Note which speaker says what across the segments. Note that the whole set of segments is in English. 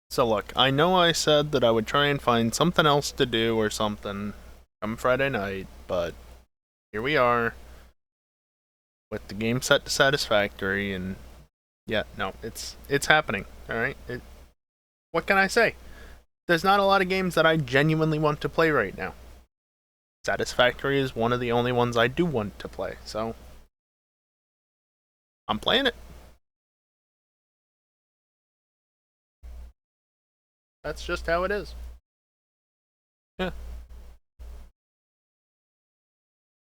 Speaker 1: So look, I know I said that I would try and find something else to do or something come Friday night, but here we are with the game set to Satisfactory, and yeah, no, it's happening. All right, what can I say? There's not a lot of games that I genuinely want to play right now. Satisfactory is one of the only ones I do want to play, so I'm playing it. That's just how it is. Yeah.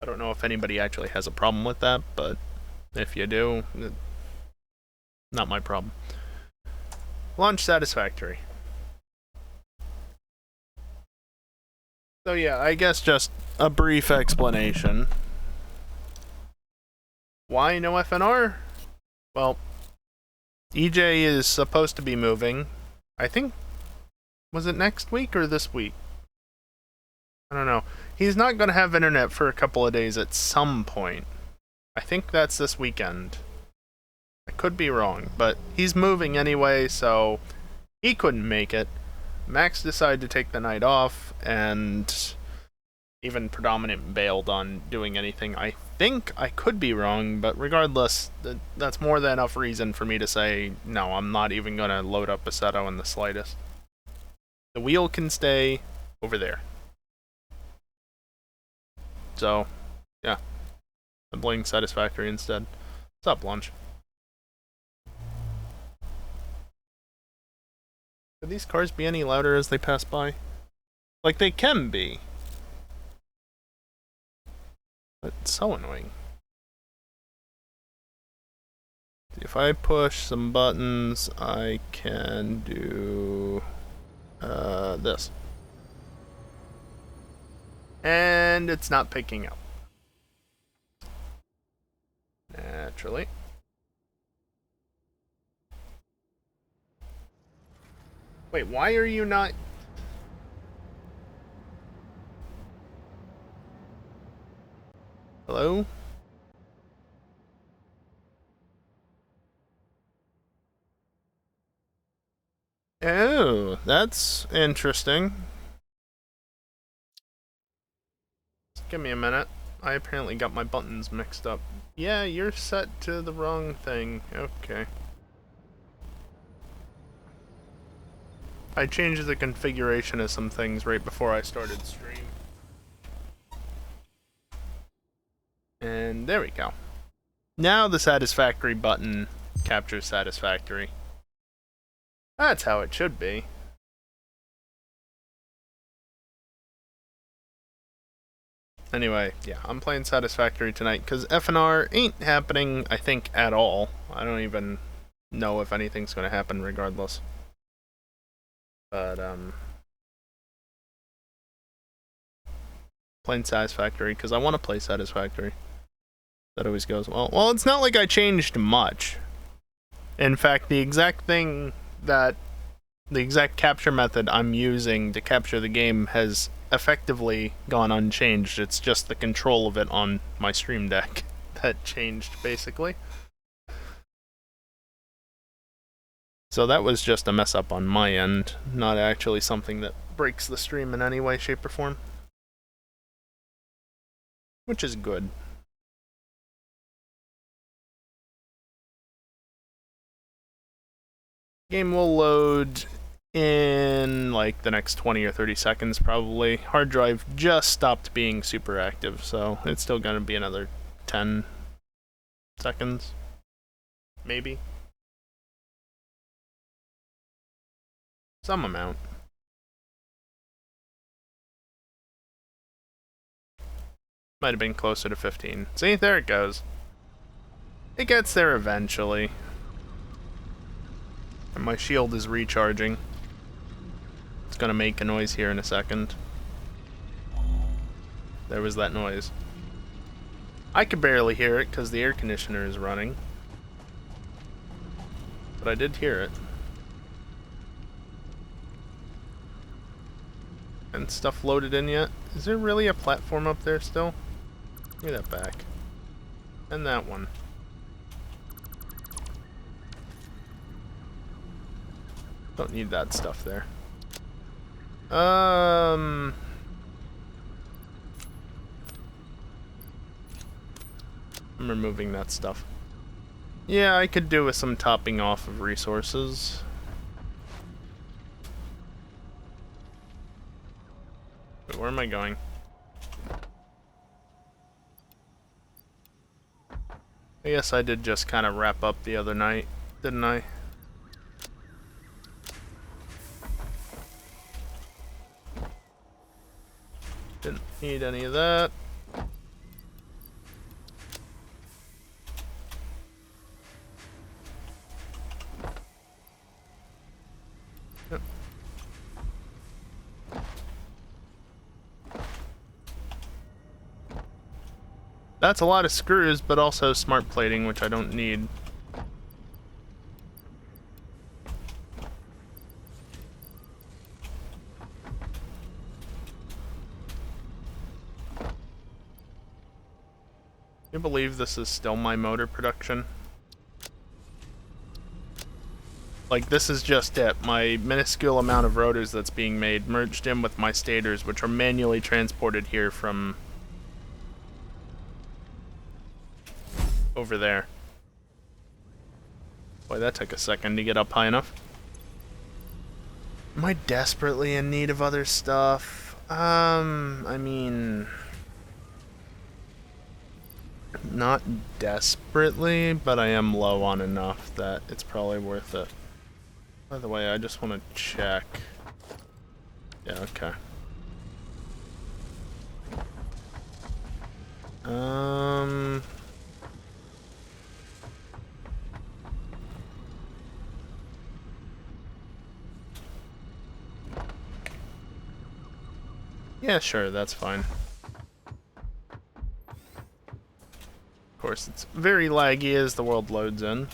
Speaker 1: I don't know if anybody actually has a problem with that, but if you do, not my problem. Launch Satisfactory. So yeah, I guess just a brief explanation. Why no FNR? Well, EJ is supposed to be moving. I think, was it next week or this week? I don't know. He's not going to have internet for a couple of days at some point. I think that's this weekend. I could be wrong, but he's moving anyway, so he couldn't make it. Max decided to take the night off, and even Predominant bailed on doing anything. I think I could be wrong, but regardless, that's more than enough reason for me to say, no, I'm not even going to load up Assetto in the slightest. The wheel can stay over there. So, yeah. I'm playing Satisfactory instead. What's up, Lunch? Could these cars be any louder as they pass by? Like, they can be. But it's so annoying. If I push some buttons, I can do this. And it's not picking up. Naturally. Wait, why are you not... Hello? Oh, that's interesting. Just give me a minute. I apparently got my buttons mixed up. Yeah, you're set to the wrong thing. Okay. I changed the configuration of some things right before I started stream. And there we go. Now the Satisfactory button captures Satisfactory. That's how it should be. Anyway, yeah, I'm playing Satisfactory tonight because FNR ain't happening, I think, at all. I don't even know if anything's going to happen regardless. But, playing Satisfactory because I want to play Satisfactory. That always goes well. Well, it's not like I changed much. In fact, the exact capture method I'm using to capture the game has effectively gone unchanged. It's just the control of it on my Stream Deck that changed, basically. So that was just a mess up on my end, not actually something that breaks the stream in any way, shape, or form. Which is good. Game will load in like the next 20 or 30 seconds probably. Hard drive just stopped being super active, so it's still going to be another 10 seconds. Maybe. Some amount. Might have been closer to 15. See, there it goes. It gets there eventually. And my shield is recharging. It's gonna make a noise here in a second. There was that noise. I could barely hear it because the air conditioner is running. But I did hear it. And stuff loaded in yet? Is there really a platform up there still? Give me that back. And that one. Don't need that stuff there. I'm removing that stuff. Yeah, I could do with some topping off of resources. Wait, where am I going? I guess I did just kind of wrap up the other night, didn't I? Didn't need any of that. Yep. That's a lot of screws, but also smart plating, which I don't need. Can you believe this is still my motor production? Like, this is just it. My minuscule amount of rotors that's being made merged in with my stators, which are manually transported here from over there. Boy, that took a second to get up high enough. Am I desperately in need of other stuff? I mean... not desperately, but I am low on enough that it's probably worth it. By the way, I just want to check. Yeah, okay. Yeah, sure, that's fine. Of course, it's very laggy as the world loads in.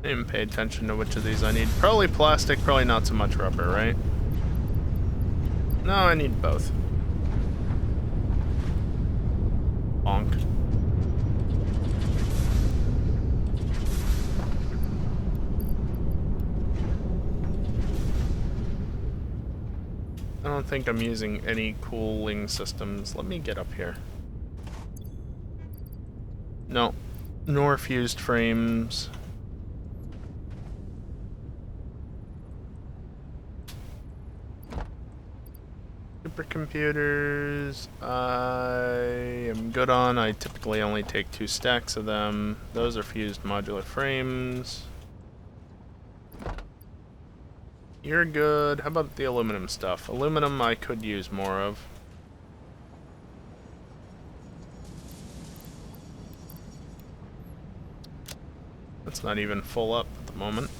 Speaker 1: I didn't pay attention to which of these I need. Probably plastic, probably not so much rubber, right? No, I need both. Bonk. I don't think I'm using any cooling systems. Let me get up here. No. Nor fused frames. Supercomputers, I am good on. I typically only take 2 stacks of them. Those are fused modular frames. You're good. How about the aluminum stuff? Aluminum I could use more of. That's not even full up at the moment.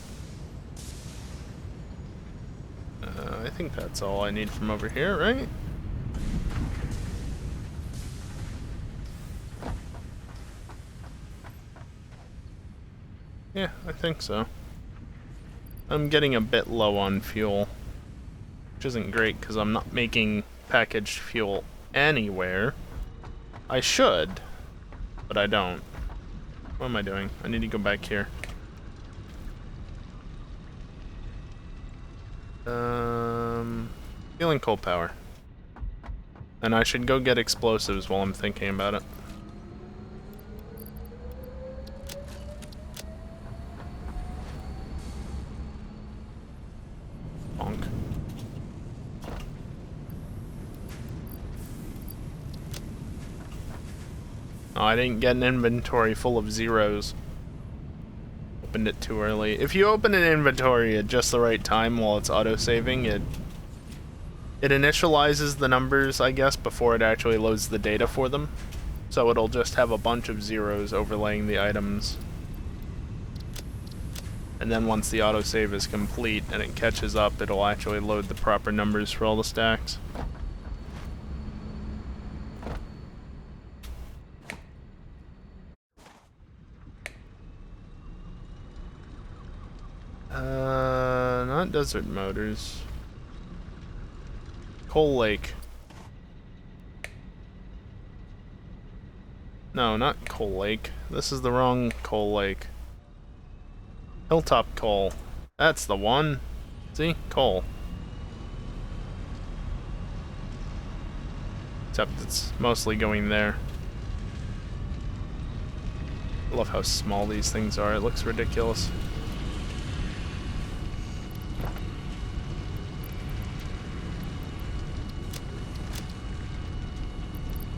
Speaker 1: I think that's all I need from over here, right? Yeah, I think so. I'm getting a bit low on fuel, which isn't great because I'm not making packaged fuel anywhere. I should, but I don't. What am I doing? I need to go back here. Feeling coal power. And I should go get explosives while I'm thinking about it. Bonk. Oh, I didn't get an inventory full of zeros. Opened it too early. If you open an inventory at just the right time while it's auto-saving, it initializes the numbers, I guess, before it actually loads the data for them. So it'll just have a bunch of zeros overlaying the items. And then once the autosave is complete and it catches up, it'll actually load the proper numbers for all the stacks. Not desert motors. Coal Lake. No, not Coal Lake. This is the wrong Coal Lake. Hilltop Coal. That's the one. See? Coal. Except it's mostly going there. I love how small these things are. It looks ridiculous.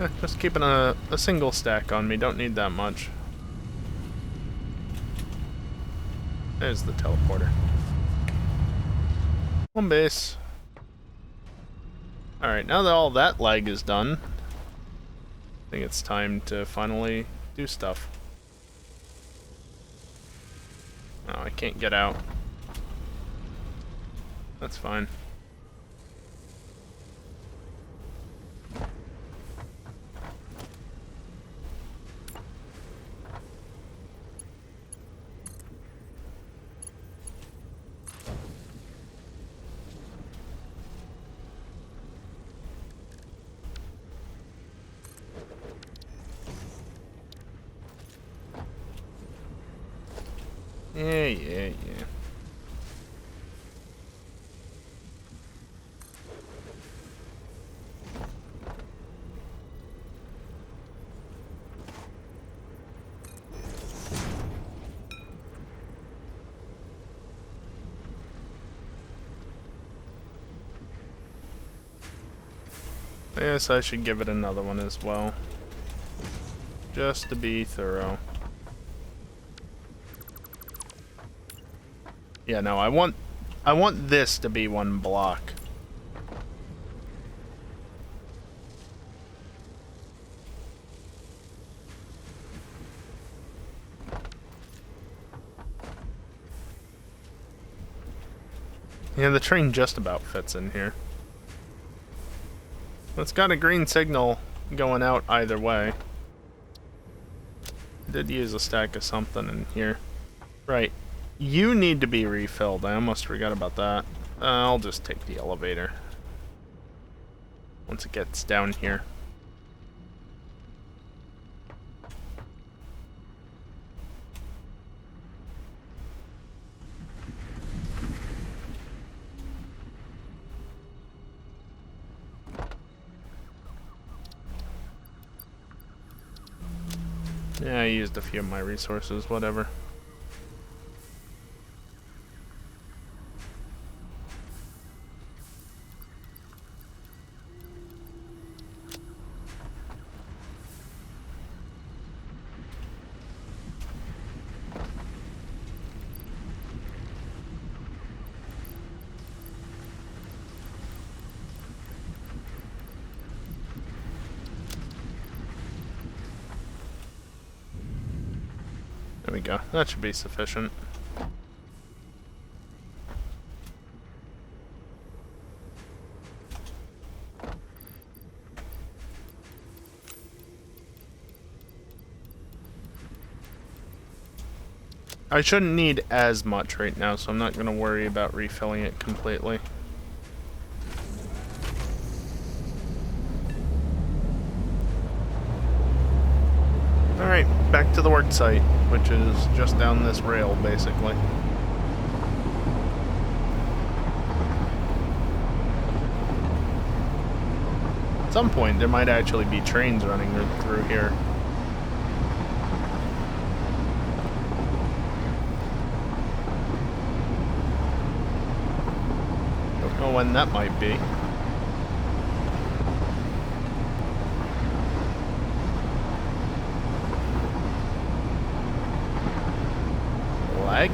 Speaker 1: Yeah, just keeping a single stack on me. Don't need that much. There's the teleporter. Home base. Alright, now that all that lag is done, I think it's time to finally do stuff. Oh, I can't get out. That's fine. Yeah. I guess I should give it another one as well. Just to be thorough. Yeah, no, I want this to be one block. Yeah, the train just about fits in here. It's got a green signal going out either way. I did use a stack of something in here. Right. You need to be refilled. I almost forgot about that. I'll just take the elevator. Once it gets down here. Yeah, I used a few of my resources, whatever. There we go. That should be sufficient. I shouldn't need as much right now, so I'm not going to worry about refilling it completely. Alright, back to the work site, which is just down this rail, basically. At some point, there might actually be trains running through here. Don't know when that might be. Lag?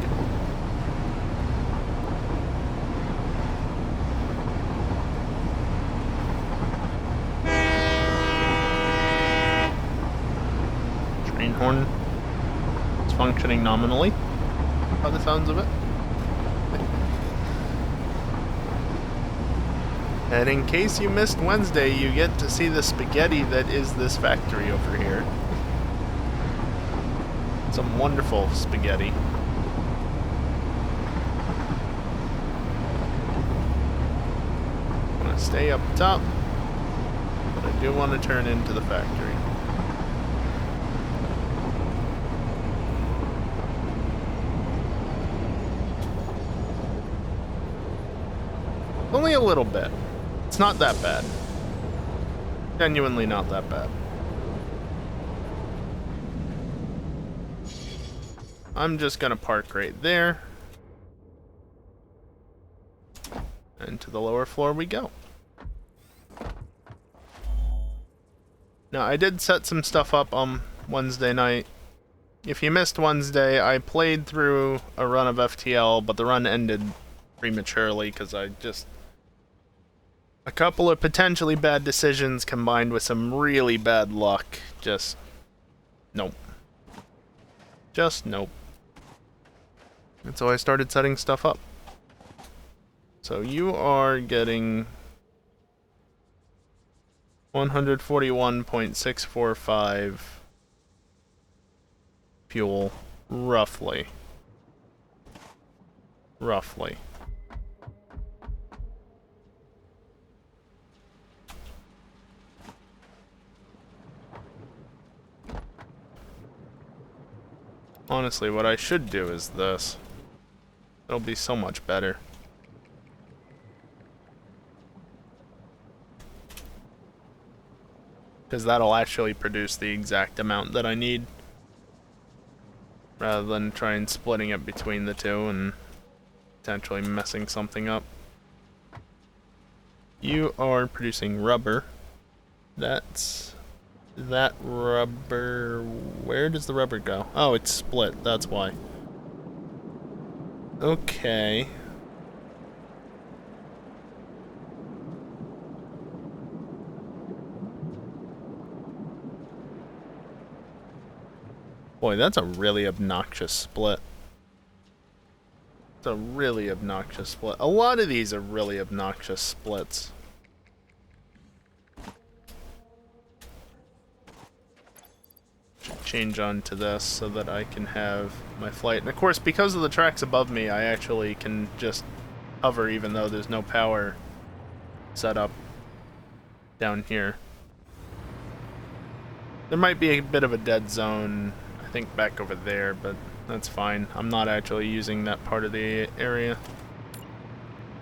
Speaker 1: Train horn. It's functioning nominally, by the sounds of it. And in case you missed Wednesday, you get to see the spaghetti that is this factory over here. Some wonderful spaghetti. to stay up top, but I do want to turn into the factory. Only a little bit. It's not that bad. Genuinely not that bad. I'm just gonna park right there. And to the lower floor we go. Now, I did set some stuff up on Wednesday night. If you missed Wednesday, I played through a run of FTL, but the run ended prematurely because a couple of potentially bad decisions combined with some really bad luck. Just nope. Just nope. And so I started setting stuff up. So you are getting 141.645 fuel, roughly. Roughly. Honestly, what I should do is this. It'll be so much better. Because that'll actually produce the exact amount that I need. Rather than trying splitting it between the two and potentially messing something up. You are producing rubber. That's... that rubber... where does the rubber go? Oh, it's split, that's why. Okay. Boy, that's a really obnoxious split. It's a really obnoxious split. A lot of these are really obnoxious splits. Should change on to this so that I can have my flight. And of course, because of the tracks above me, I actually can just hover even though there's no power set up down here. There might be a bit of a dead zone, I think, back over there, but that's fine. I'm not actually using that part of the area.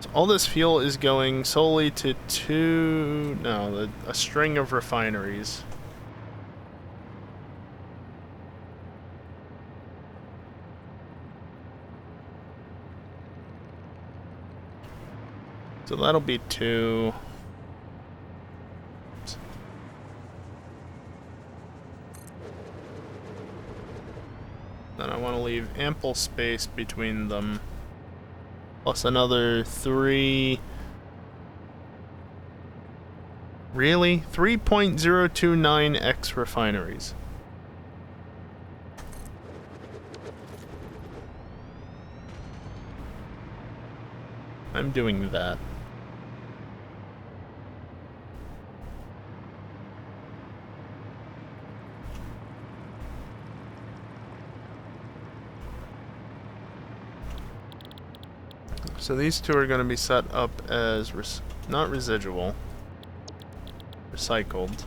Speaker 1: So all this fuel is going solely to a string of refineries. So that'll be 2. Then I want to leave ample space between them. Plus another 3. Really? 3.029x refineries. I'm doing that. So these two are going to be set up as not residual, recycled.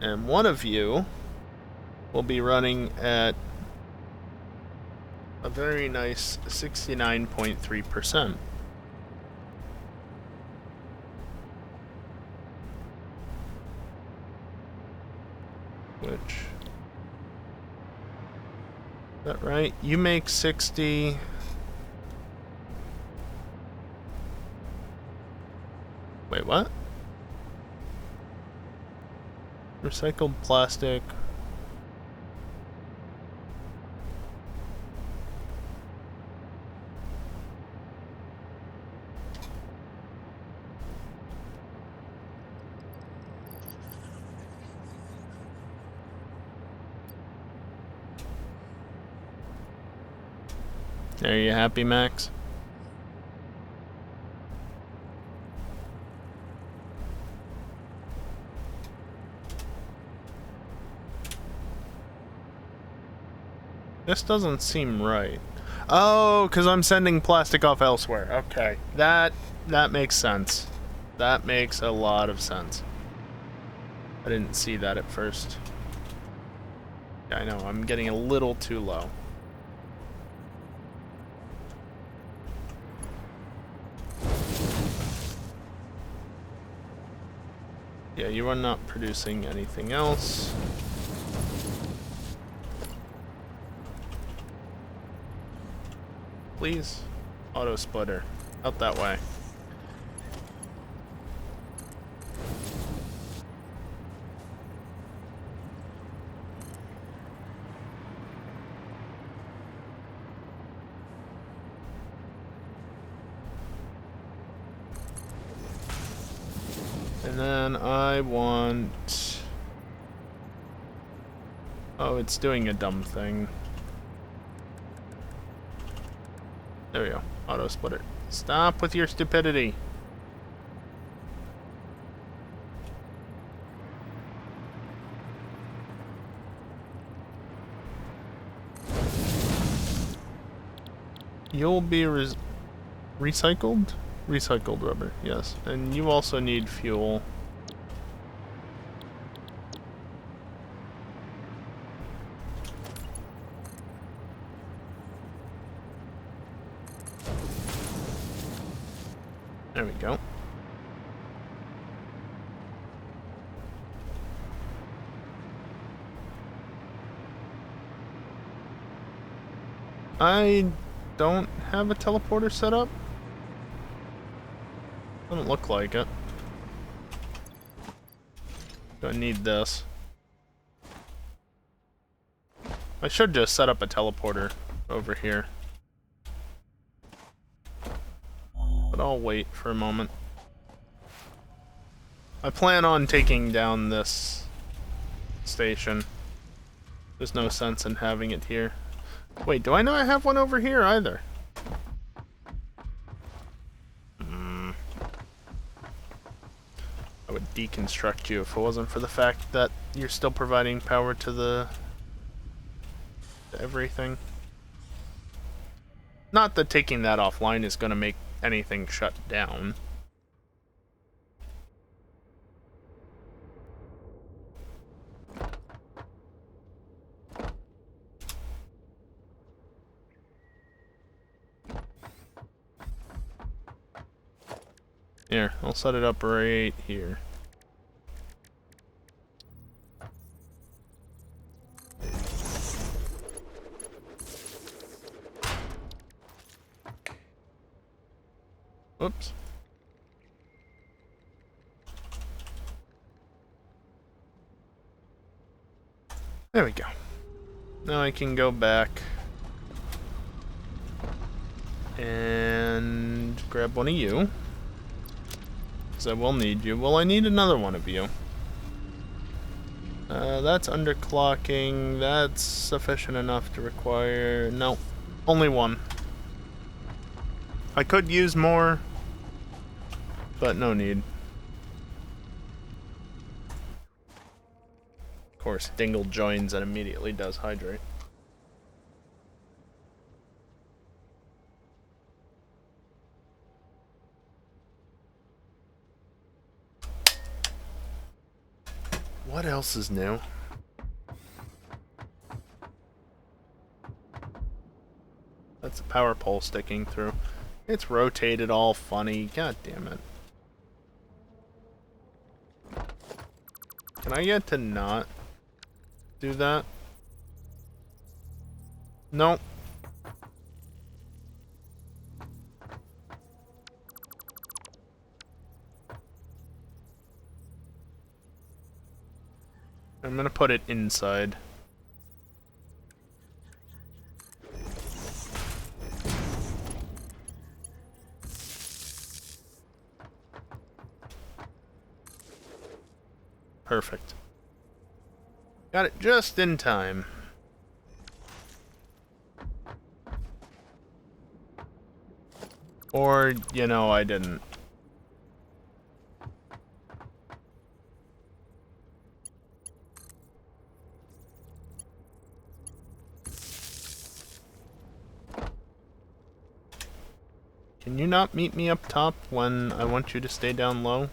Speaker 1: And one of you will be running at a very nice 69.3%. Which... is that right? You make 60. Wait, what? Recycled plastic. Are you happy, Max? This doesn't seem right. Oh, because I'm sending plastic off elsewhere. Okay, that makes sense. That makes a lot of sense. I didn't see that at first. Yeah, I know, I'm getting a little too low. Yeah, you are not producing anything else. Please. Auto splitter. Out that way. And then I want... Oh, it's doing a dumb thing. There we go. Auto splitter. Stop with your stupidity. You'll be recycled? Recycled rubber, yes. And you also need fuel. There we go. I don't have a teleporter set up. Doesn't look like it. Do I need this? I should just set up a teleporter over here. But I'll wait for a moment. I plan on taking down this station. There's no sense in having it here. Wait, do I know I have one over here either? I would deconstruct you if it wasn't for the fact that you're still providing power to everything. Not that taking that offline is going to make anything shut down. Here, I'll set it up right here. Whoops. There we go. Now I can go back and grab one of you. Because I will need you. Well, I need another one of you. That's underclocking. That's sufficient enough to require... No, only one. I could use more, but no need. Of course, Dingle joins and immediately does hydrate. What else is new? That's a power pole sticking through. It's rotated all funny. God damn it. Can I get to not do that? Nope. I'm gonna put it inside. Perfect. Got it just in time. Or, you know, I didn't. Can you not meet me up top when I want you to stay down low?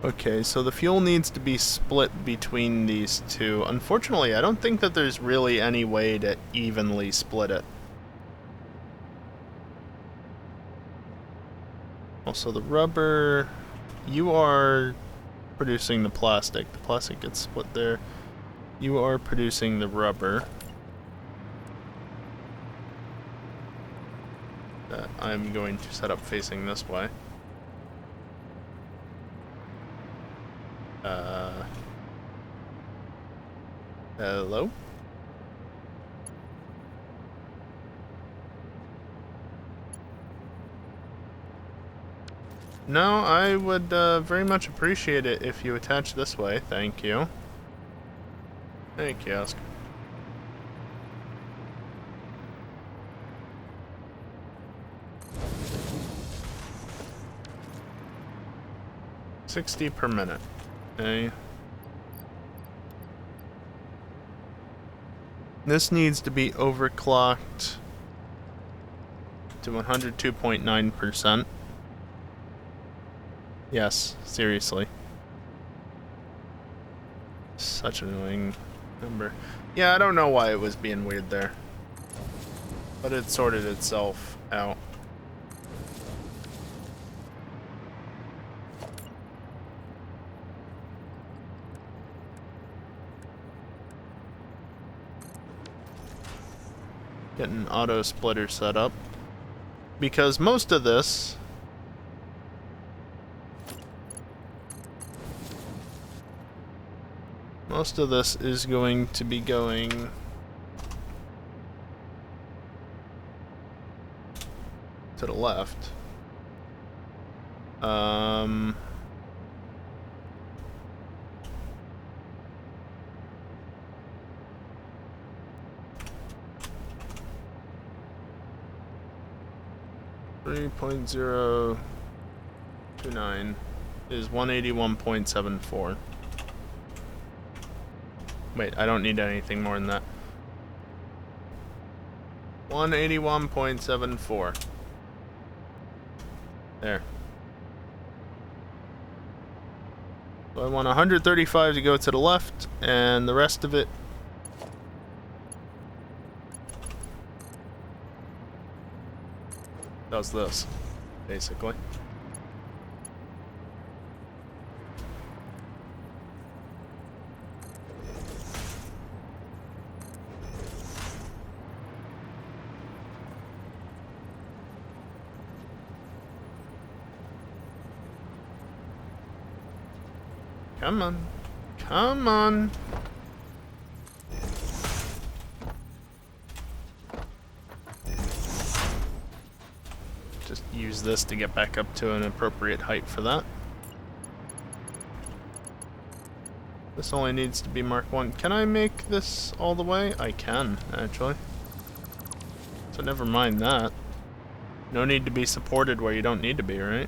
Speaker 1: Okay, so the fuel needs to be split between these two. Unfortunately, I don't think that there's really any way to evenly split it. Also, the rubber... You are producing the plastic. The plastic gets split there. You are producing the rubber. That I'm going to set up facing this way. Hello? No, I would very much appreciate it if you attach this way. Thank you. Thank you, Oscar. $60 per minute. Okay. This needs to be overclocked to 102.9%. Yes, seriously. Such an annoying number. Yeah, I don't know why it was being weird there. But it sorted itself out. Get an auto splitter set up. Because most of this... Most of this is going to be going... to the left. 3.029 is 181.74. Wait, I don't need anything more than that. 181.74. There. So I want 135 to go to the left, and the rest of it does this, basically. Come on. Come on. Just use this to get back up to an appropriate height for that. This only needs to be Mark 1. Can I make this all the way? I can, actually. So never mind that. No need to be supported where you don't need to be, right?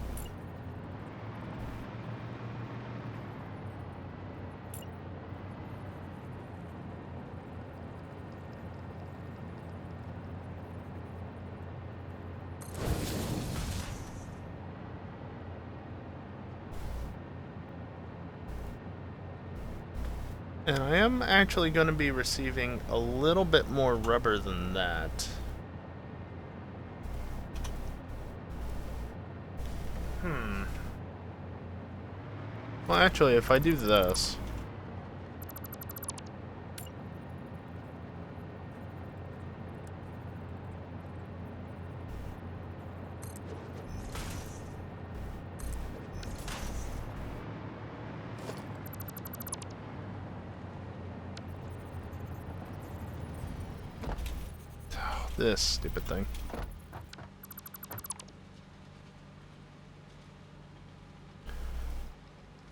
Speaker 1: And I am actually going to be receiving a little bit more rubber than that. Well, actually, if I do this... This stupid thing.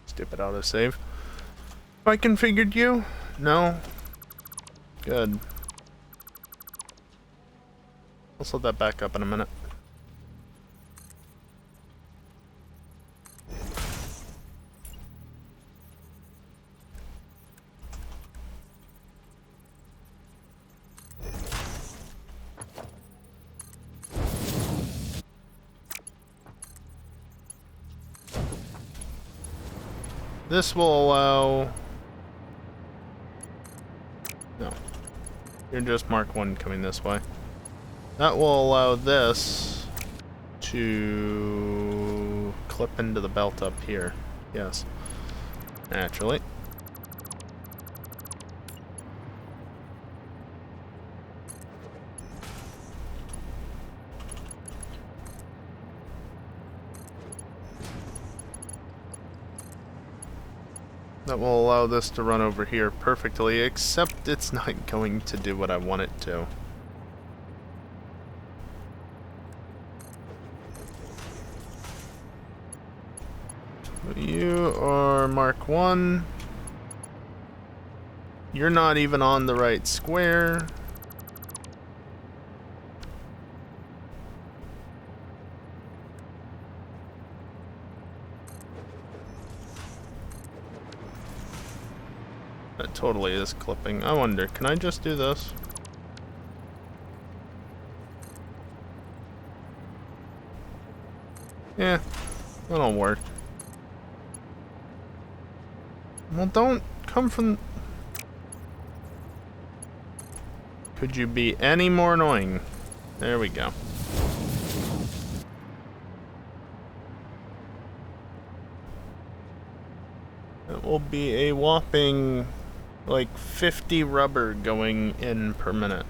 Speaker 1: Stupid autosave. Have I configured you? No? Good. I'll set that back up in a minute. This will allow... No. You're just Mark 1 coming this way. That will allow this to clip into the belt up here. Yes. Naturally. That will allow this to run over here perfectly, except it's not going to do what I want it to. You are Mark 1. You're not even on the right square. That totally is clipping. I wonder, can I just do this? Yeah, that'll work. Well, don't come from... Could you be any more annoying? There we go. It will be a whopping, like, 50 rubber going in per minute.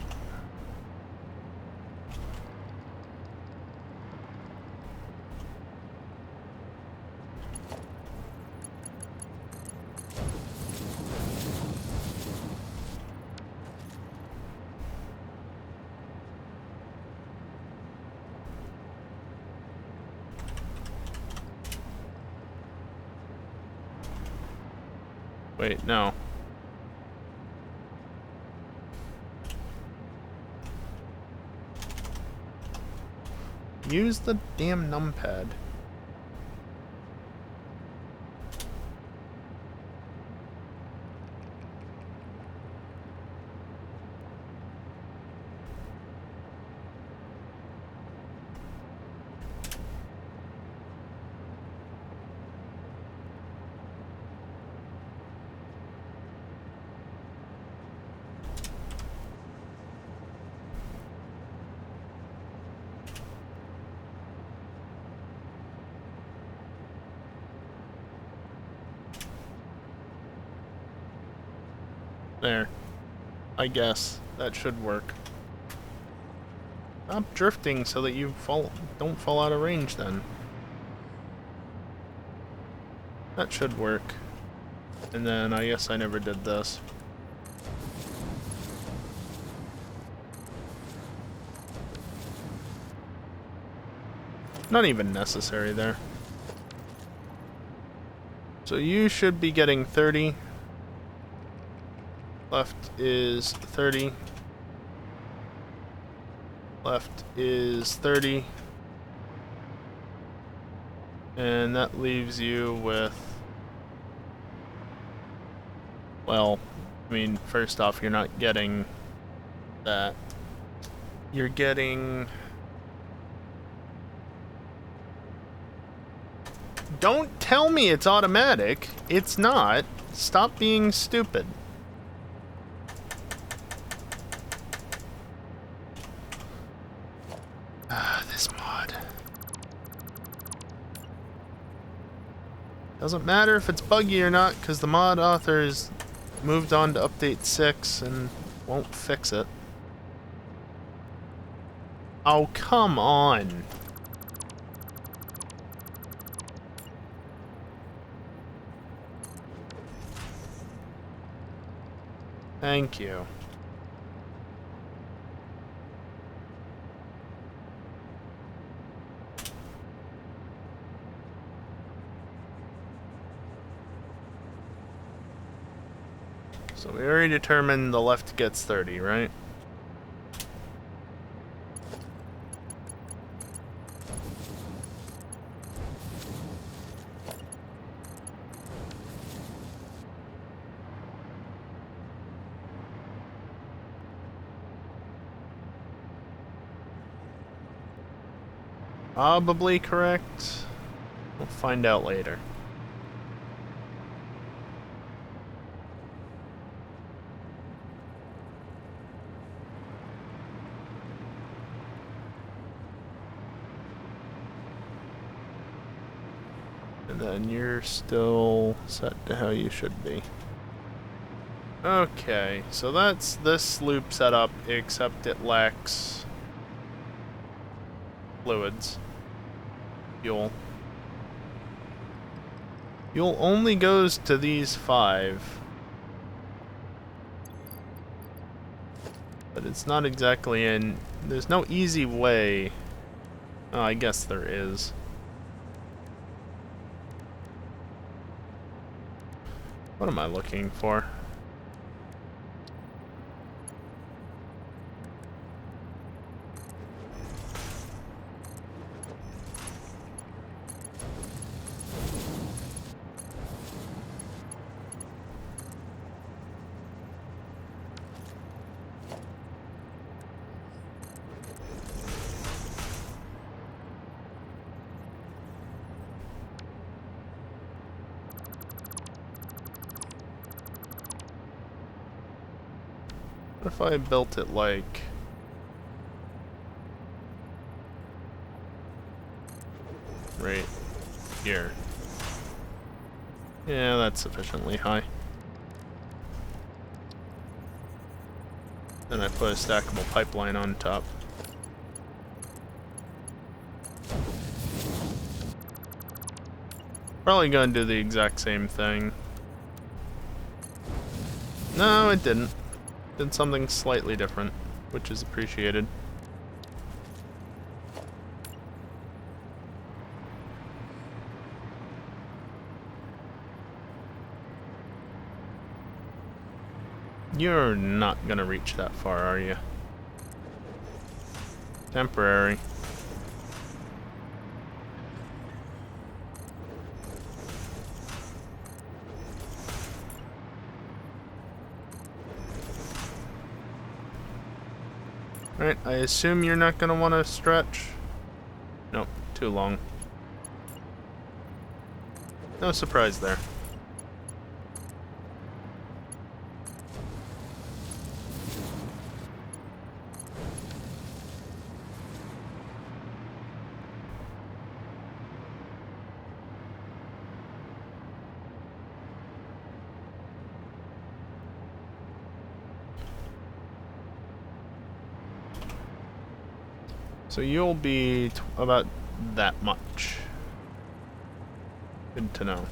Speaker 1: Wait, no. Use the damn numpad. There. I guess that should work. Stop drifting so that you don't fall out of range then. That should work. And then I guess I never did this. Not even necessary there. So you should be getting 30. Left is 30. Left is 30. And that leaves you with... Well, I mean, first off, you're not getting that. You're getting... Don't tell me it's automatic. It's not. Stop being stupid. This mod. Doesn't matter if it's buggy or not, because the mod authors moved on to update 6 and won't fix it. Oh, come on. Thank you. So we already determined the left gets 30, right? Probably correct. We'll find out later. Then you're still set to how you should be. Okay, so that's this loop setup, except it lacks fluids. Fuel. Fuel only goes to these 5. But it's not exactly in... There's no easy way. Oh, I guess there is. What am I looking for? What if I built it like... right here? Yeah, that's sufficiently high. Then I put a stackable pipeline on top. Probably gonna do the exact same thing. No, it didn't. Did something slightly different, which is appreciated. You're not gonna reach that far, are you? Temporary. Alright, I assume you're not gonna want to stretch? Nope, too long. No surprise there. So you'll be about that much. Good to know.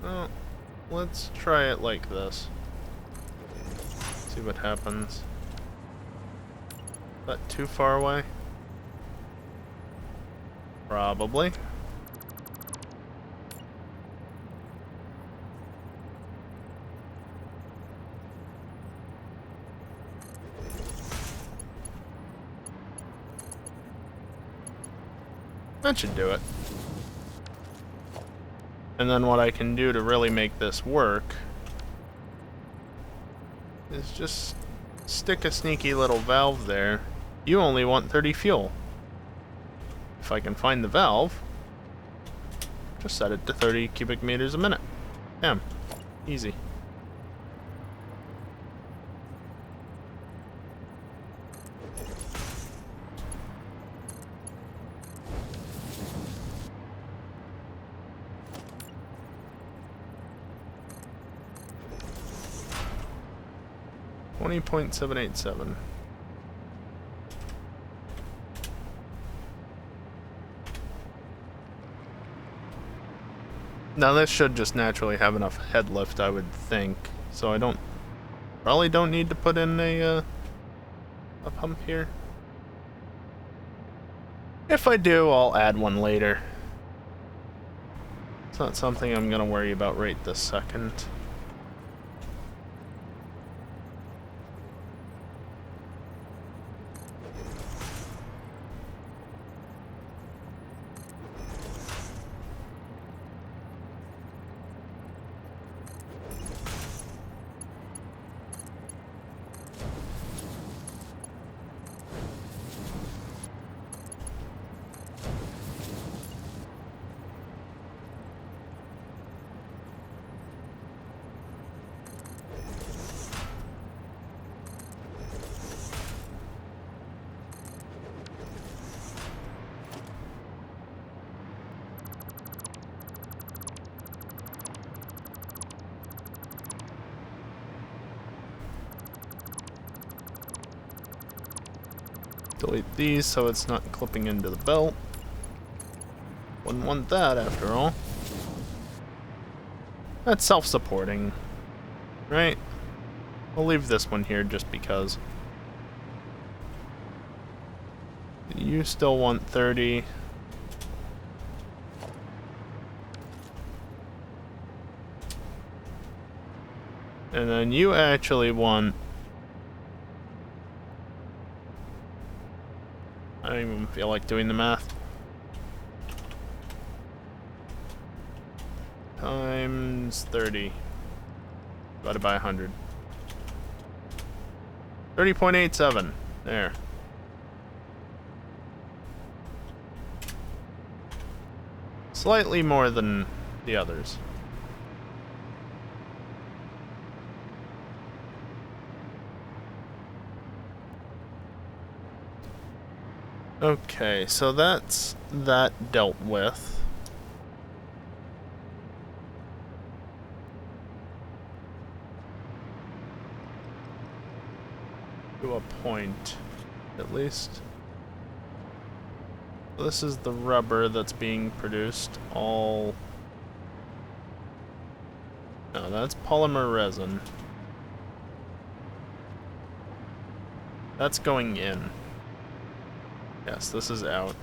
Speaker 1: Well, let's try it like this. See what happens. Is that too far away? Probably. That should do it. And then what I can do to really make this work is just stick a sneaky little valve there. You only want 30 fuel. If I can find the valve, just set it to 30 cubic meters a minute. Damn. Easy. $20.787. Now this should just naturally have enough head lift, I would think. So I probably don't need to put in a pump here. If I do, I'll add one later. It's not something I'm gonna worry about right this second. Delete these so it's not clipping into the belt. Wouldn't want that after all. That's self-supporting, right? We'll leave this one here just because. You still want 30. And then you actually want... I don't even feel like doing the math. Times 30. Divided by 100. 30.87. There. Slightly more than the others. Okay, so that's that dealt with. To a point, at least. This is the rubber that's being produced. All... No, that's polymer resin. That's going in. Yes, this is out.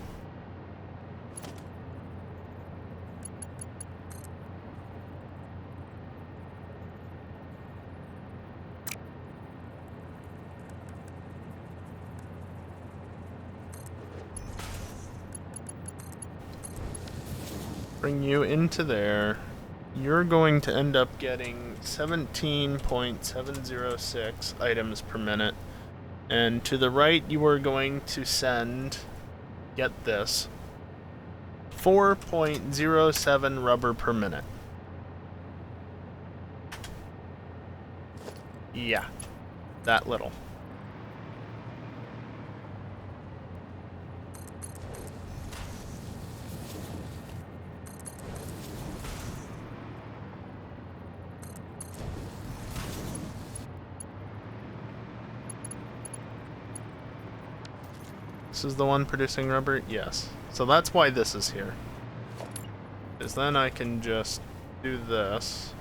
Speaker 1: Bring you into there. You're going to end up getting 17.706 items per minute. And to the right, you are going to send, get this, 4.07 rubber per minute. Yeah, that little. This is the one producing rubber? Yes. So that's why this is here. Because then I can just do this.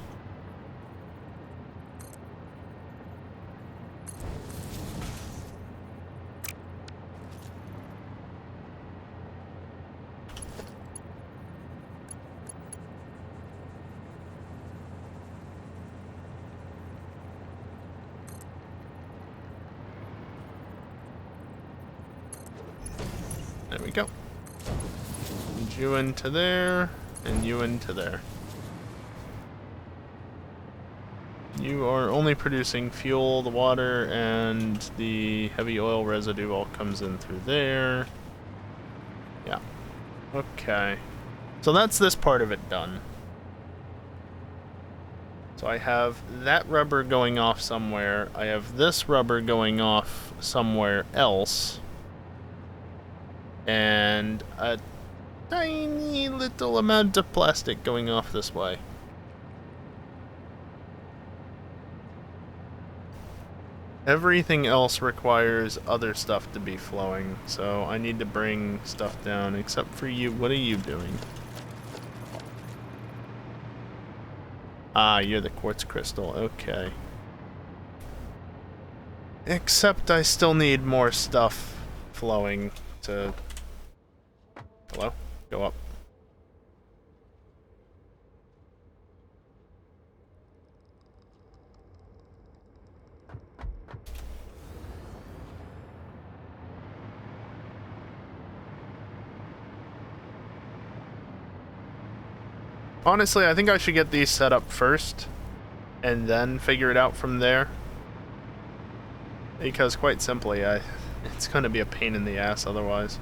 Speaker 1: There we go. And you into there, and you into there. You are only producing fuel, the water, and the heavy oil residue all comes in through there. Yeah. Okay. So that's this part of it done. So I have that rubber going off somewhere. I have this rubber going off somewhere else. And a tiny little amount of plastic going off this way. Everything else requires other stuff to be flowing, so I need to bring stuff down, except for you. What are you doing? Ah, you're the quartz crystal, okay. Except I still need more stuff flowing to... Hello? Go up. Honestly, I think I should get these set up first, and then figure it out from there. Because quite simply, it's gonna be a pain in the ass otherwise.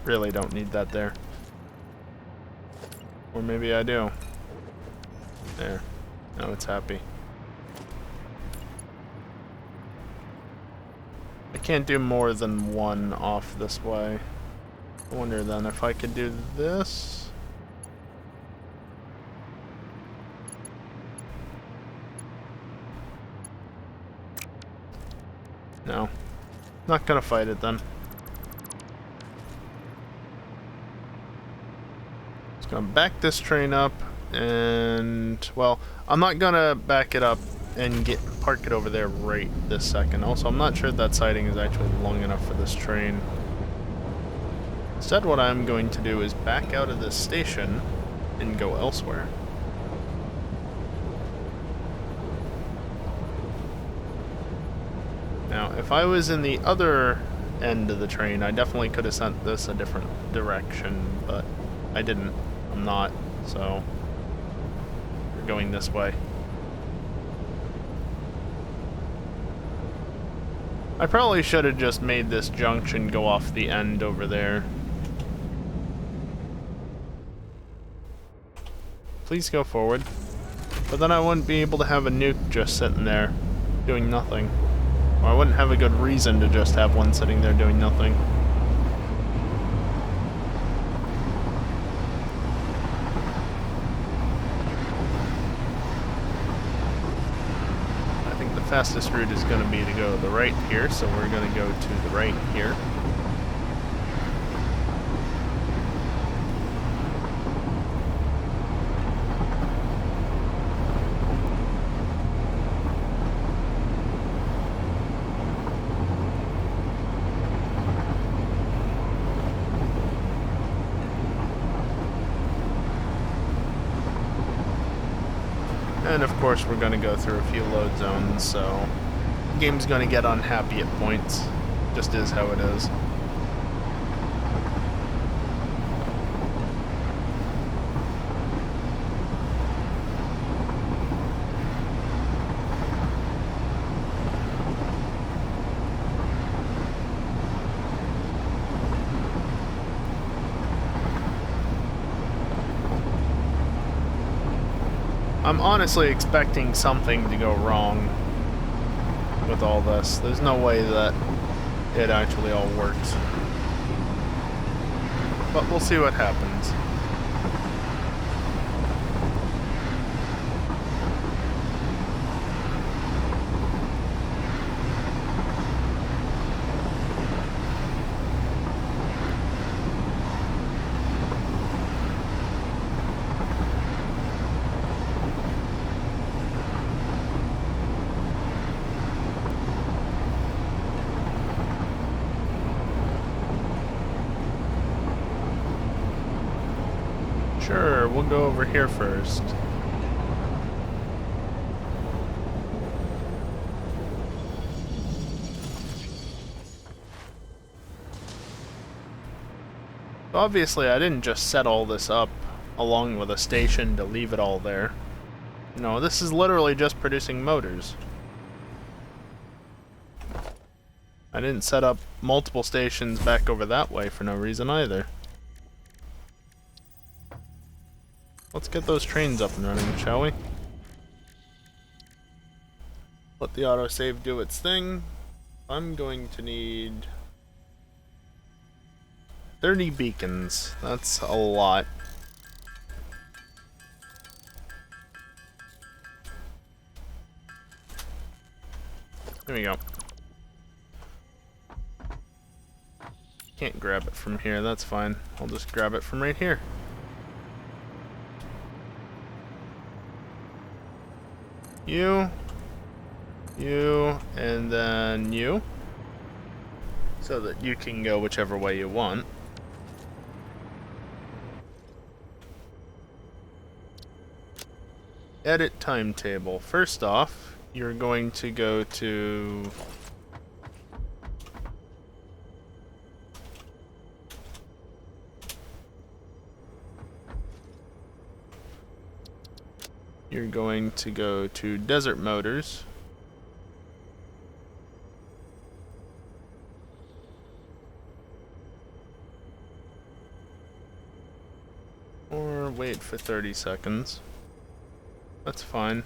Speaker 1: Really don't need that there. Or maybe I do. There. Now it's happy. I can't do more than one off this way. I wonder then if I could do this. No. Not gonna fight it then. Just gonna back this train up and, well, I'm not gonna back it up and park it over there right this second. Also, I'm not sure that siding is actually long enough for this train. Instead, what I'm going to do is back out of this station and go elsewhere. Now, if I was in the other end of the train, I definitely could have sent this a different direction, but I didn't. I'm not, so we're going this way. I probably should have just made this junction go off the end over there. Please go forward. But then I wouldn't be able to have a nuke just sitting there, doing nothing. Or I wouldn't have a good reason to just have one sitting there doing nothing. I think the fastest route is going to be to go to the right here, so we're going to go to the right here. And of course we're going to go through a few load zones, so the game's going to get unhappy at points. Just is how it is. I'm honestly expecting something to go wrong with all this. There's no way that it actually all works. But we'll see what happens. Sure, we'll go over here first. Obviously, I didn't just set all this up along with a station to leave it all there. No, this is literally just producing motors. I didn't set up multiple stations back over that way for no reason either. Let's get those trains up and running, shall we? Let the autosave do its thing. I'm going to need 30 beacons. That's a lot. There we go. Can't grab it from here, that's fine. I'll just grab it from right here. You, and then you, so that you can go whichever way you want. Edit timetable. First off, you're going to go to Desert Motors. Or wait for 30 seconds. That's fine.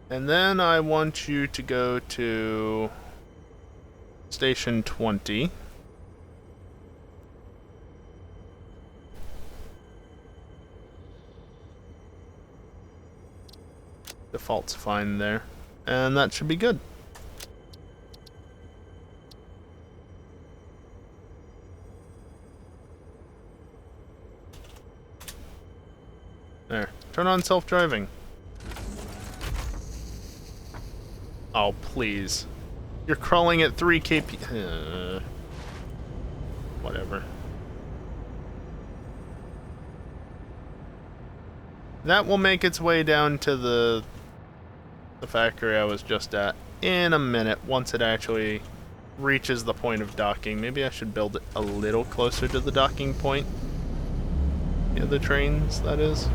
Speaker 1: And then I want you to go to station 20. Default's fine there. And that should be good. There. Turn on self-driving. Oh, please. You're crawling at 3 kp. Whatever. That will make its way down to the factory I was just at in a minute, once it actually reaches the point of docking. Maybe I should build it a little closer to the docking point. Yeah, the trains, that is.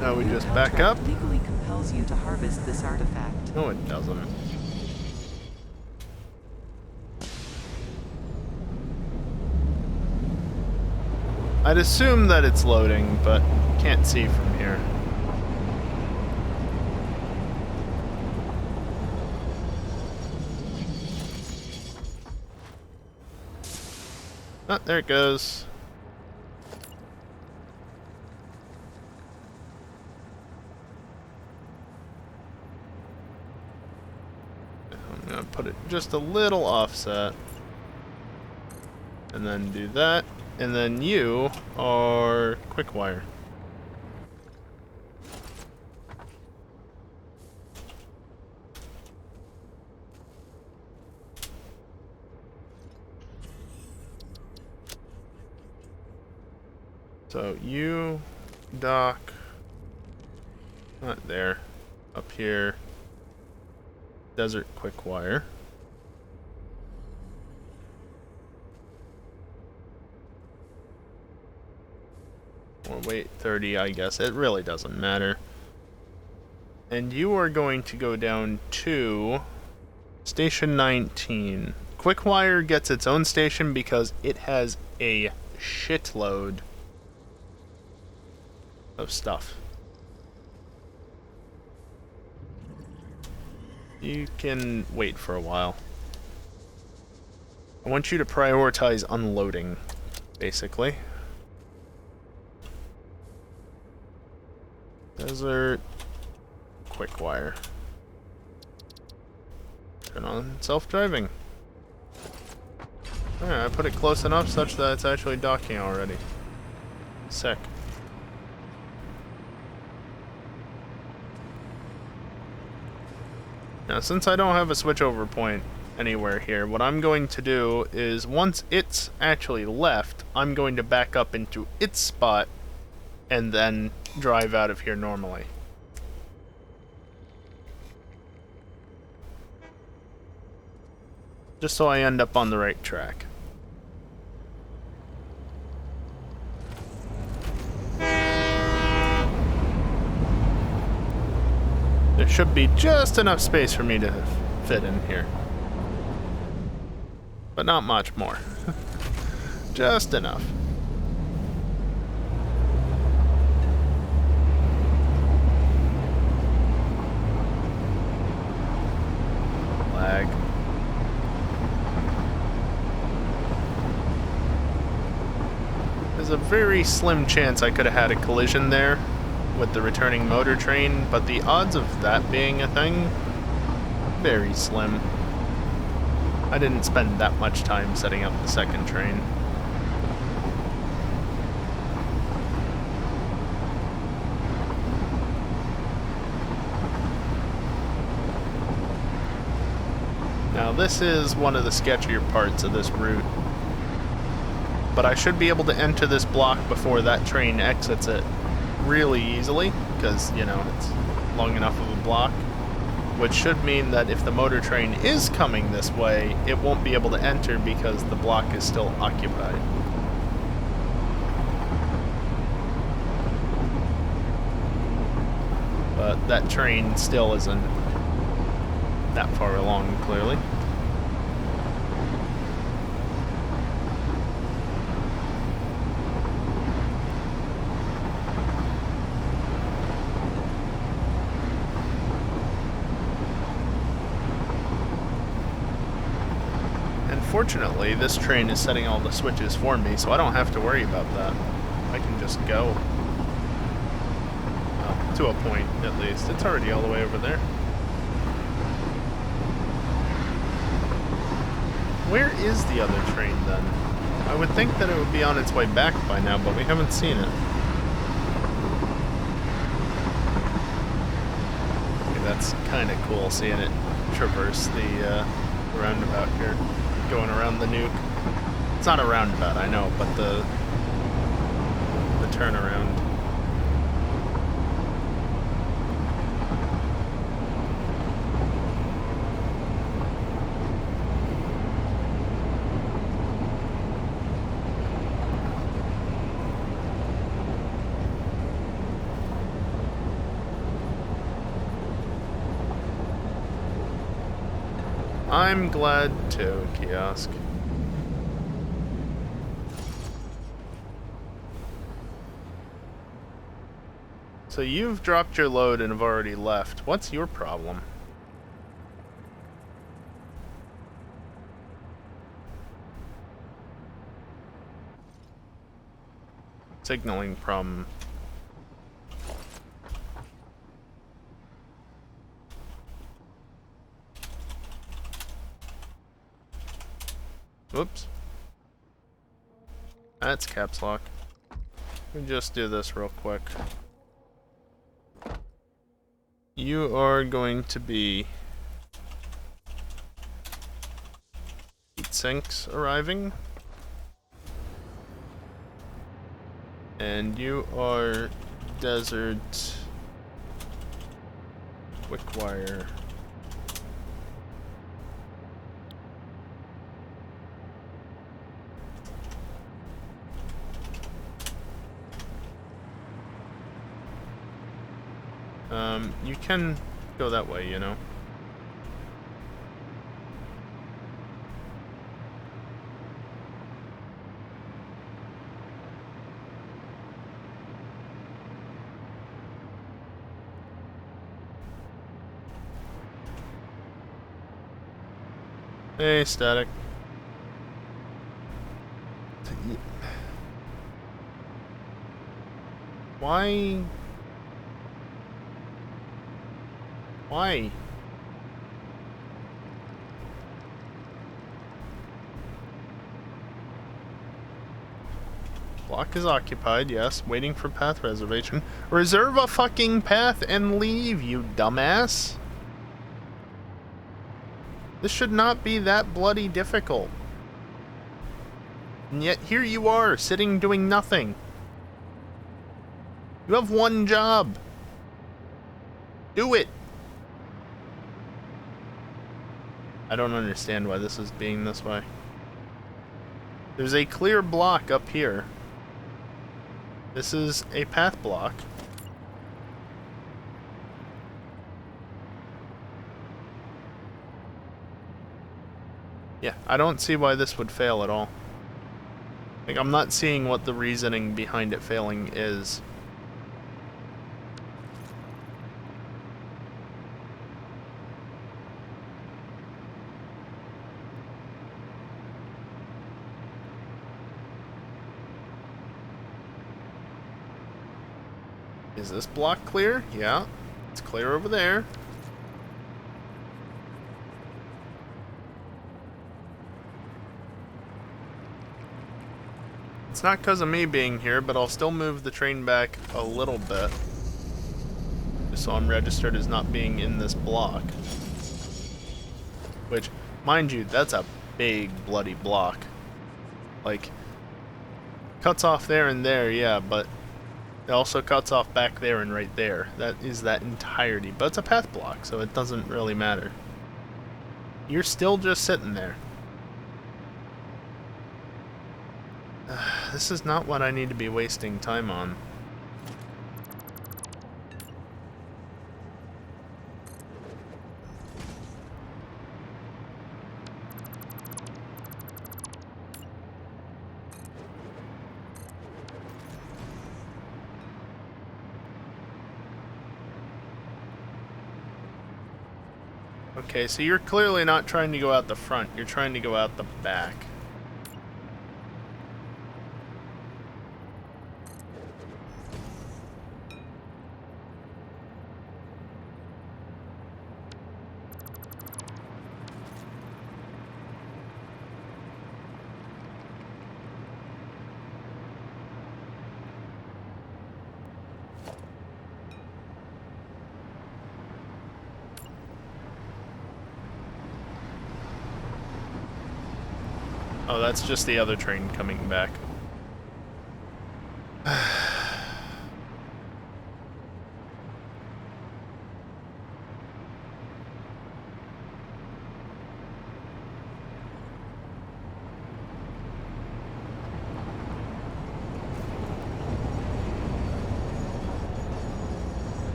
Speaker 1: Now we just back up.
Speaker 2: Legally compels you to harvest this artifact.
Speaker 1: No, it doesn't. I'd assume that it's loading, but can't see from here. Oh, there it goes. I'm gonna put it just a little offset. And then do that. And then you are quick wire. So you dock, not there, up here, desert quick wire. Or wait 30, I guess. It really doesn't matter. And you are going to go down to station 19. Quickwire gets its own station because it has a shitload of stuff. You can wait for a while. I want you to prioritize unloading, basically. Desert quick wire. Turn on self-driving. Alright, I put it close enough such that it's actually docking already. Sick. Now, since I don't have a switchover point anywhere here, what I'm going to do is, once it's actually left, I'm going to back up into its spot and then drive out of here normally. Just so I end up on the right track. There should be just enough space for me to fit in here. But not much more. Just enough. Lag. There's a very slim chance I could have had a collision there with the returning motor train, but the odds of that being a thing, very slim. I didn't spend that much time setting up the second train. Now this is one of the sketchier parts of this route, but I should be able to enter this block before that train exits it really easily, because, you know, it's long enough of a block, which should mean that if the motor train is coming this way, it won't be able to enter because the block is still occupied. But that train still isn't that far along, clearly. fortunately, this train is setting all the switches for me, so I don't have to worry about that. I can just go. Well, to a point, at least. It's already all the way over there. Where is the other train, then? I would think that it would be on its way back by now, but we haven't seen it. Okay, that's kind of cool, seeing it traverse the roundabout here, going around the nuke. It's not a roundabout, I know, but the turnaround. I'm glad too, Kiosk. So you've dropped your load and have already left. What's your problem? Signaling problem. Whoops. That's caps lock. Let me just do this real quick. You are going to be heat sinks arriving. And you are desert quick wire. You can go that way, you know. Hey, static. Why? Why? Block is occupied, yes. Waiting for path reservation. Reserve a fucking path and leave, you dumbass. This should not be that bloody difficult. And yet here you are, sitting doing nothing. You have one job. Do it. I don't understand why this is being this way. There's a clear block up here. This is a path block. Yeah, I don't see why this would fail at all. Like, I'm not seeing what the reasoning behind it failing is. Is this block clear? Yeah, it's clear over there. It's not because of me being here, but I'll still move the train back a little bit. Just so I'm registered as not being in this block. Which, mind you, that's a big bloody block. Like, cuts off there and there, yeah, but it also cuts off back there and right there. That is that entirety. But it's a path block, so it doesn't really matter. You're still just sitting there. This is not what I need to be wasting time on. Okay, so you're clearly not trying to go out the front, you're trying to go out the back. Oh, that's just the other train coming back.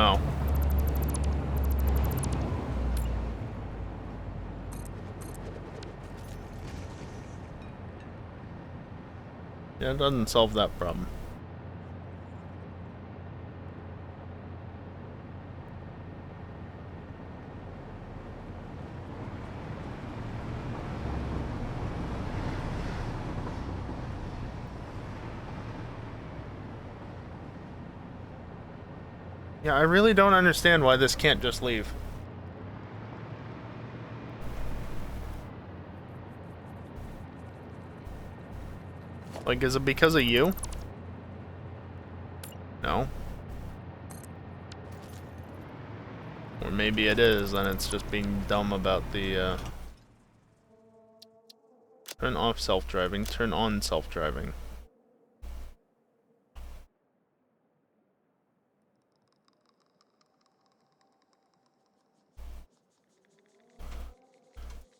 Speaker 1: Oh. Yeah, it doesn't solve that problem. Yeah, I really don't understand why this can't just leave. Like, is it because of you? No. Or maybe it is, and it's just being dumb about the, Turn off self-driving, turn on self-driving.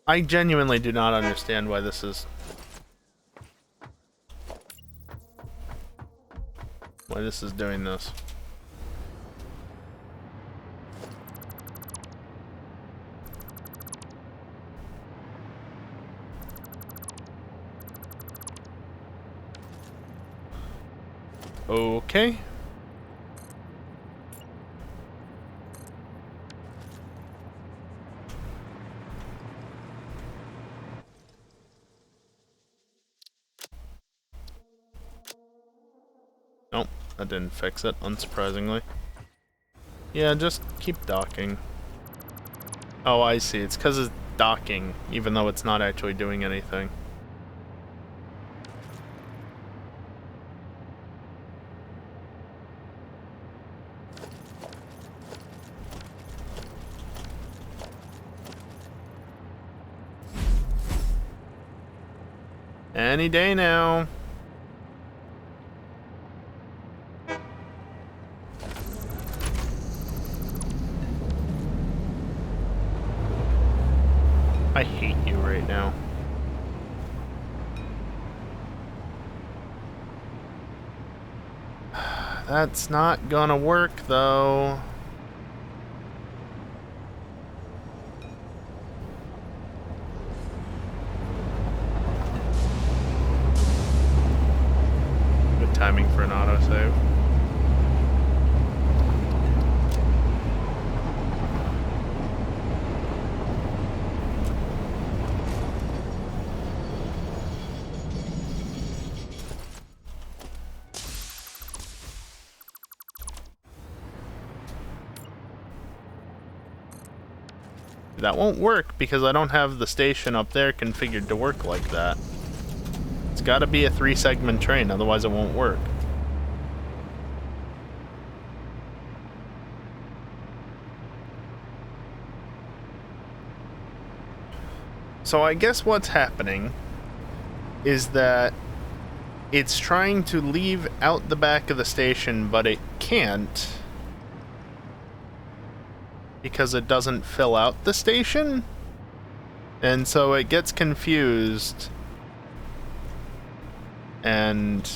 Speaker 1: I genuinely do not understand why this is... why this is doing this. Okay. Nope, that didn't fix it, unsurprisingly. Yeah, just keep docking. Oh, I see. It's because it's docking, even though it's not actually doing anything. Any day now. I hate you right now. That's not gonna work, though. Good timing for an autosave. That won't work because I don't have the station up there configured to work like that. It's gotta be a 3-segment train, otherwise it won't work. So I guess what's happening is that it's trying to leave out the back of the station, but it can't because it doesn't fill out the station, and so it gets confused and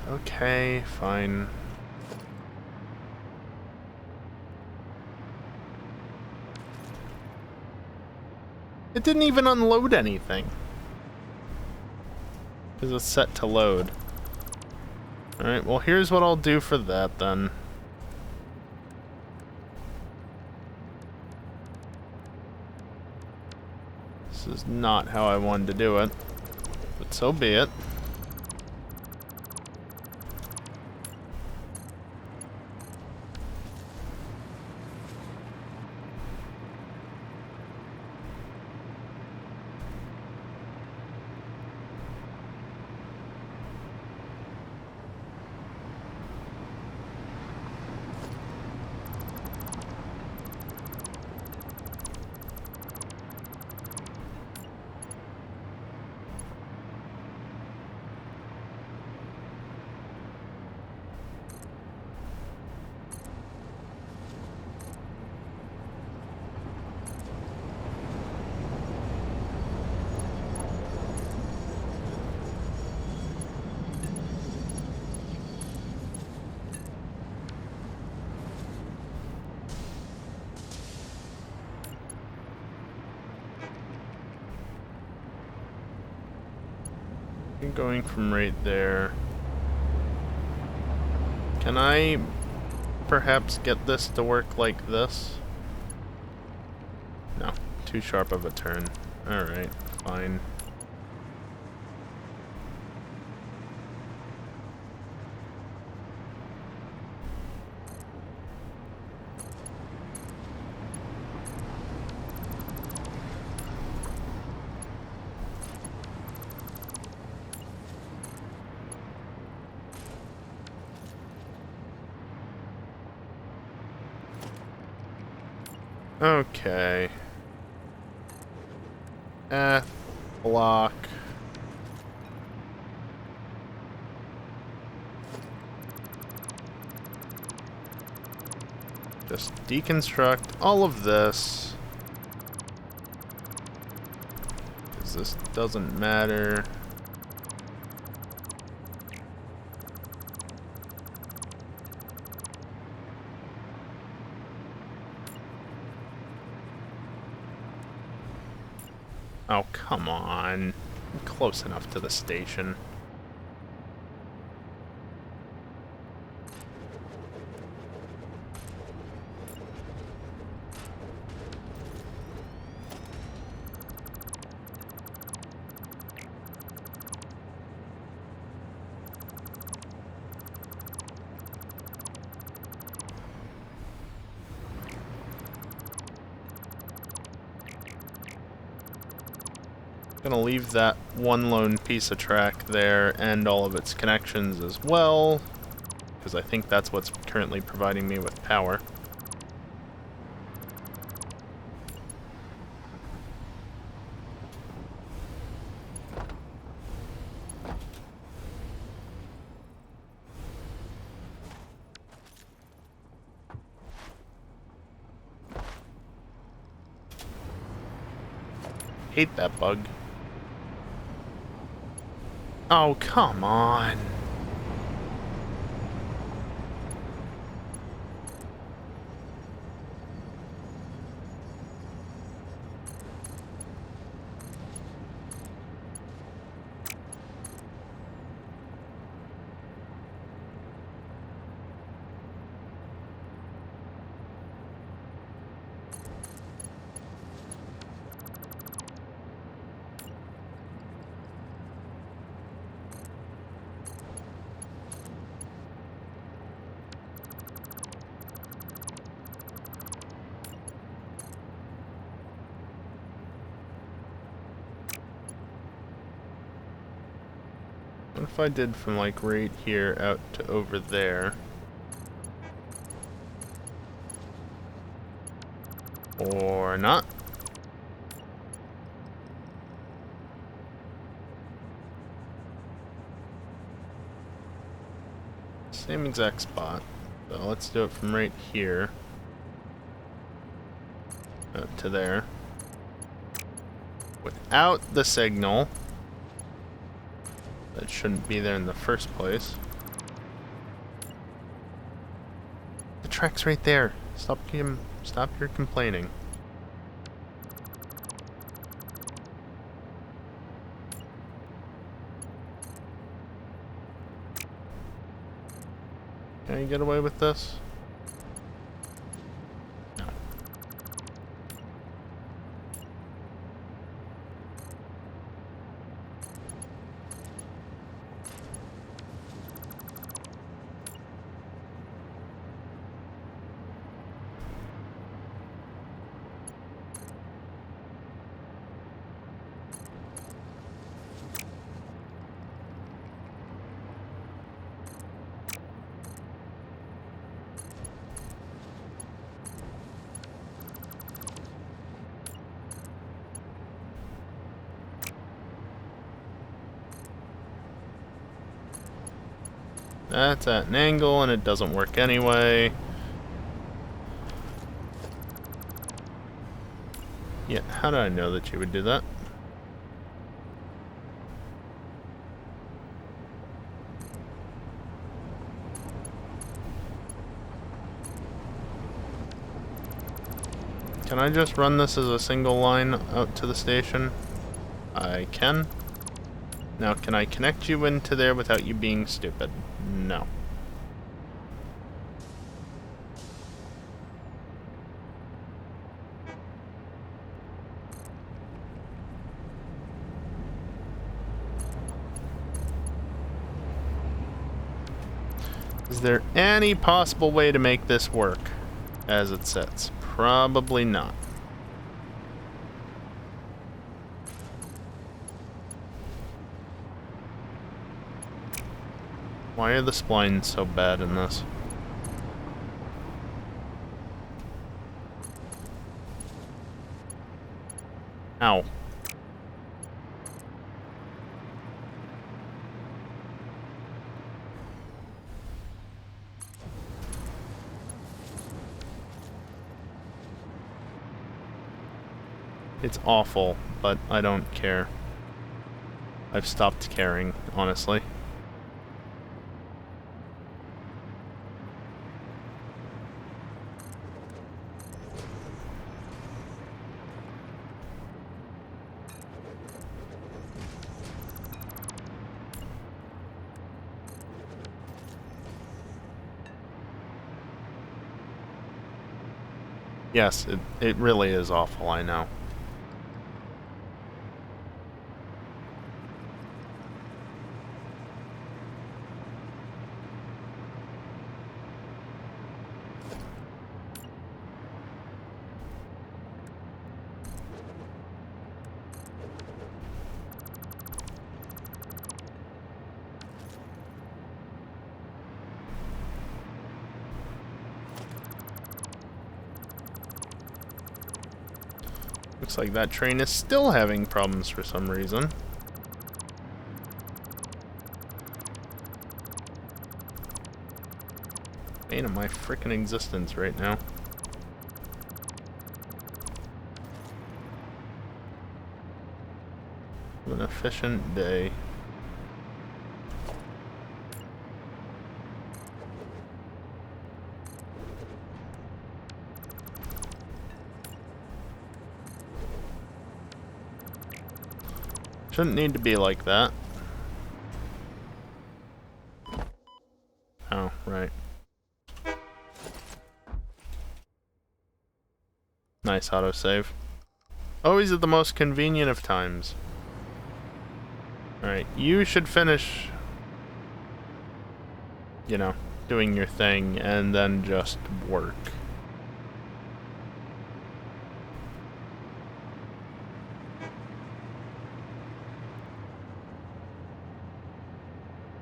Speaker 1: Okay, fine. It didn't even unload anything. Because it's set to load. Alright, well here's what I'll do for that then. This is not how I wanted to do it, but so be it. Going from right there. Can I perhaps get this to work like this? No, too sharp of a turn. Alright, fine. Okay. Block. Just deconstruct all of this. Because this doesn't matter. Oh, come on. I'm close enough to the station. Gonna leave that one lone piece of track there and all of its connections as well, because I think that's what's currently providing me with power. Hate that bug. Oh, come on. What if I did from like right here out to over there? Or not? Same exact spot. So let's do it from right here out to there. Without the signal. That shouldn't be there in the first place. track's right there. Stop your complaining. Can I get away with this? No. That's at an angle and it doesn't work anyway. Yeah, how did I know that you would do that? Can I just run this as a single line out to the station? I can. Now, can I connect you into there without you being stupid? No. Is there any possible way to make this work as it sits? Probably not. Why are the splines so bad in this? Ow. It's awful, but I don't care. I've stopped caring, honestly. Yes, it really is awful, I know. Looks like that train is still having problems for some reason. Bane of my frickin' existence right now. An efficient day. Shouldn't need to be like that. Oh, right. Nice autosave. Always at the most convenient of times. Alright, you should finish, you know, doing your thing and then just work.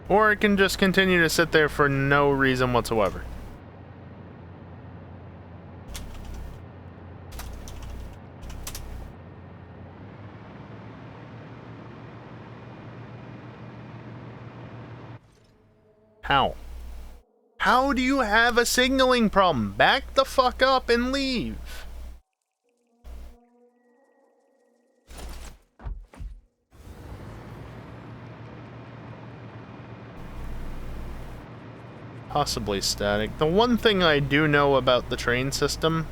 Speaker 1: Or it can just continue to sit there for no reason whatsoever. How? How do you have a signaling problem? Back the fuck up and leave. Possibly static. The one thing I do know about the train system...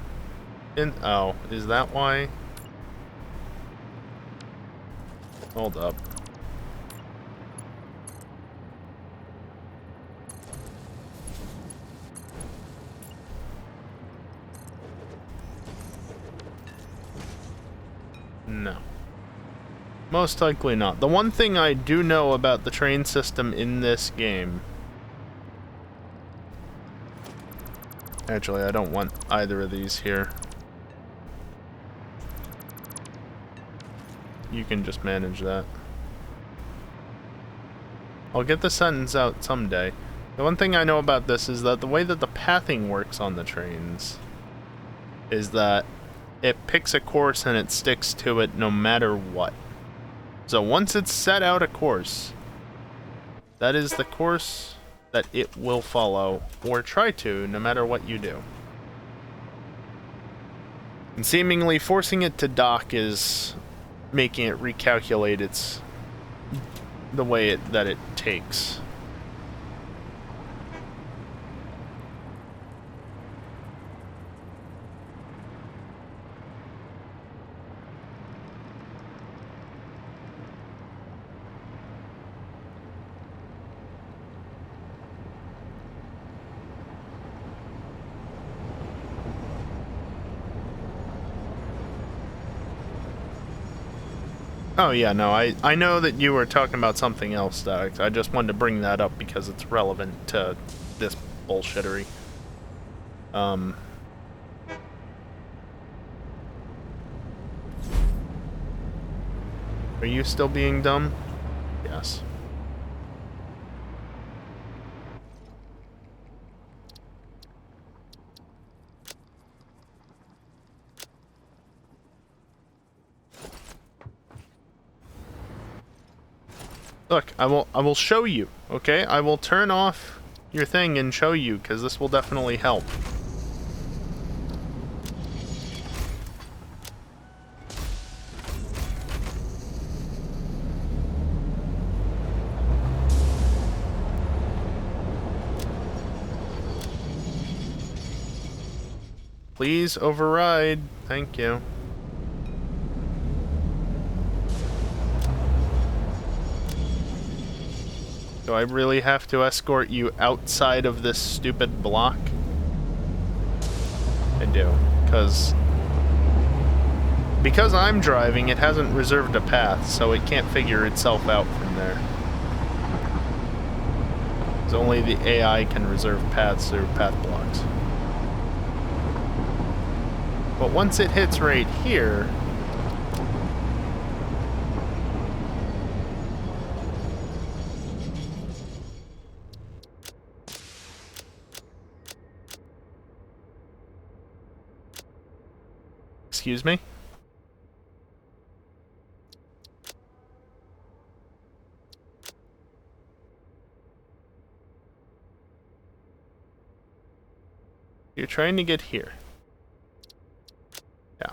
Speaker 1: Oh, is that why? Hold up. No. Most likely not. The one thing I do know about the train system in this game... Actually, I don't want either of these here. You can just manage that. I'll get the sentence out someday. The one thing I know about this is that the way that the pathing works on the trains is that it picks a course and it sticks to it no matter what. So once it's set out a course, that is the course that it will follow, or try to, no matter what you do. And seemingly forcing it to dock is making it recalculate the way that it takes. Oh yeah, no, I know that you were talking about something else, Doug. I just wanted to bring that up because it's relevant to this bullshittery. Are you still being dumb? Yes. Look, I will show you, okay? I will turn off your thing and show you, because this will definitely help. Please override. Thank you. Do I really have to escort you outside of this stupid block? I do, because I'm driving, it hasn't reserved a path, so it can't figure itself out from there. Because only the AI can reserve paths through path blocks. But once it hits right here... Excuse me? You're trying to get here. Yeah.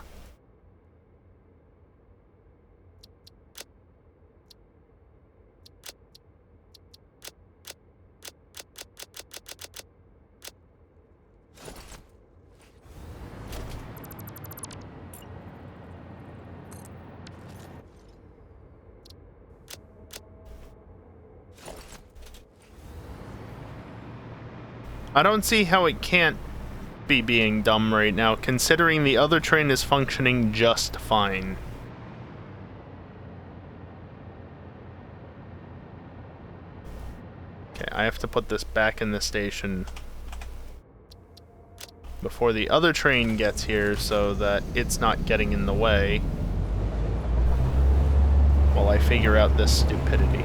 Speaker 1: I don't see how it can't be being dumb right now, considering the other train is functioning just fine. Okay, I have to put this back in the station before the other train gets here so that it's not getting in the way while I figure out this stupidity.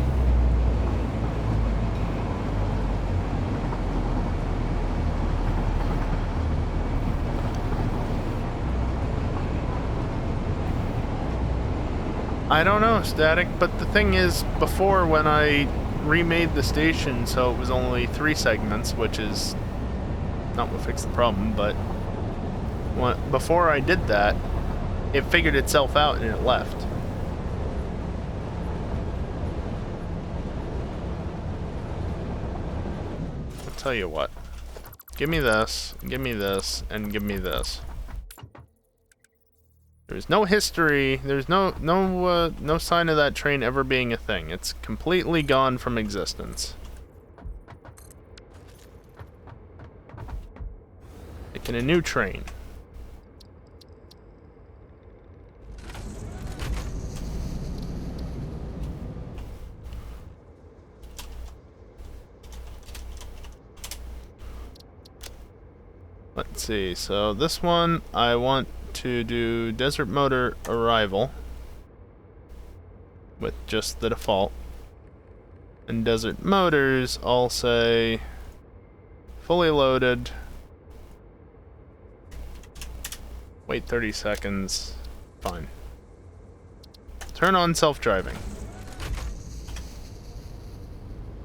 Speaker 1: I don't know, Static, but the thing is, before when I remade the station so it was only 3 segments, which is not what fixed the problem, but before I did that, it figured itself out and it left. I'll tell you what. Give me this, and give me this. There's no history, there's no sign of that train ever being a thing. It's completely gone from existence. Making a new train. Let's see, so this one I want to do desert motor arrival with just the default. And desert motors, I'll say fully loaded. Wait 30 seconds. Fine. Turn on self-driving.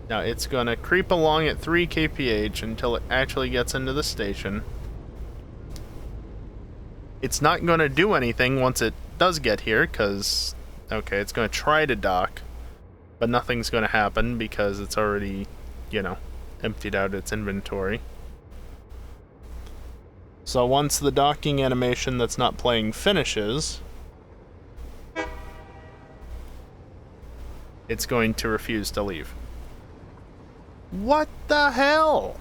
Speaker 1: Now it's gonna creep along at 3 kph until it actually gets into the station. It's not gonna do anything once it does get here, because, okay, it's gonna try to dock, but nothing's gonna happen because it's already, you know, emptied out its inventory. So once the docking animation that's not playing finishes, it's going to refuse to leave. What the hell?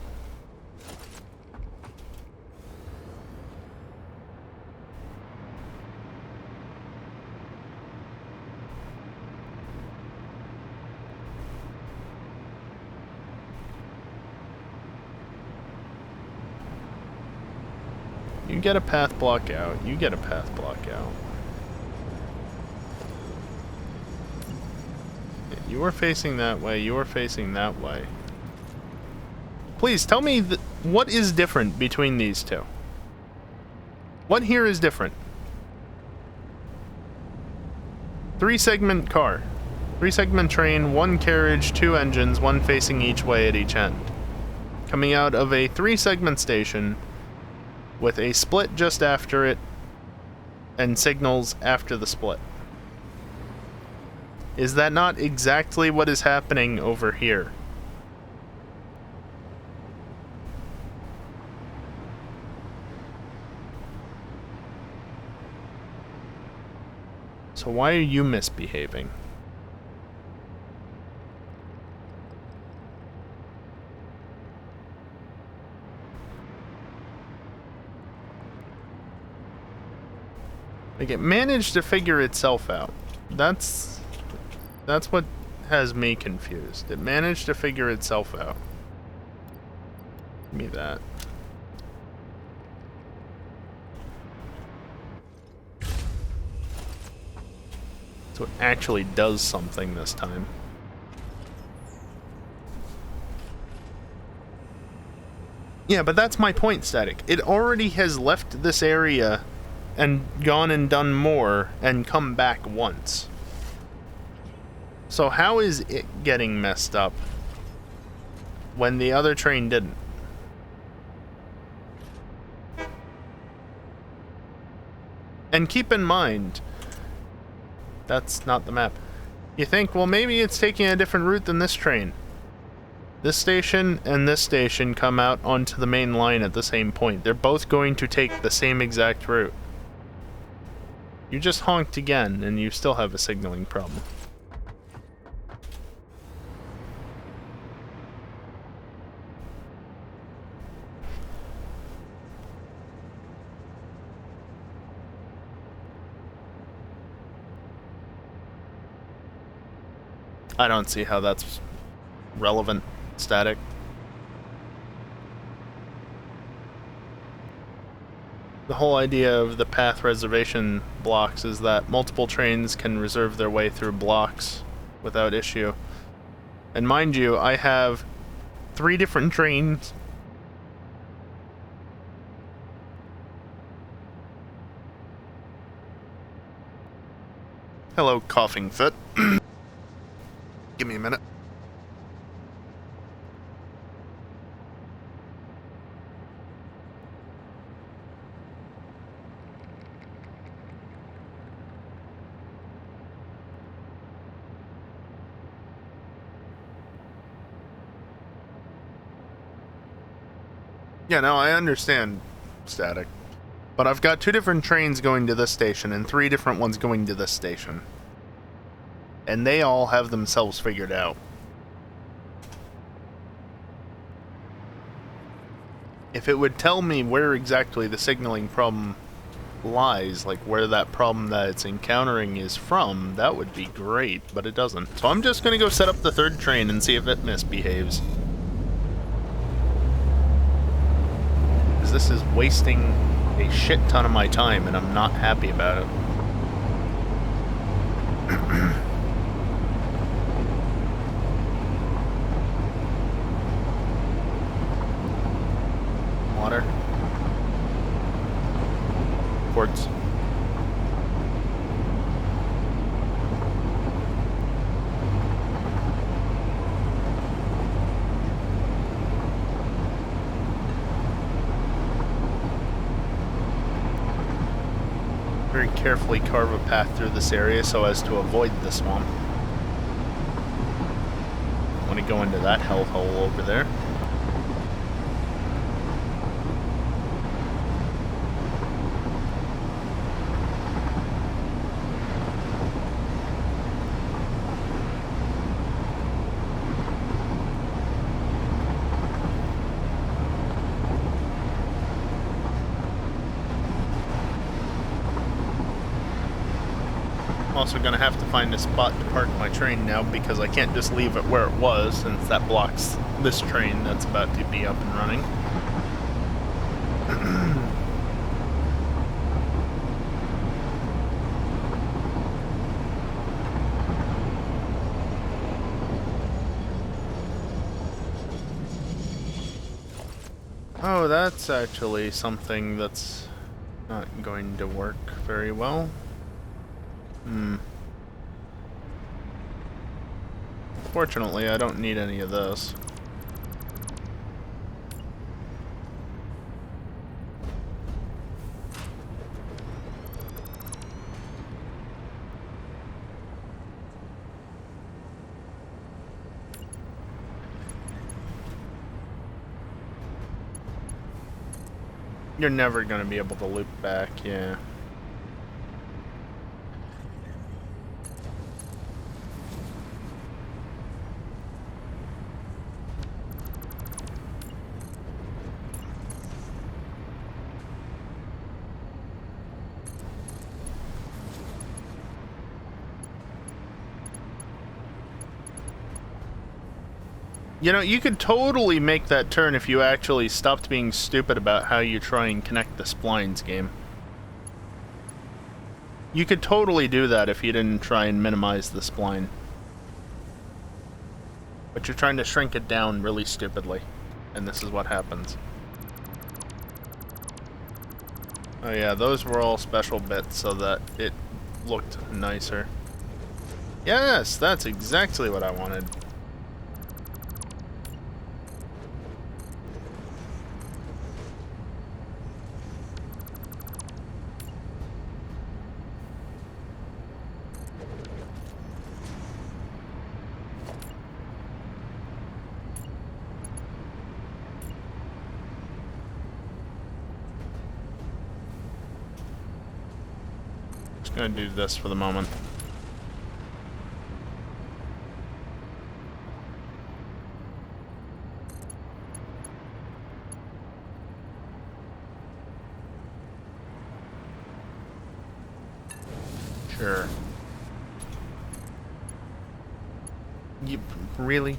Speaker 1: You get a path block out. You get a path block out. You are facing that way. You are facing that way. Please tell me what is different between these two. What here is different? 3-segment car. 3-segment train, 1 carriage, 2 engines, 1 facing each way at each end. Coming out of a 3-segment station with a split just after it and signals after the split. Is that not exactly what is happening over here? So why are you misbehaving? Like, it managed to figure itself out. That's what has me confused. It managed to figure itself out. Give me that. So it actually does something this time. Yeah, but that's my point, Static. It already has left this area and gone and done more and come back once. So how is it getting messed up when the other train didn't? And keep in mind, that's not the map. You think, well, maybe it's taking a different route than this train. This station and this station come out onto the main line at the same point. They're both going to take the same exact route. You just honked again, and you still have a signaling problem. I don't see how that's relevant, Static. The whole idea of the path reservation blocks is that multiple trains can reserve their way through blocks without issue. And mind you, I have 3 different trains. Hello, coughing foot. Give me a minute. Yeah, no, I understand static. But I've got 2 different trains going to this station and 3 different ones going to this station. And they all have themselves figured out. If it would tell me where exactly the signaling problem lies, like where that problem that it's encountering is from, that would be great, but it doesn't. So I'm just gonna go set up the 3rd train and see if it misbehaves. Because this is wasting a shit ton of my time and I'm not happy about it. Water. Quartz. Very carefully carve a path through this area so as to avoid the swamp. I want to go into that hellhole over there. Also gonna have to find a spot to park my train now because I can't just leave it where it was since that blocks this train that's about to be up and running. Oh, that's actually something that's not going to work very well. Fortunately, I don't need any of this. You're never going to be able to loop back, yeah. You know, you could totally make that turn if you actually stopped being stupid about how you try and connect the splines, game. You could totally do that if you didn't try and minimize the spline. But you're trying to shrink it down really stupidly. And this is what happens. Oh yeah, those were all special bits so that it looked nicer. Yes, that's exactly what I wanted. Gonna do this for the moment. Sure. You really?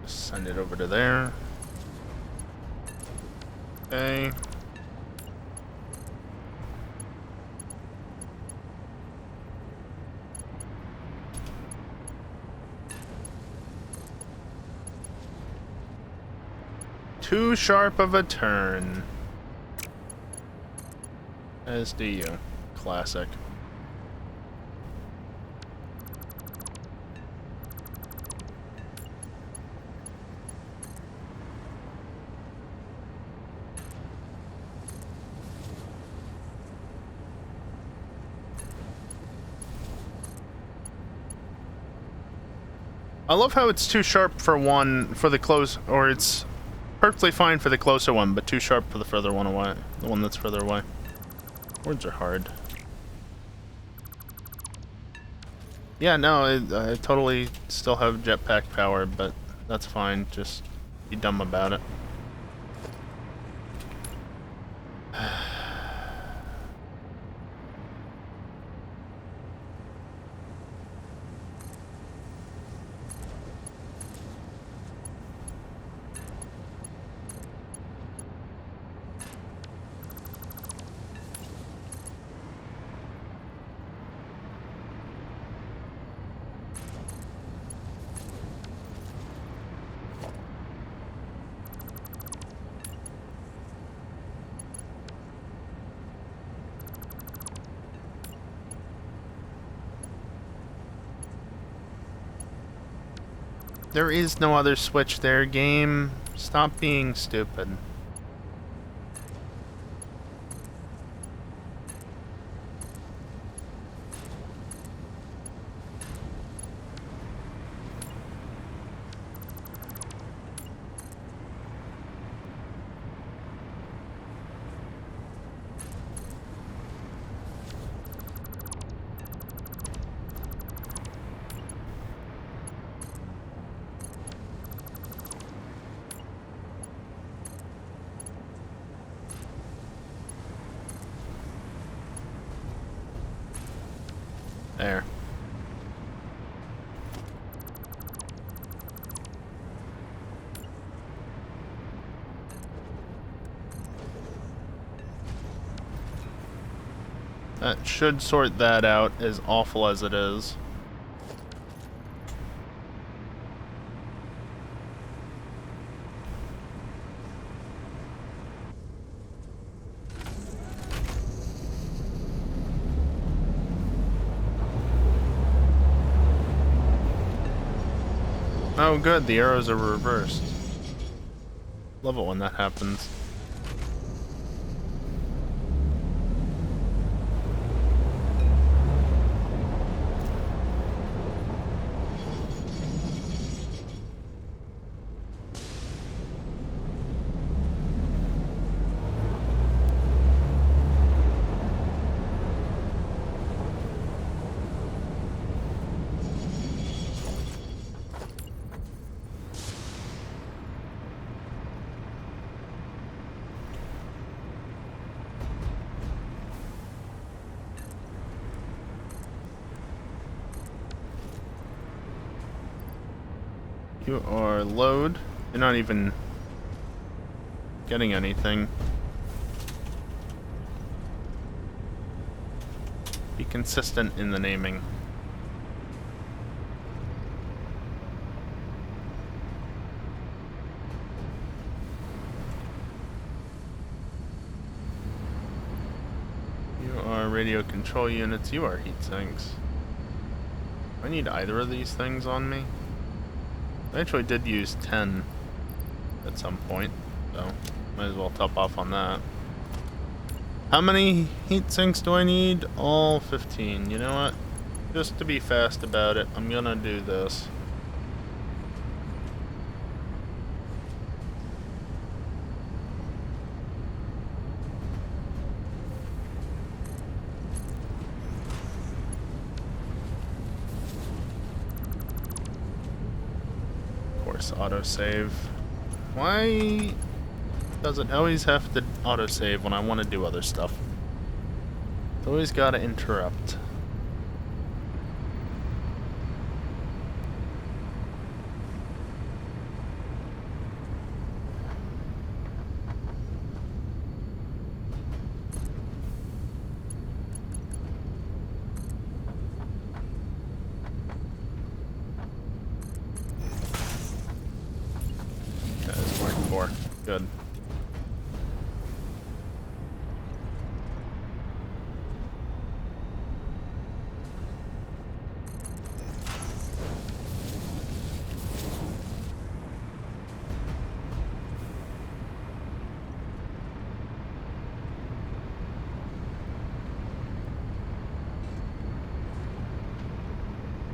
Speaker 1: Send it over to there. Okay. Too sharp of a turn. As do you. Classic. I love how it's too sharp for one, for the close, or it's perfectly fine for the closer one, but too sharp for the further one away, the one that's further away. Words are hard. Yeah, no, I totally still have jetpack power, but that's fine. Just be dumb about it. There is no other switch there, game. Stop being stupid. There. That should sort that out, as awful as it is. Oh good, the arrows are reversed. Love it when that happens. You are load. You're not even getting anything. Be consistent in the naming. You are radio control units. You are heat sinks. Do I need either of these things on me? I actually did use 10 at some point, so might as well top off on that. How many heat sinks do I need? All 15. You know what? Just to be fast about it, I'm gonna do this. Autosave. Why does it always have to autosave when I want to do other stuff? It's always gotta interrupt. Good.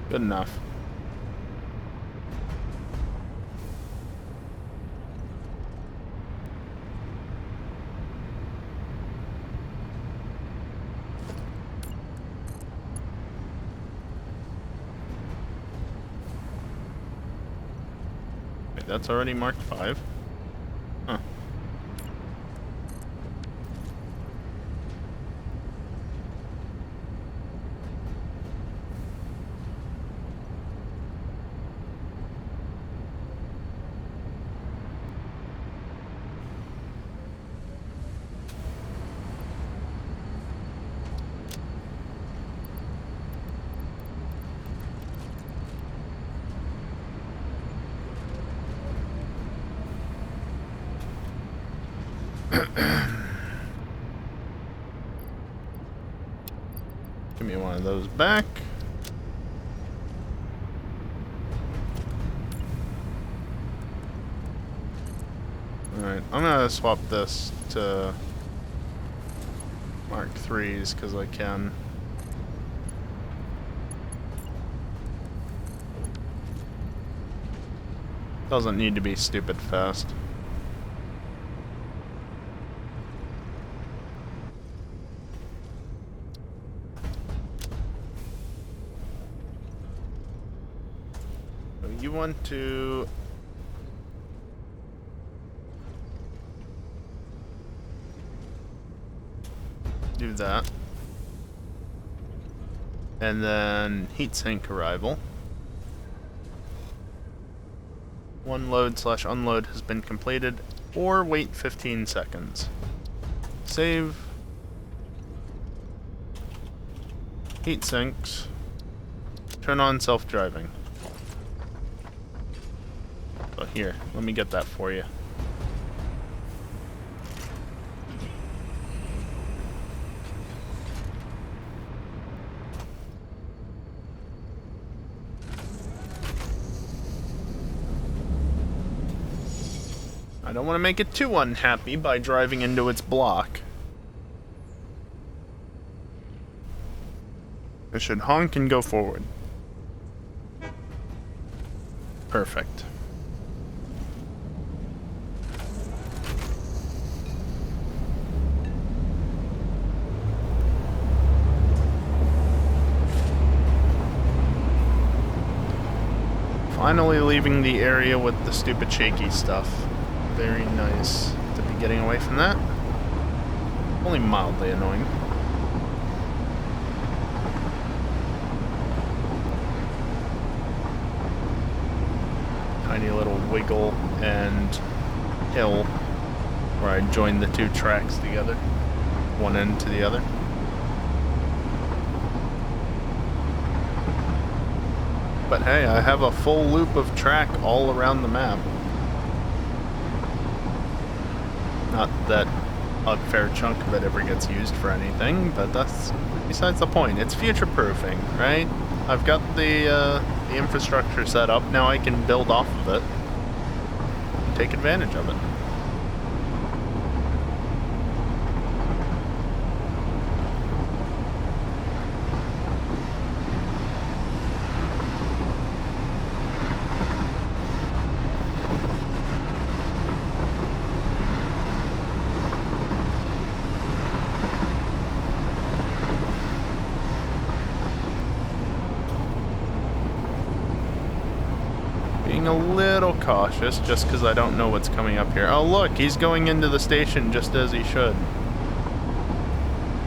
Speaker 1: Good enough. that's already marked 5. Huh. Give me one of those back. Alright, I'm gonna swap this to Mark 3s because I can. Doesn't need to be stupid fast. So you want to do that. And then heatsink arrival. One load/unload has been completed, or wait 15 seconds. Save. Heat sinks. Turn on self-driving. So here, let me get that for you. I don't want to make it too unhappy by driving into its block. It should honk and go forward. Perfect. Finally leaving the area with the stupid shaky stuff. Very nice to be getting away from that. Only mildly annoying. Tiny little wiggle and hill where I join the two tracks together, one end to the other. But hey, I have a full loop of track all around the map. Not that a fair chunk of it ever gets used for anything, but that's besides the point. It's future-proofing, right? I've got the infrastructure set up, now I can build off of it. Take advantage of it. A little cautious just because I don't know what's coming up here. Oh look, he's going into the station just as he should.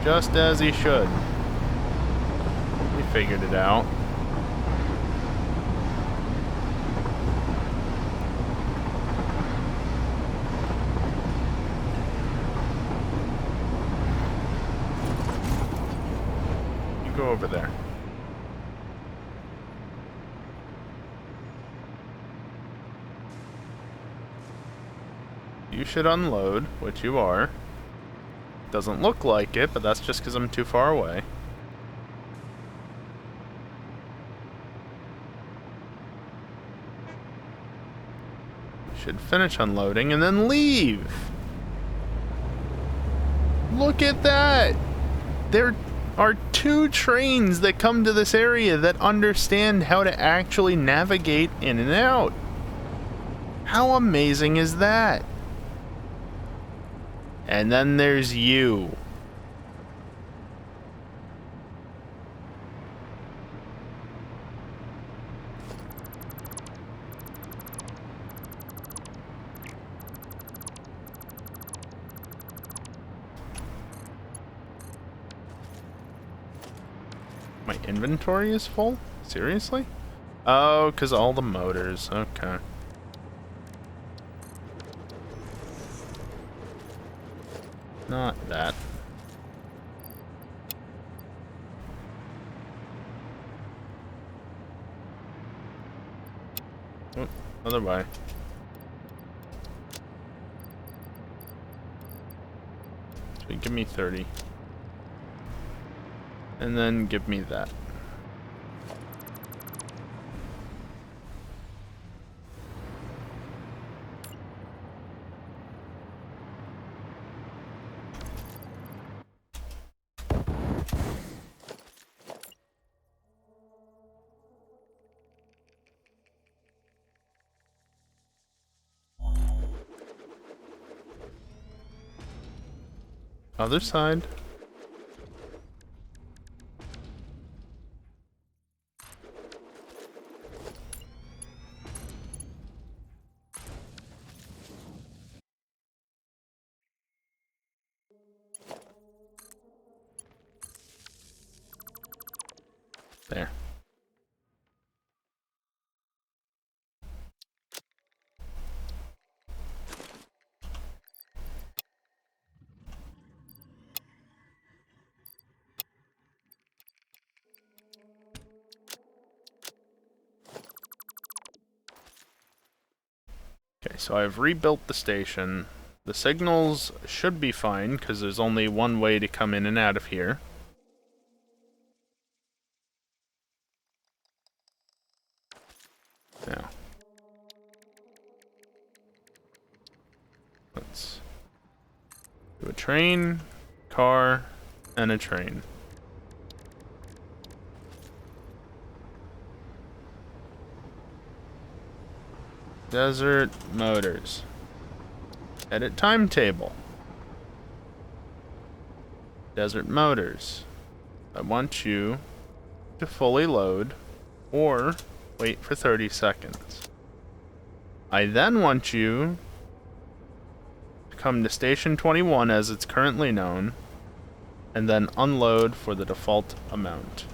Speaker 1: Just as he should. We figured it out. You go over there. You should unload, which you are. Doesn't look like it, but that's just because I'm too far away. You should finish unloading and then leave. Look at that! There are 2 trains that come to this area that understand how to actually navigate in and out. How amazing is that? And then there's you. My inventory is full? Seriously? Oh, because all the motors. Okay. Not that. Oh, other way. So give me 30. And then give me that. Other side. There. Okay, so I've rebuilt the station. The signals should be fine, because there's only one way to come in and out of here. Now, let's do a train, car, and a train. Desert Motors. Edit timetable. Desert Motors. I want you to fully load or wait for 30 seconds. I then want you to come to Station 21 as it's currently known and then unload for the default amount.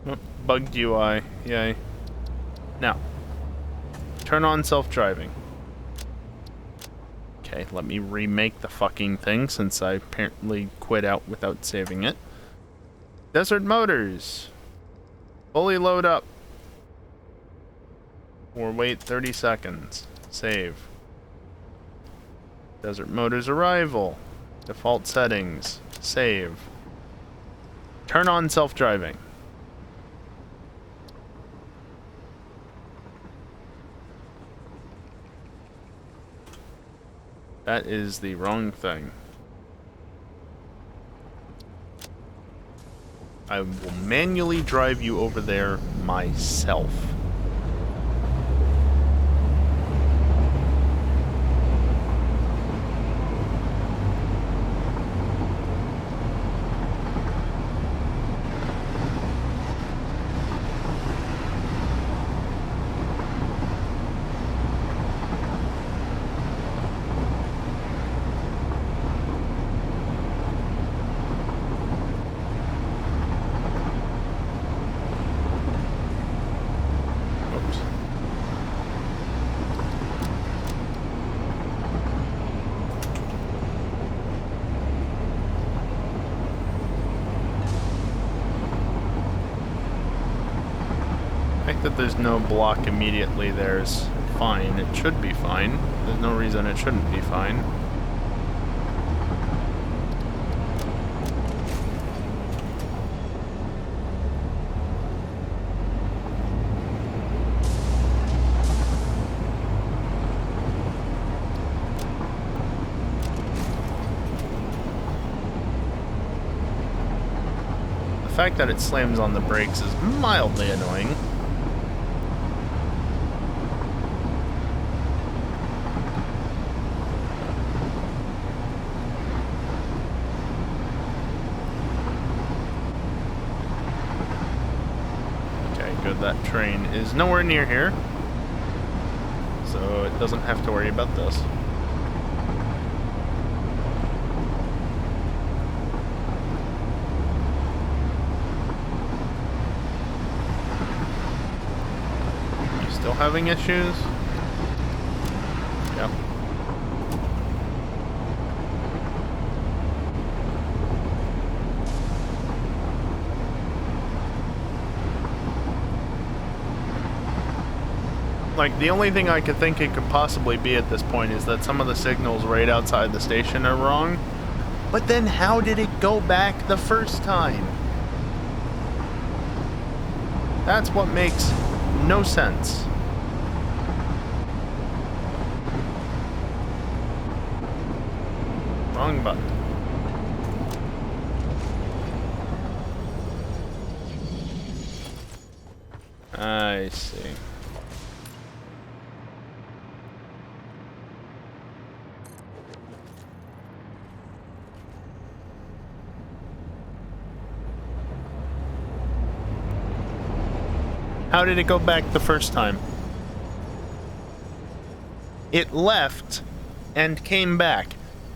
Speaker 1: Oh, bugged UI, yay. Now, turn on self-driving. Okay, let me remake the fucking thing since I apparently quit out without saving it. Desert Motors. Fully load up. Or wait 30 seconds. Save. Desert Motors arrival. Default settings. Save. Turn on self-driving. That is the wrong thing. I will manually drive you over there myself. That there's no block immediately there is fine. It should be fine. There's no reason it shouldn't be fine. The fact that it slams on the brakes is mildly annoying. train is nowhere near here, so it doesn't have to worry about this. You still having issues? Yep. Like, the only thing I could think it could possibly be at this point is that some of the signals right outside the station are wrong. But then how did it go back the first time? That's what makes no sense. Wrong button. I see. How did it go back the first time? It left and came back.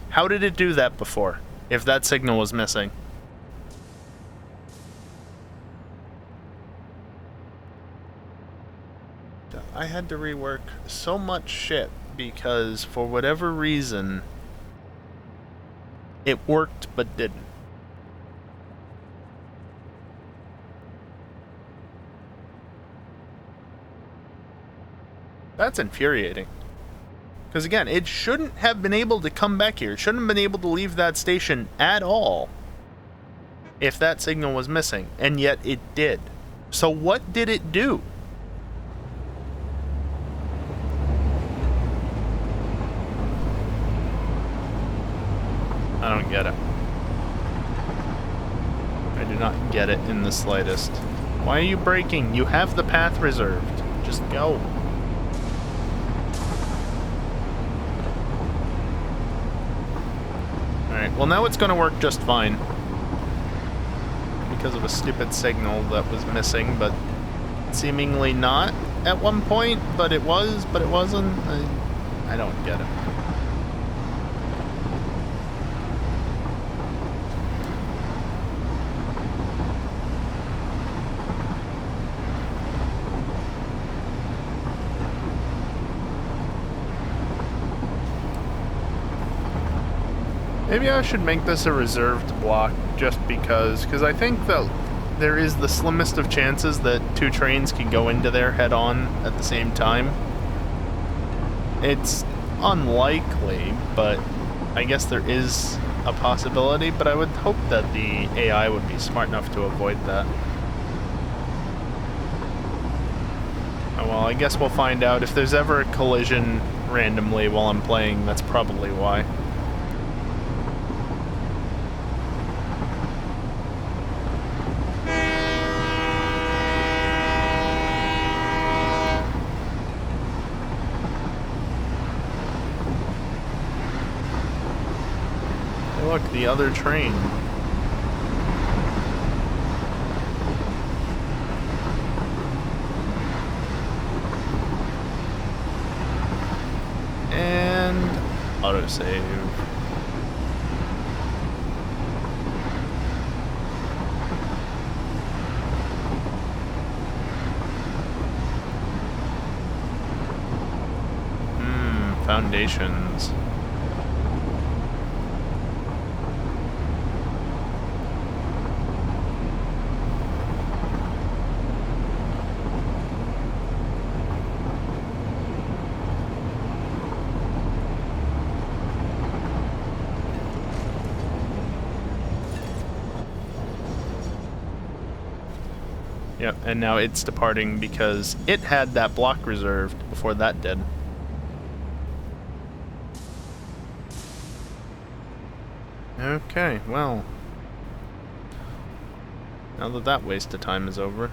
Speaker 1: How did it do that before, if that signal was missing? I had to rework so much shit because, for whatever reason, it worked but didn't. That's infuriating. Because again, it shouldn't have been able to come back here. It shouldn't have been able to leave that station at all if that signal was missing. And yet it did. So what did it do? I don't get it. I do not get it in the slightest. Why are you braking? You have the path reserved. Just go. Alright, well now it's going to work just fine. Because of a stupid signal that was missing, but seemingly not at one point, but it was, but it wasn't. I don't get it. Maybe I should make this a reserved block just because I think that there is the slimmest of chances that two trains can go into there head-on at the same time. It's unlikely, but I guess there is a possibility, but I would hope that the AI would be smart enough to avoid that. Oh, well, I guess we'll find out. If there's ever a collision randomly while I'm playing, that's probably why. Look, the other train. And autosave. Foundations. Yep, and now it's departing because it had that block reserved before that did. Okay, well. Now that that waste of time is over.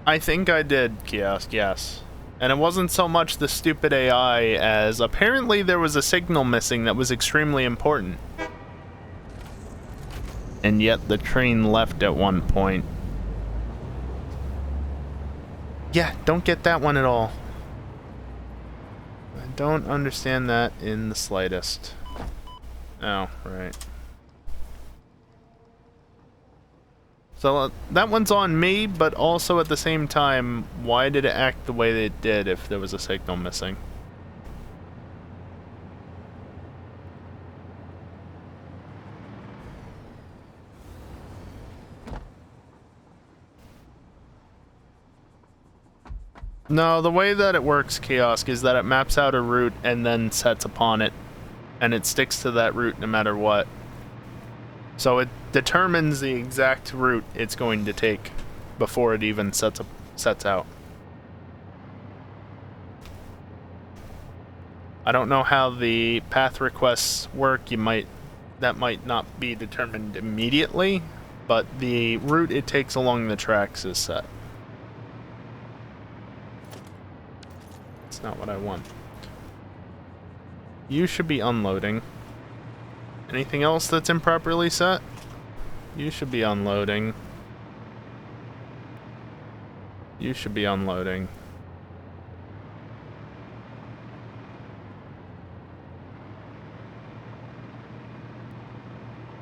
Speaker 1: I think I did, Kiosk, yes. And it wasn't so much the stupid AI as apparently there was a signal missing that was extremely important. And yet the train left at one point. Yeah, don't get that one at all. I don't understand that in the slightest. Oh, right. So that one's on me, but also at the same time, why did it act the way that it did if there was a signal missing? No, the way that it works, Kiosk, is that it maps out a route and then sets upon it, and it sticks to that route no matter what. So it determines the exact route it's going to take before it even sets out. I don't know how the path requests work. That might not be determined immediately, but the route it takes along the tracks is set. It's not what I want. You should be unloading. Anything else that's improperly set? You should be unloading. You should be unloading.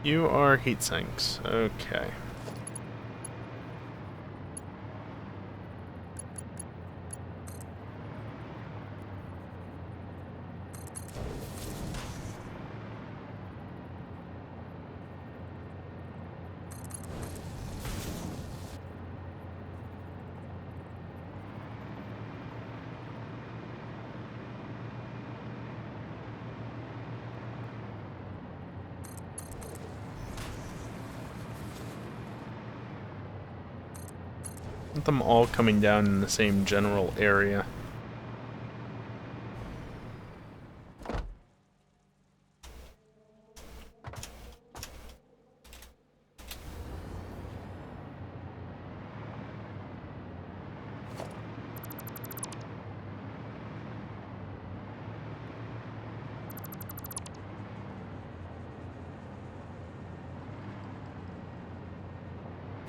Speaker 1: You are heat sinks. Okay. Want them all coming down in the same general area.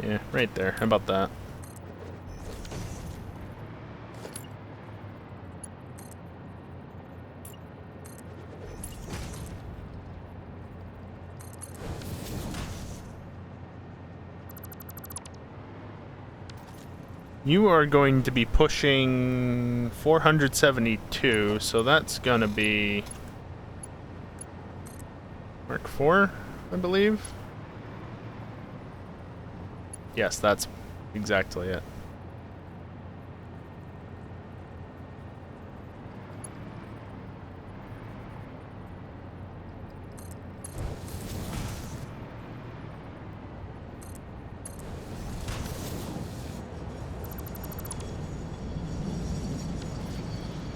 Speaker 1: Yeah, right there. How about that? You are going to be pushing 472, so that's gonna be Mark 4, I believe. Yes, that's exactly it.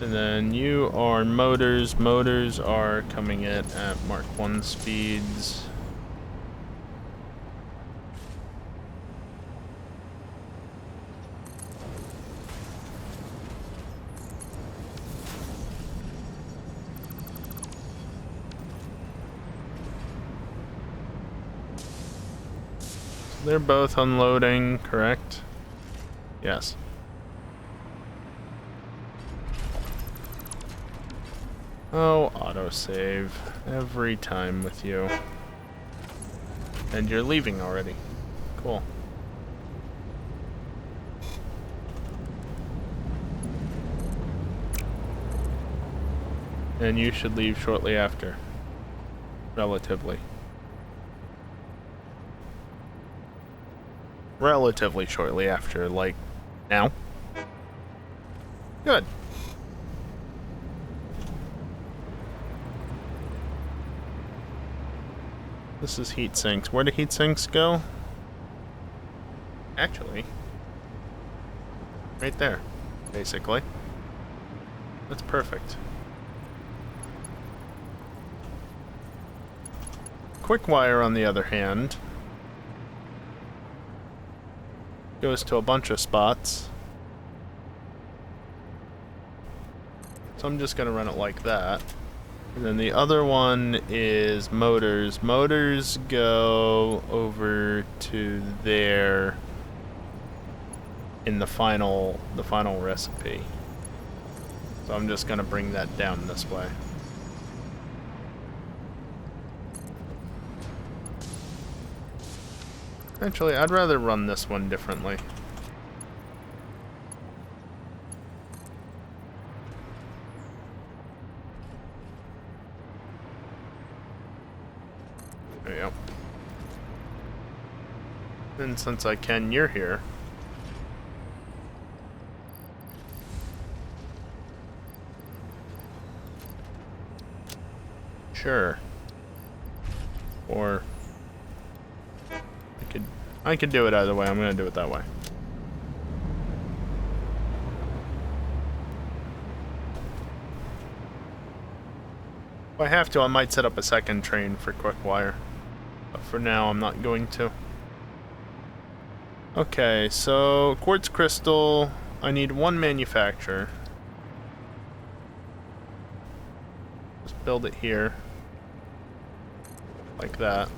Speaker 1: And then you are motors. Motors are coming in at Mark 1 speeds. They're both unloading, correct? Yes. Oh, autosave. Every time with you. And you're leaving already. Cool. And you should leave shortly after. Relatively. Relatively shortly after, like now. Good. This is heat sinks. Where do heat sinks go? Actually, right there, basically. That's perfect. Quick wire, on the other hand, goes to a bunch of spots. So I'm just gonna run it like that. And then the other one is motors. Motors go over to there. in the final recipe. So I'm just gonna bring that down this way. Actually, I'd rather run this one differently. There we go. And since I can, you're here. Sure. Or I could do it either way. I'm gonna do it that way. If I have to, I might set up a second train for quick wire. But for now, I'm not going to. Okay, so quartz crystal. I need one manufacturer. Just build it here. Like that.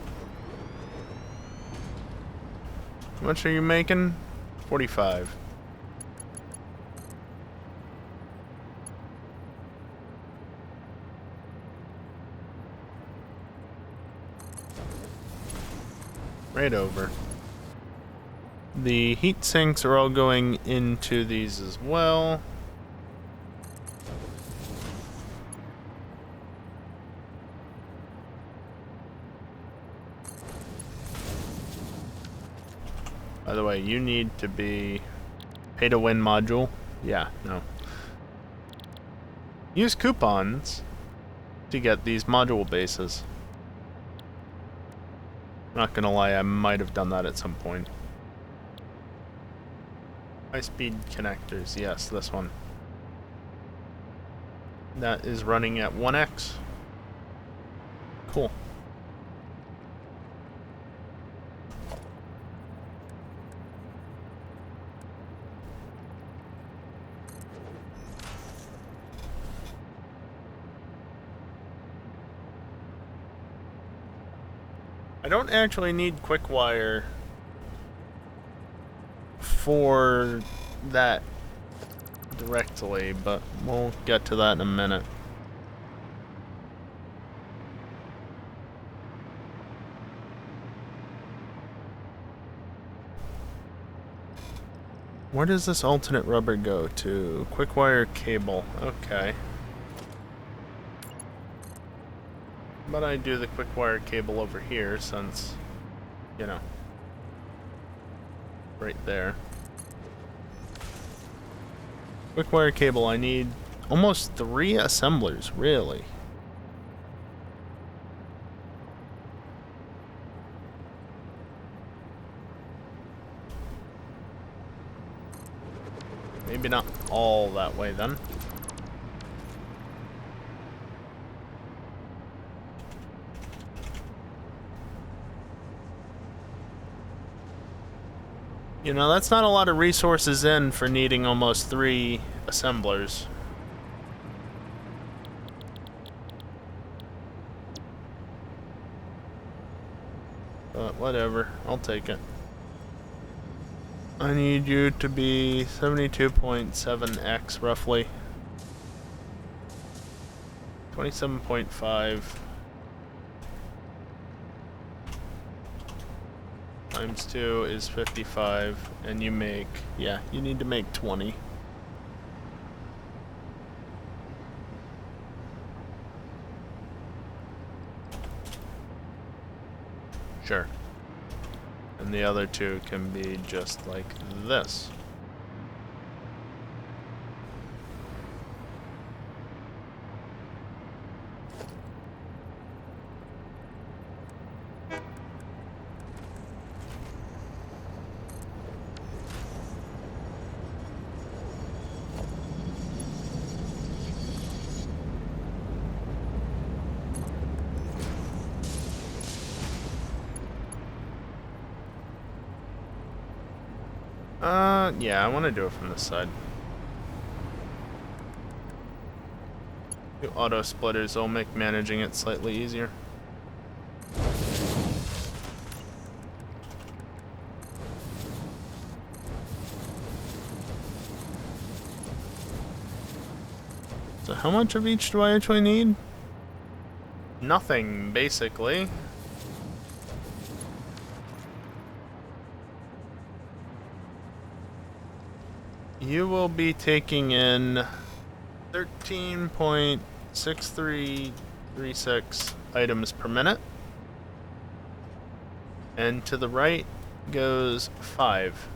Speaker 1: How much are you making? 45. Right over. The heat sinks are all going into these as well. By the way, you need to be pay to win module. Yeah, no. Use coupons to get these module bases. I'm not gonna lie, I might have done that at some point. High-speed connectors, yes, this one. That is running at 1x. Cool. I don't actually need quick wire for that directly, but we'll get to that in a minute. Where does this alternate rubber go to? Quick wire cable. Okay. But I do the quick wire cable over here since, you know, right there. Quick wire cable, I need almost 3 assemblers, really. Maybe not all that way then. You know, that's not a lot of resources in for needing almost 3 assemblers. But whatever, I'll take it. I need you to be 72.7x roughly. 27.5 times 2 is 55, and you make, yeah, you need to make 20. Sure. And the other 2 can be just like this. Yeah, I want to do it from this side. 2 auto splitters will make managing it slightly easier. So how much of each do I actually need? Nothing, basically. You will be taking in 13.6336 items per minute. And to the right goes 5.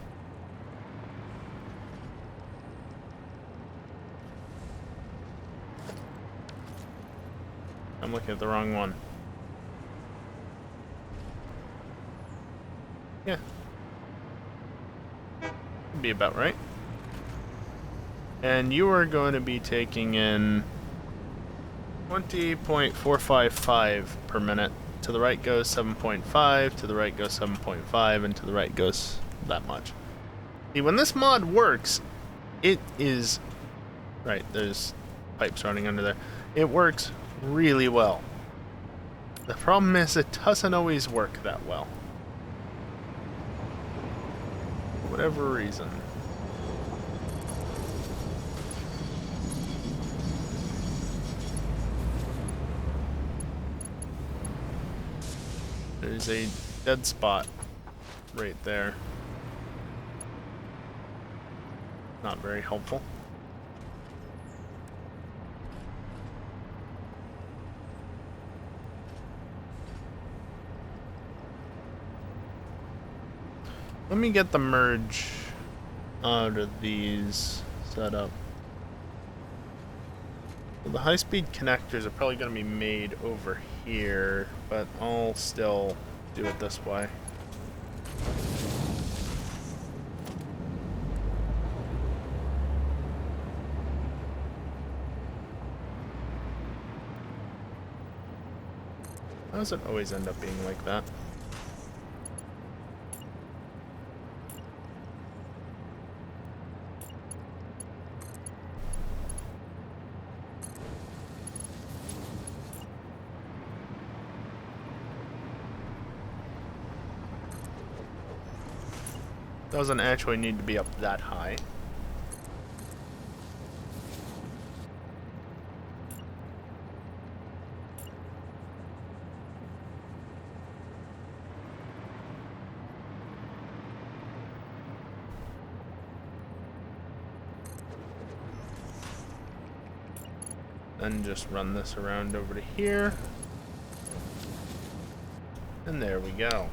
Speaker 1: I'm looking at the wrong one. Yeah. Would be about right. And you are going to be taking in 20.455 per minute. To the right goes 7.5, to the right goes 7.5, and to the right goes that much. See, when this mod works, it is... Right, there's pipes running under there. It works really well. The problem is it doesn't always work that well. For whatever reason. There's a dead spot right there. Not very helpful. Let me get the merge out of these set up. Well, the high-speed connectors are probably going to be made over here, but I'll still do it this way. How does it always end up being like that? Doesn't actually need to be up that high. Then just run this around over to here. And there we go.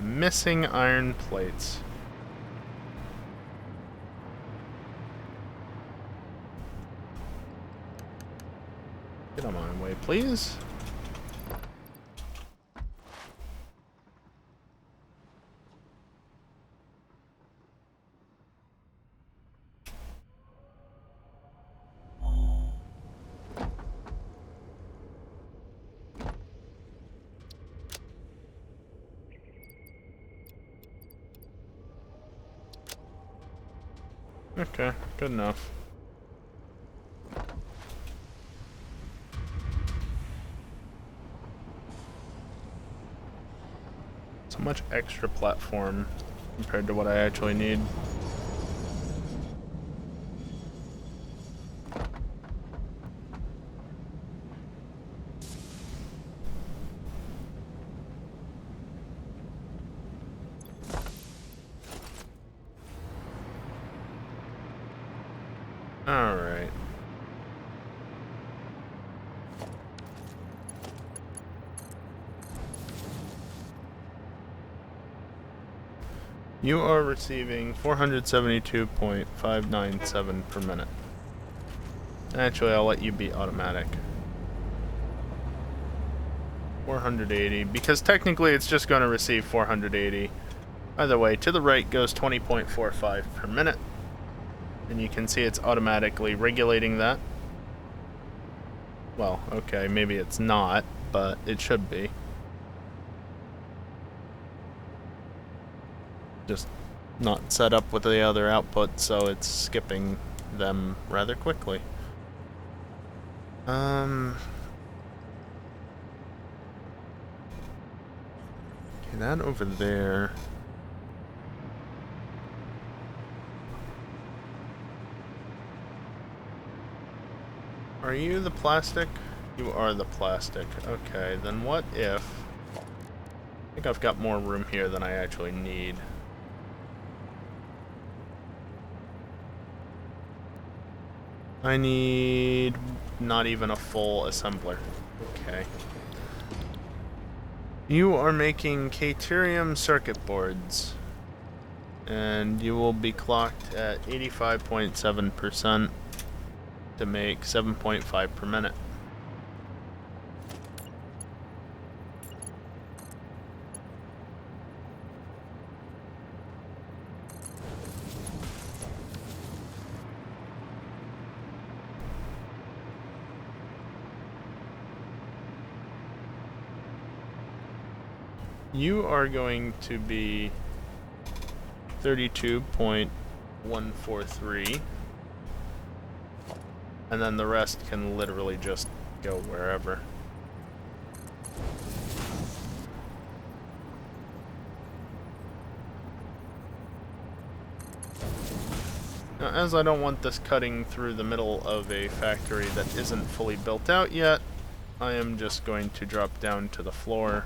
Speaker 1: Missing iron plates. Get on my way, please. Okay, good enough. So much extra platform compared to what I actually need. Alright. You are receiving 472.597 per minute. Actually, I'll let you be automatic. 480, because technically it's just going to receive 480. Either way, to the right goes 20.45 per minute. And you can see it's automatically regulating that. Well, okay, maybe it's not, but it should be. Just not set up with the other outputs, so it's skipping them rather quickly. Okay, that over there. Are you the plastic? You are the plastic. Okay, then what if... I think I've got more room here than I actually need. I need not even a full assembler. Okay. You are making Caterium circuit boards. And you will be clocked at 85.7% to make 7.5 per minute. You are going to be 32.143, and then the rest can literally just go wherever. Now, as I don't want this cutting through the middle of a factory that isn't fully built out yet, I am just going to drop down to the floor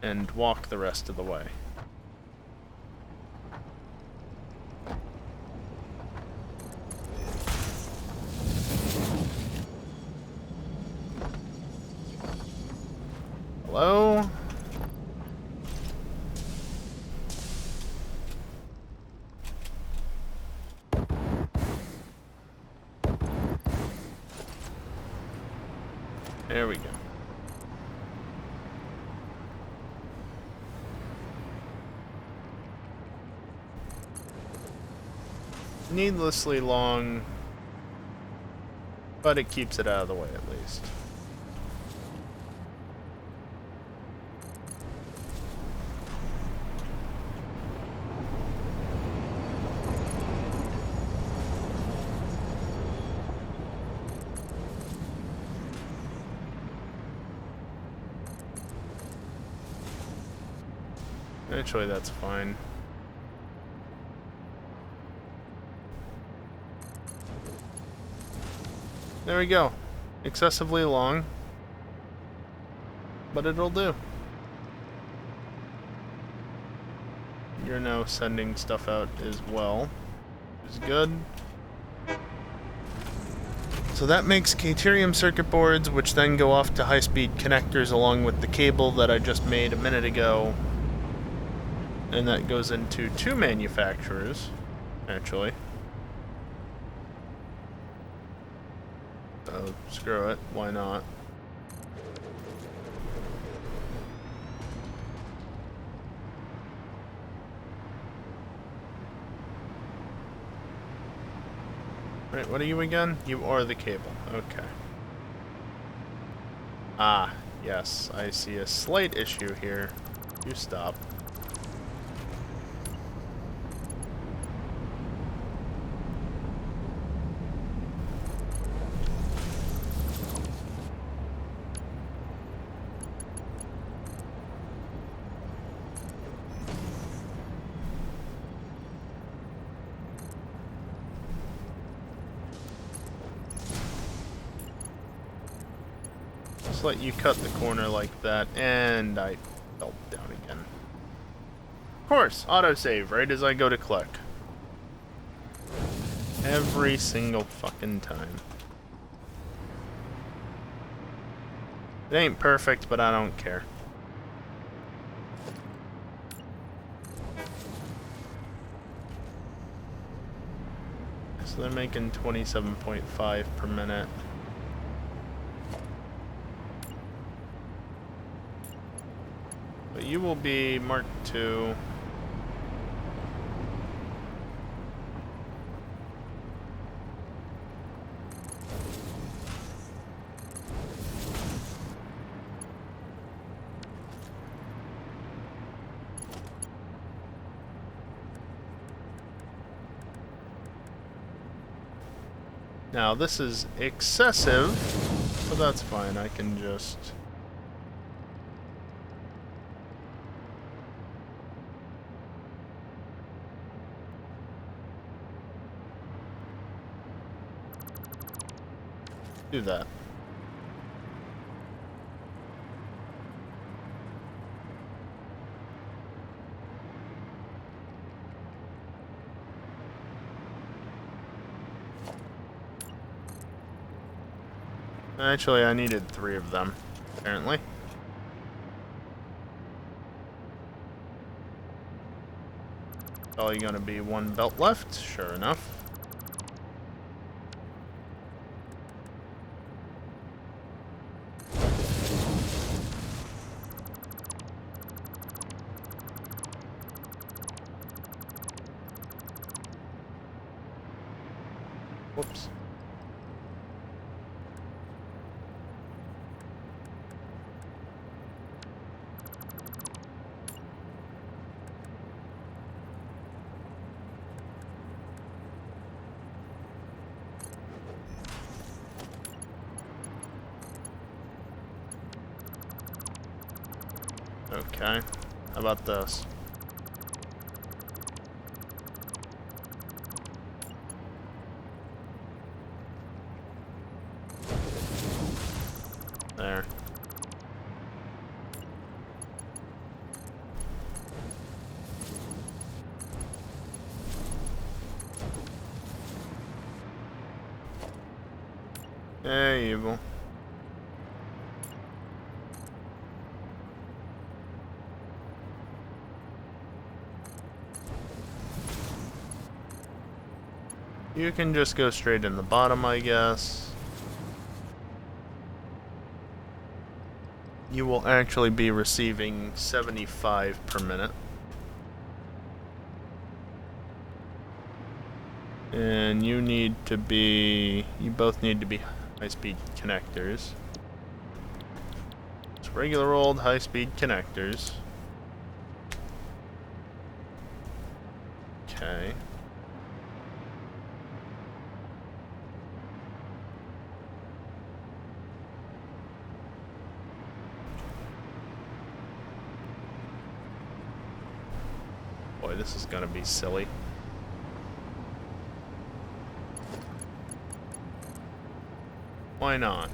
Speaker 1: and walk the rest of the way. Hello? There we go. Needlessly long, but it keeps it out of the way at least. Actually, that's fine. There we go. Excessively long, but it'll do. You're now sending stuff out as well, which is good. So that makes Caterium circuit boards, which then go off to high-speed connectors along with the cable that I just made a minute ago. And that goes into 2 manufacturers, actually. So, screw it, why not? Right, what are you again? You are the cable, okay. Ah, yes, I see a slight issue here. You stop. Let you cut the corner like that, and I fell down again. Of course, autosave right as I go to click. Every single fucking time. It ain't perfect, but I don't care. So they're making 27.5 per minute. But you will be Mark II. Now this is excessive, but that's fine. I can just do that. Actually, I needed 3 of them, apparently. Probably gonna be 1 belt left, sure enough. Whoops. Okay, how about this? There. Hey, evil. You can just go straight in the bottom, I guess. You will actually be receiving 75 per minute. And you both need to be high-speed connectors. It's regular old high-speed connectors. Okay. Boy, this is gonna be silly. Why not?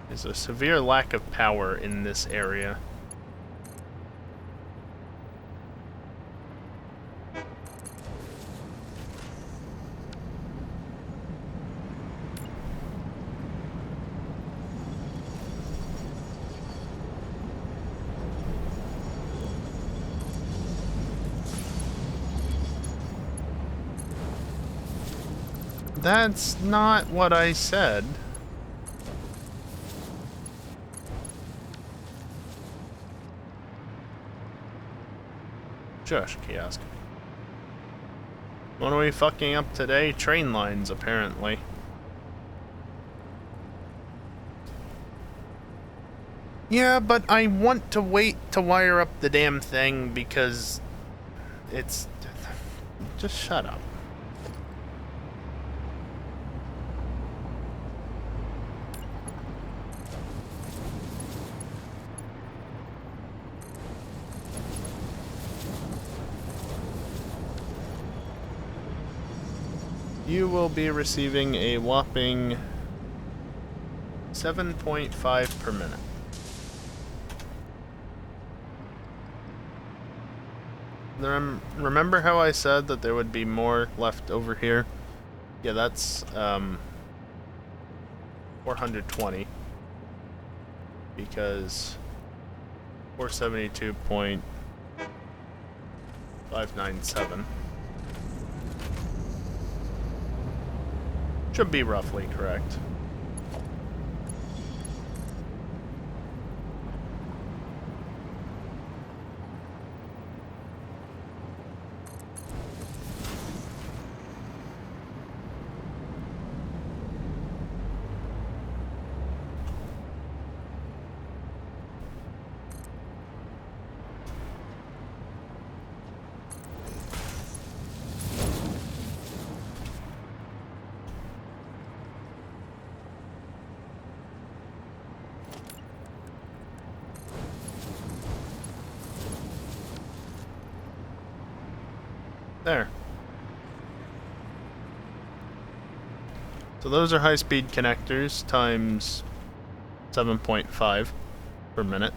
Speaker 1: There's a severe lack of power in this area. That's not what I said. Josh kiosk. What are we fucking up today? Train lines, apparently. Yeah, but I want to wait to wire up the damn thing because it's... Just shut up. You will be receiving a whopping 7.5 per minute. Remember how I said that there would be more left over here? Yeah, that's 420 because 472.597 should be roughly correct. There. So those are high-speed connectors times 7.5 per minute.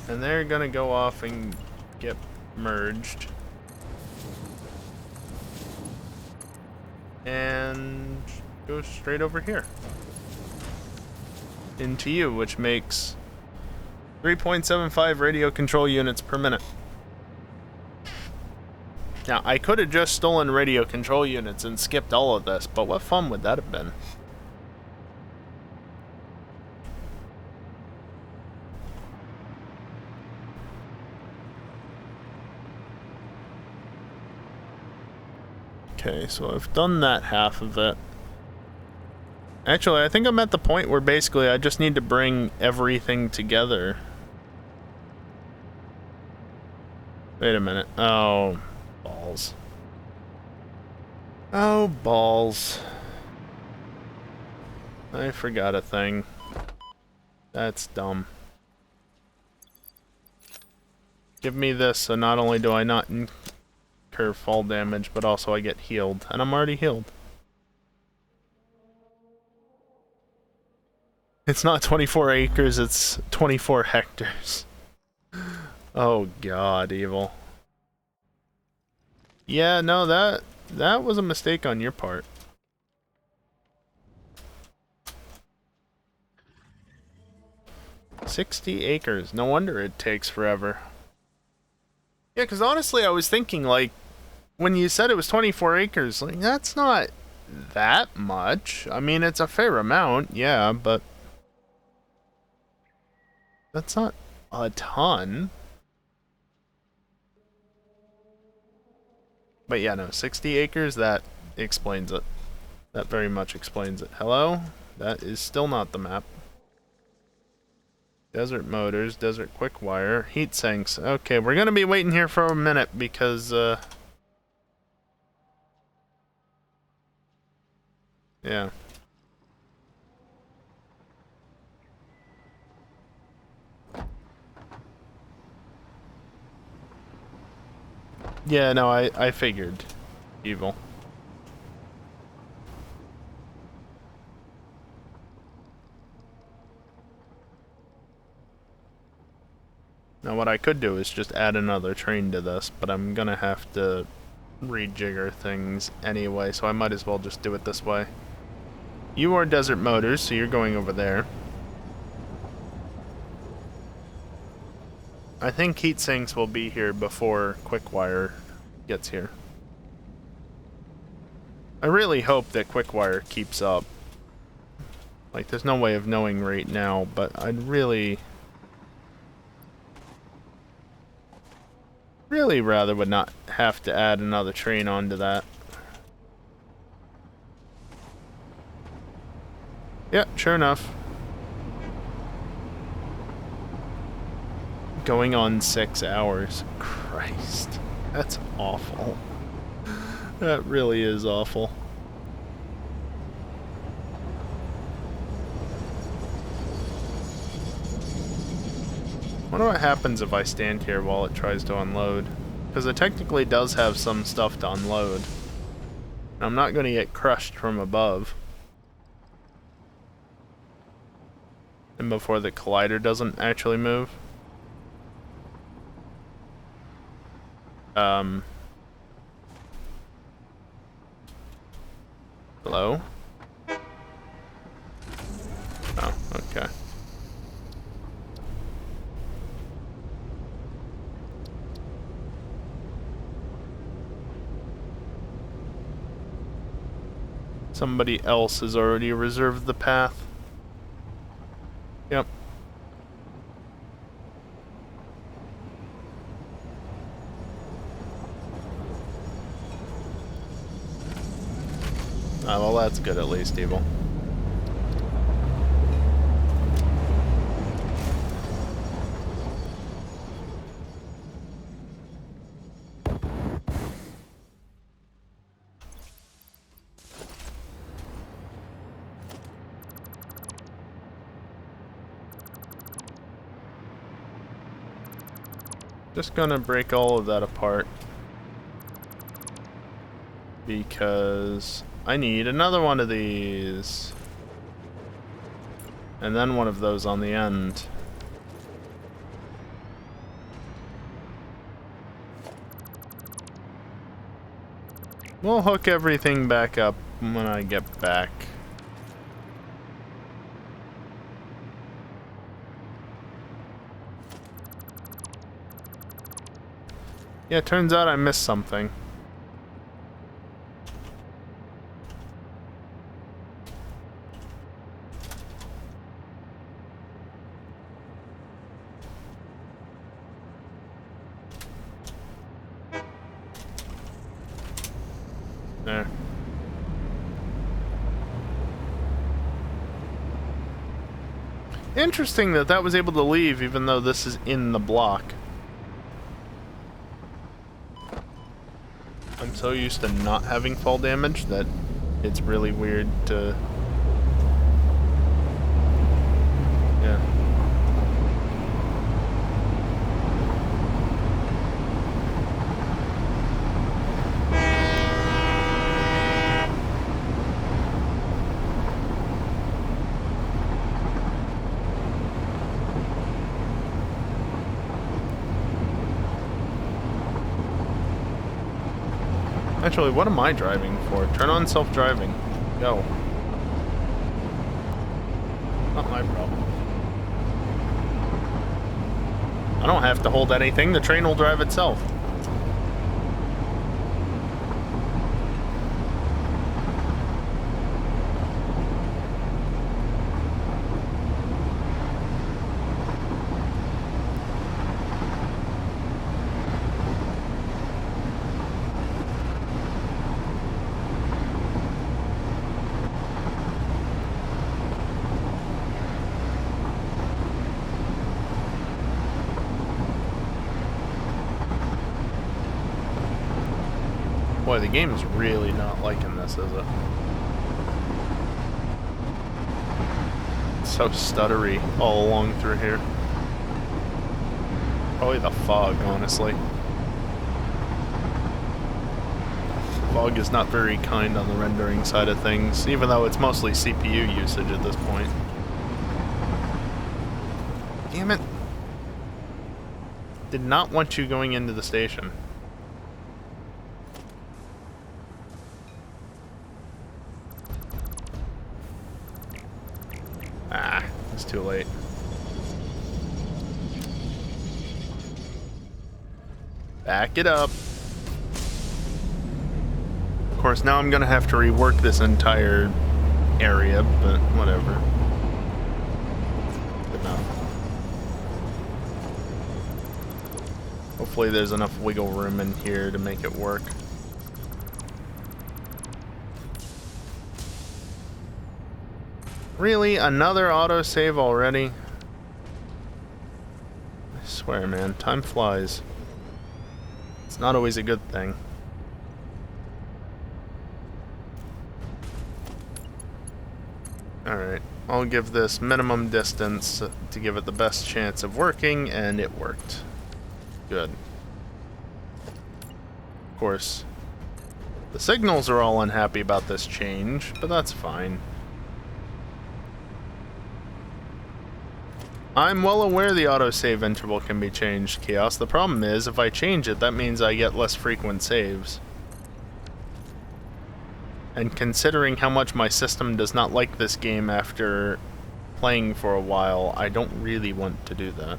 Speaker 1: And they're gonna go off and get merged. And go straight over here. Into you, which makes 3.75 radio control units per minute. Now, I could have just stolen radio control units and skipped all of this, but what fun would that have been? Okay, so I've done that half of it. Actually, I think I'm at the point where basically I just need to bring everything together. Wait a minute. Oh, balls. Oh, balls. I forgot a thing. That's dumb. Give me this, so not only do I not incur fall damage, but also I get healed. And I'm already healed. It's not 24 acres, it's 24 hectares. Oh god, evil. Yeah, no, that was a mistake on your part. $60 acres. No wonder it takes forever. Yeah, because honestly, I was thinking, like, when you said it was 24 acres, like, that's not that much. I mean, it's a fair amount, yeah, but that's not a ton. But yeah, no, 60 acres, that explains it. That very much explains it. Hello? That is still not the map. Desert motors, desert quick wire, heat sinks. Okay, we're gonna be waiting here for a minute because, yeah. Yeah, no, I figured. Evil. Now what I could do is just add another train to this, but I'm gonna have to rejigger things anyway, so I might as well just do it this way. You are desert motors, so you're going over there. I think heat sinks will be here before Quickwire gets here. I really hope that Quickwire keeps up. Like, there's no way of knowing right now, but I'd really rather would not have to add another train onto that. Yeah, sure enough. Going on 6 hours. Christ. That's awful. That really is awful. I wonder what happens if I stand here while it tries to unload. Because it technically does have some stuff to unload. I'm not going to get crushed from above. And before the collider doesn't actually move. Hello? Oh, okay. Somebody else has already reserved the path. Yep. Ah, well, that's good at least, Evil. Just gonna break all of that apart. Because I need another one of these. And then one of those on the end. We'll hook everything back up when I get back. Yeah, turns out I missed something. There. Interesting that that was able to leave even though this is in the block. I'm so used to not having fall damage that it's really weird to... Yeah. Actually, what am I driving for? Turn on self-driving. Go. Not my problem. I don't have to hold anything. The train will drive itself. Boy, the game's really not liking this, is it? It's so stuttery all along through here. Probably the fog, honestly. Fog is not very kind on the rendering side of things, even though it's mostly CPU usage at this point. Damn it. Did not want you going into the station. Ah, it's too late. Back it up. Of course, now I'm gonna have to rework this entire area, but whatever. Good enough. Hopefully there's enough wiggle room in here to make it work. Really? Another autosave already? I swear, man, time flies. It's not always a good thing. Alright, I'll give this minimum distance to give it the best chance of working, and it worked. Good. Of course, the signals are all unhappy about this change, but that's fine. I'm well aware the autosave interval can be changed, Chaos. The problem is, if I change it, that means I get less frequent saves. And considering how much my system does not like this game after playing for a while, I don't really want to do that.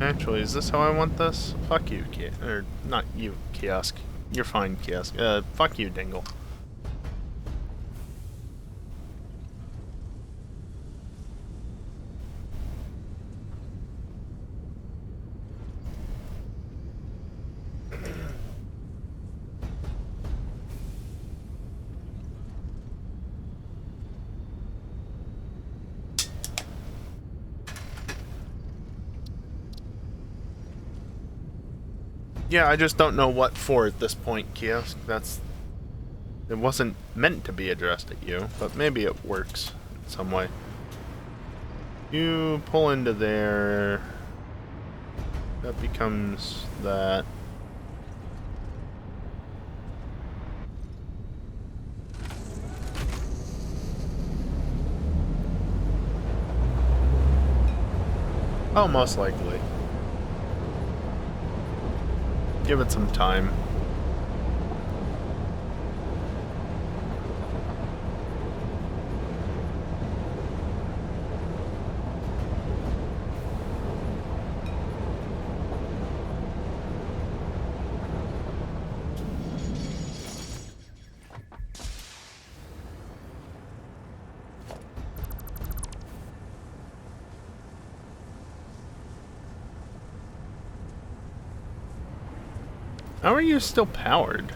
Speaker 1: Actually, is this how I want this? Fuck you, or not you, Kiosk. You're fine, Kiosk. Fuck you, Dingle. Yeah, I just don't know what for at this point, Kiosk. It wasn't meant to be addressed at you, but maybe it works in some way. You pull into there. That becomes that. Oh, most likely. Give it some time. How are you still powered?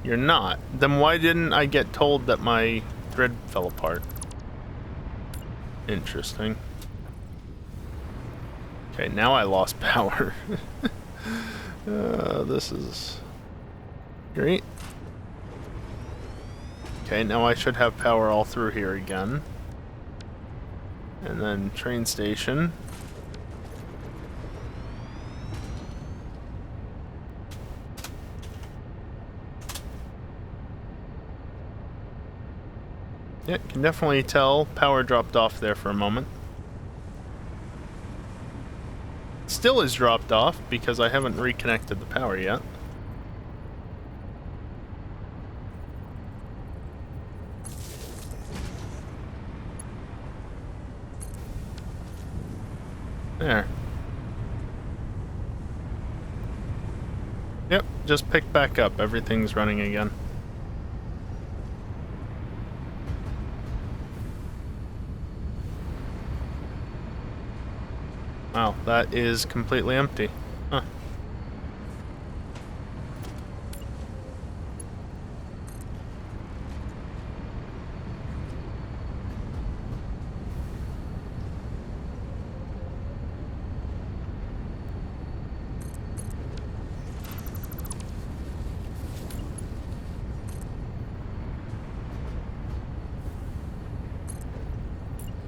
Speaker 1: You're not. Then why didn't I get told that my grid fell apart? Interesting. Okay, now I lost power. This is great. Okay, now I should have power all through here again. And then train station. Yeah, can definitely tell power dropped off there for a moment. Still is dropped off because I haven't reconnected the power yet. There. Yep, just pick back up. Everything's running again. Wow, that is completely empty. Huh.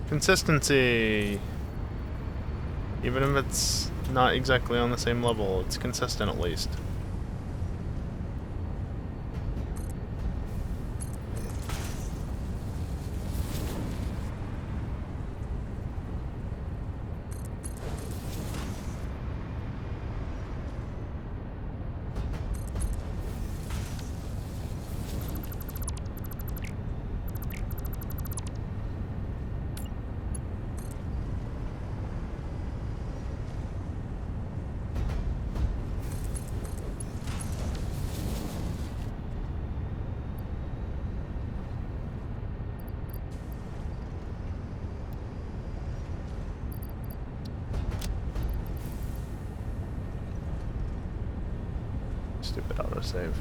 Speaker 1: Consistency. Even if it's not exactly on the same level, it's consistent at least. Stupid autosave.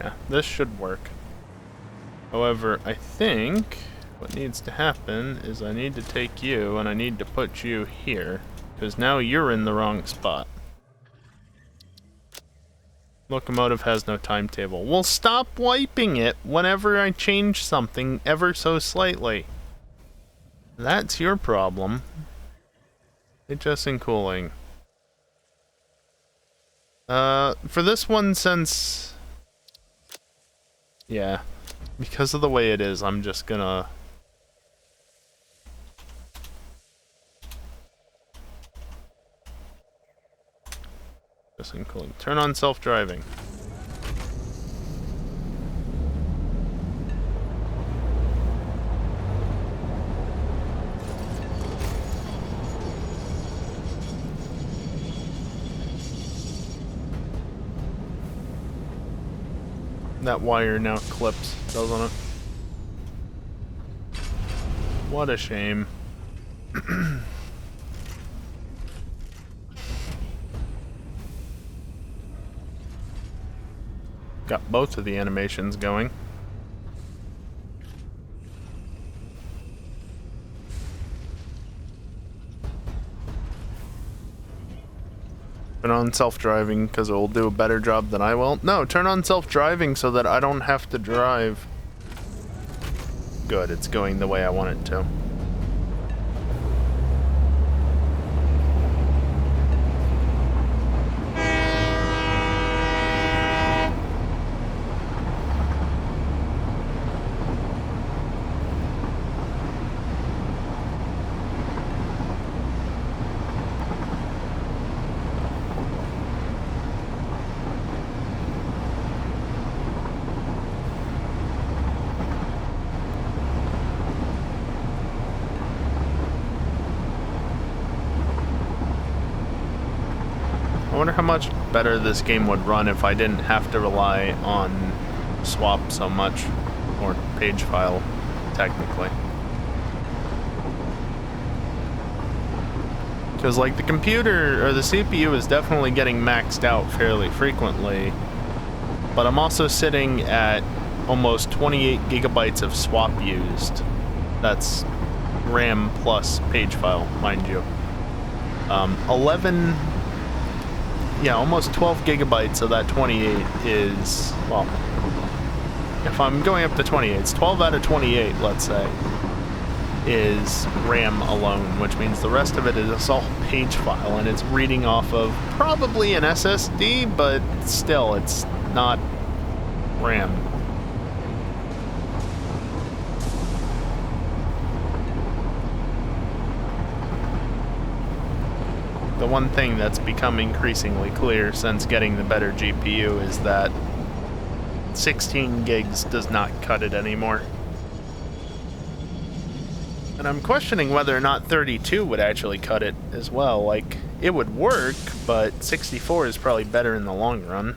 Speaker 1: Yeah, this should work. However, I think what needs to happen is I need to take you and I need to put you here, because now you're in the wrong spot. Locomotive has no timetable. Well, stop wiping it whenever I change something ever so slightly. That's your problem. HSing cooling. For this one, since... Yeah. Because of the way it is, I'm just gonna... HSing cooling. Turn on self-driving. That wire now clips, doesn't it? What a shame. Got both of the animations going. Turn on self-driving because it will do a better job than I will. No, turn on self-driving so that I don't have to drive. Good, it's going the way I want it to. I wonder how much better this game would run if I didn't have to rely on swap so much, or page file, technically. Because, like, the computer, or the CPU is definitely getting maxed out fairly frequently, but I'm also sitting at almost 28 gigabytes of swap used. That's RAM plus page file, mind you. 11... Yeah, almost 12 gigabytes of that 28 is, well, if I'm going up to 28, it's 12 out of 28, let's say, is RAM alone, which means the rest of it is all page file, and it's reading off of probably an SSD, but still, it's not RAM. The one thing that's become increasingly clear since getting the better GPU is that 16 gigs does not cut it anymore. And I'm questioning whether or not 32 would actually cut it as well. Like, it would work, but 64 is probably better in the long run.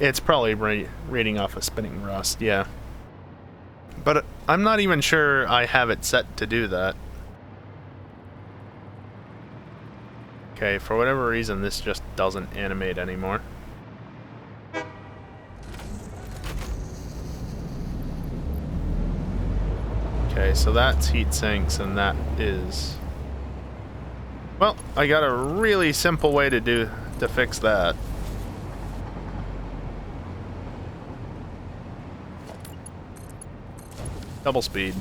Speaker 1: It's probably reading off a spinning rust, yeah. But I'm not even sure I have it set to do that. Okay, for whatever reason, this just doesn't animate anymore. Okay, so that's heat sinks, and that is... Well, I got a really simple way to fix that. Double speed.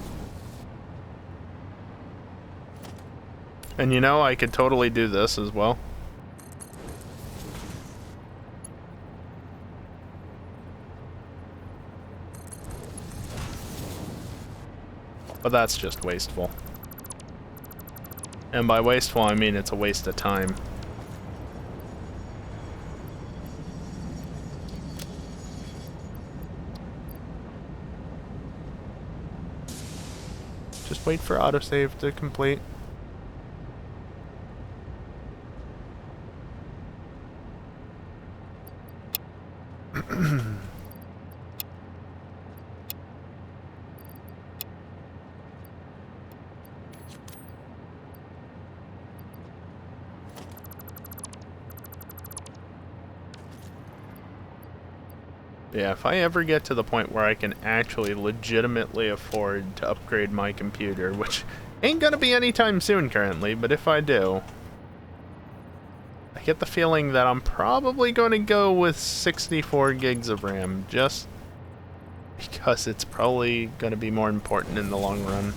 Speaker 1: And you know, I could totally do this as well. But that's just wasteful. And by wasteful, I mean it's a waste of time. Just wait for autosave to complete. Yeah, if I ever get to the point where I can actually legitimately afford to upgrade my computer, which ain't gonna be anytime soon currently, but if I do, I get the feeling that I'm probably going to go with 64 gigs of RAM, just because it's probably going to be more important in the long run.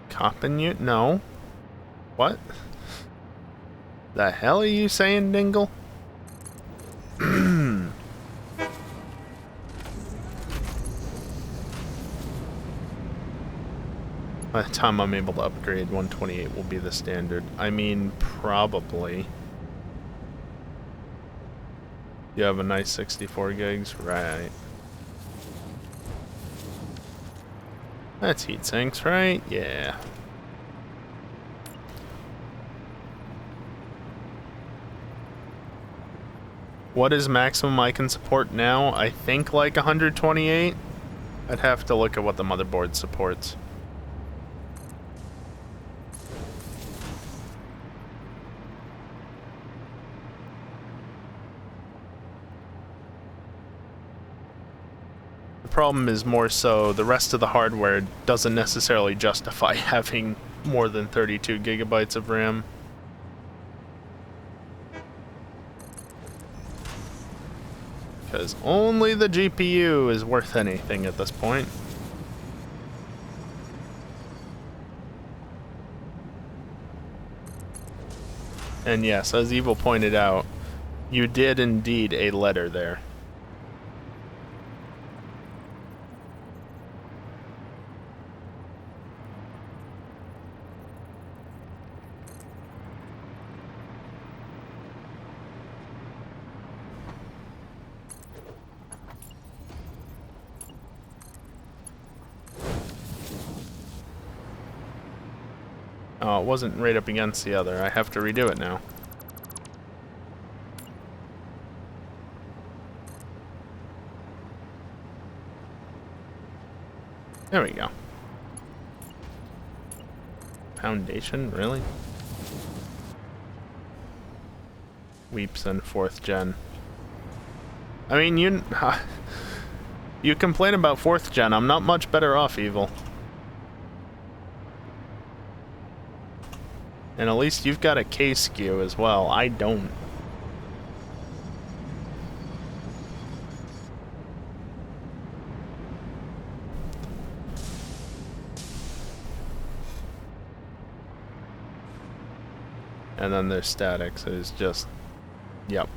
Speaker 1: Copping? No. What? The hell are you saying, Dingle? By the time I'm able to upgrade, 128 will be the standard. I mean, probably. You have a nice 64 gigs? Right. That's heat sinks, right? Yeah. What is maximum I can support now? I think like 128. I'd have to look at what the motherboard supports. The problem is more so the rest of the hardware doesn't necessarily justify having more than 32 gigabytes of RAM. Because only the GPU is worth anything at this point. And yes, as Evil pointed out, you did indeed a letter there. Oh, it wasn't right up against the other. I have to redo it now. There we go. Foundation, really? Weeps and 4th gen. I mean, you complain about 4th gen. I'm not much better off, Evil. And at least you've got a K skew as well. I don't. And then there's statics. It is just... Yep.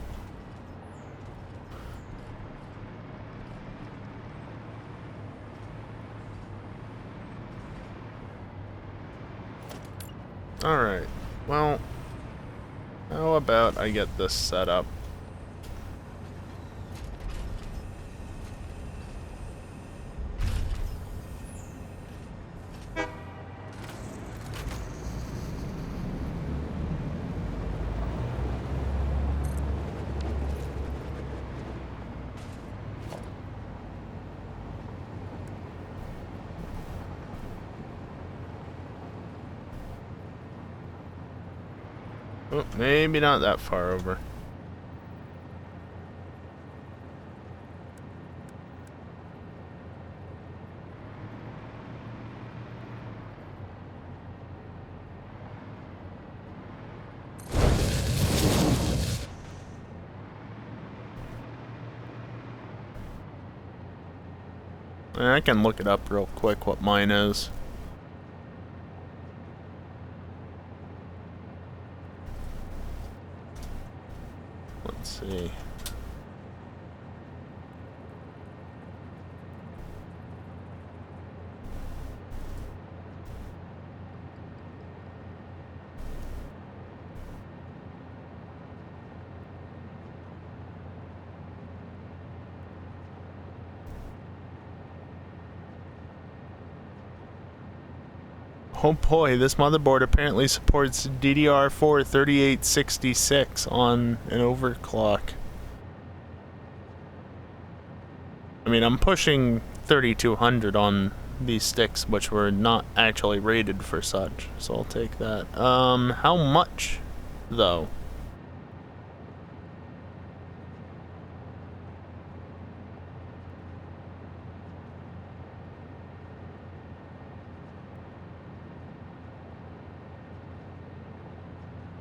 Speaker 1: Alright, well, how about I get this set up? Oh, maybe not that far over. I can look it up real quick what mine is. Let's see. Oh boy, this motherboard apparently supports DDR4 3866 on an overclock. I mean, I'm pushing 3200 on these sticks, which were not actually rated for such, so I'll take that. How much, though?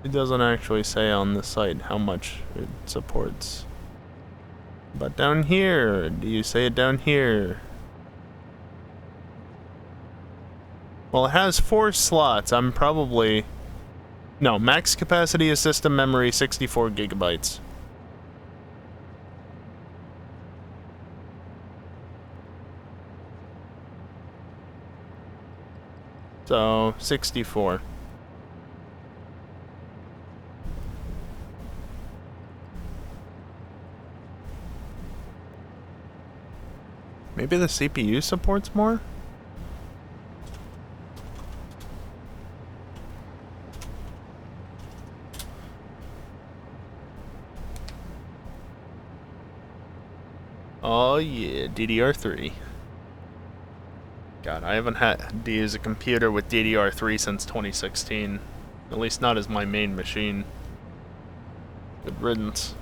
Speaker 1: It doesn't actually say on the site how much it supports. But down here, do you say it down here? Well, it has 4 slots. I'm probably... No, max capacity is system memory 64 gigabytes. So, 64. Maybe the CPU supports more? Oh yeah, DDR3. God, I haven't had to use a computer with DDR3 since 2016. At least not as my main machine. Good riddance.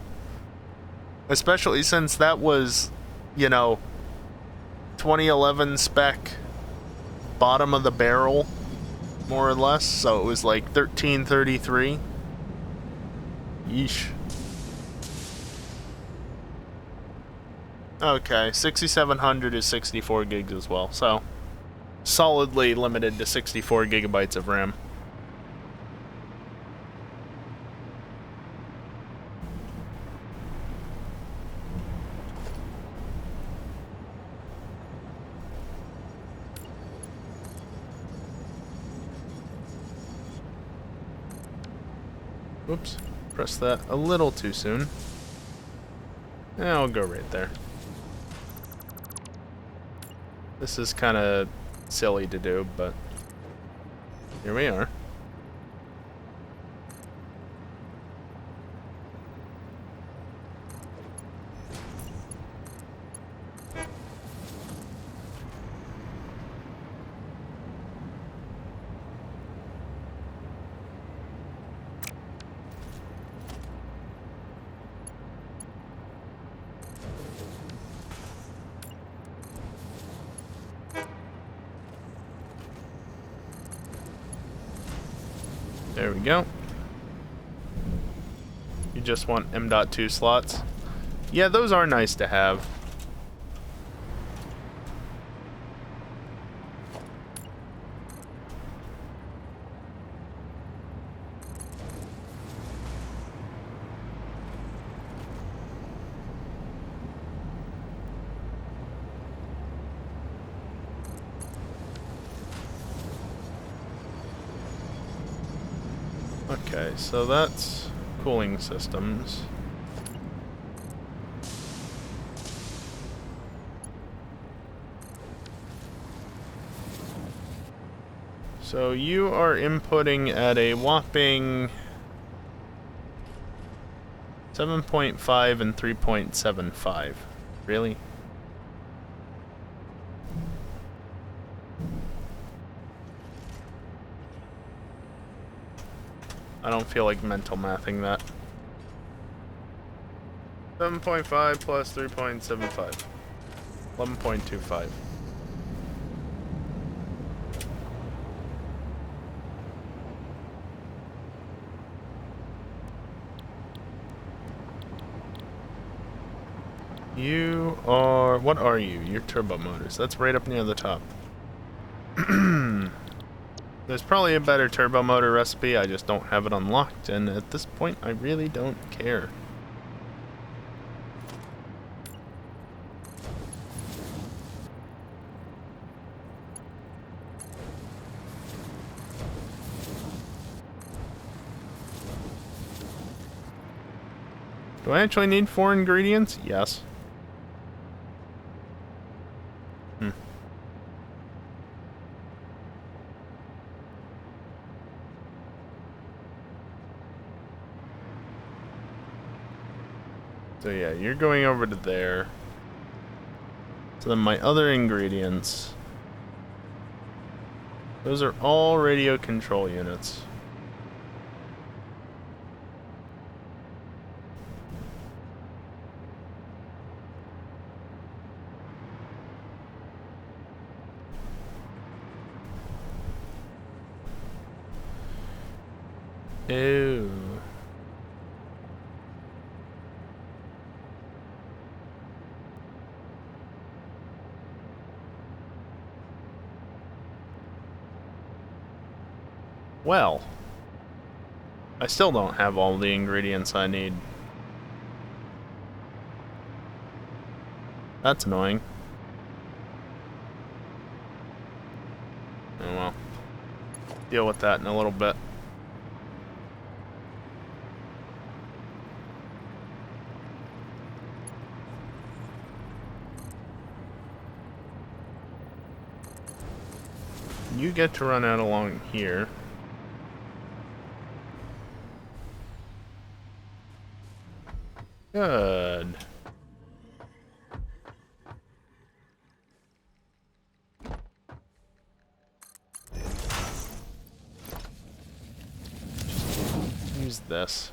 Speaker 1: Especially since that was, you know, 2011 spec, bottom of the barrel, more or less. So it was like 1333. Yeesh. Okay, 6700 is 64 gigs as well, so solidly limited to 64 gigabytes of RAM. Whoops, pressed that a little too soon. I'll go right there. This is kind of silly to do, but here we are. There we go. You just want M.2 slots. Yeah, those are nice to have. Okay, so that's cooling systems. So you are inputting at a whopping 7.5 and 3.75. Really? I don't feel like mental mathing that. 7.5 plus 3.75. 11.25. You are... What are you? You're turbo motors. That's right up near the top. There's probably a better turbo motor recipe, I just don't have it unlocked, and at this point, I really don't care. Do I actually need 4 ingredients? Yes. So yeah, you're going over to there. So then my other ingredients. Those are all radio control units. Ew. Well, I still don't have all the ingredients I need. That's annoying. Oh well. Deal with that in a little bit. You get to run out along here. Good. use this.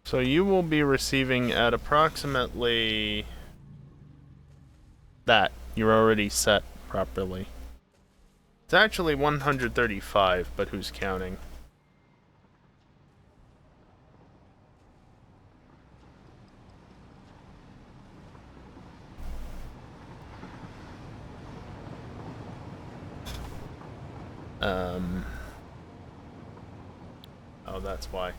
Speaker 1: So you will be receiving at approximately that. You're already set properly. It's actually 135, but who's counting? Oh, that's why.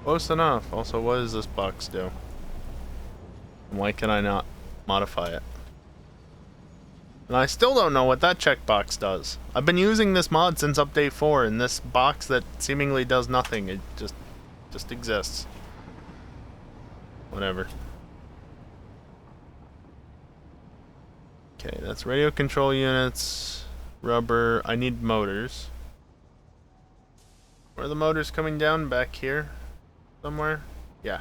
Speaker 1: Close enough. Also, what does this box do? And why can I not modify it? And I still don't know what that checkbox does. I've been using this mod since update 4, and this box that seemingly does nothing, it just exists. Whatever. Okay, that's radio control units, rubber. I need motors. Where are the motors coming down? Back here? Somewhere? Yeah.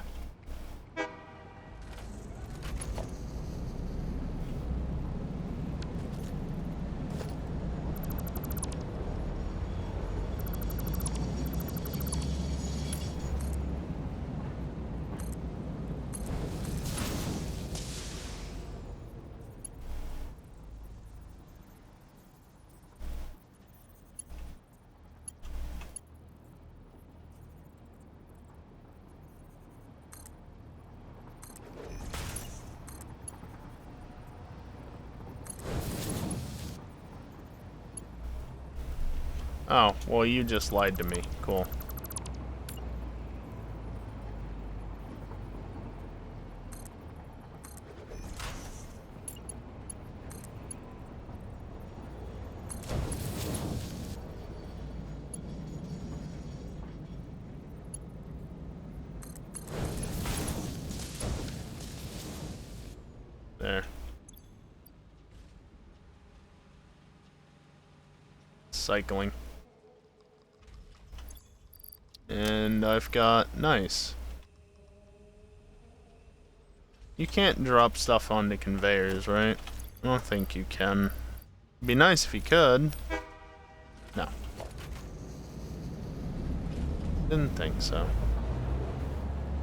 Speaker 1: Oh, well, you just lied to me. Cool. There. Cycling. And I've got nice. You can't drop stuff onto conveyors, right? I don't think you can. It'd be nice if you could. No. Didn't think so.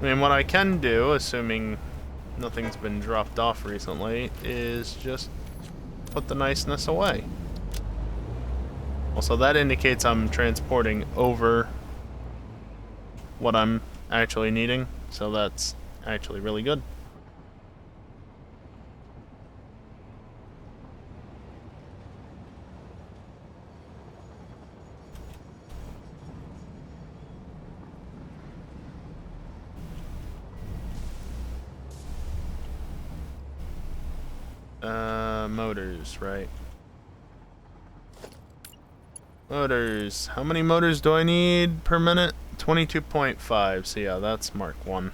Speaker 1: I mean, what I can do, assuming nothing's been dropped off recently, is just put the niceness away. Also, that indicates I'm transporting over what I'm actually needing, so that's actually really good. Motors, right. Motors. How many motors do I need per minute? 22.5, so yeah, that's Mark 1.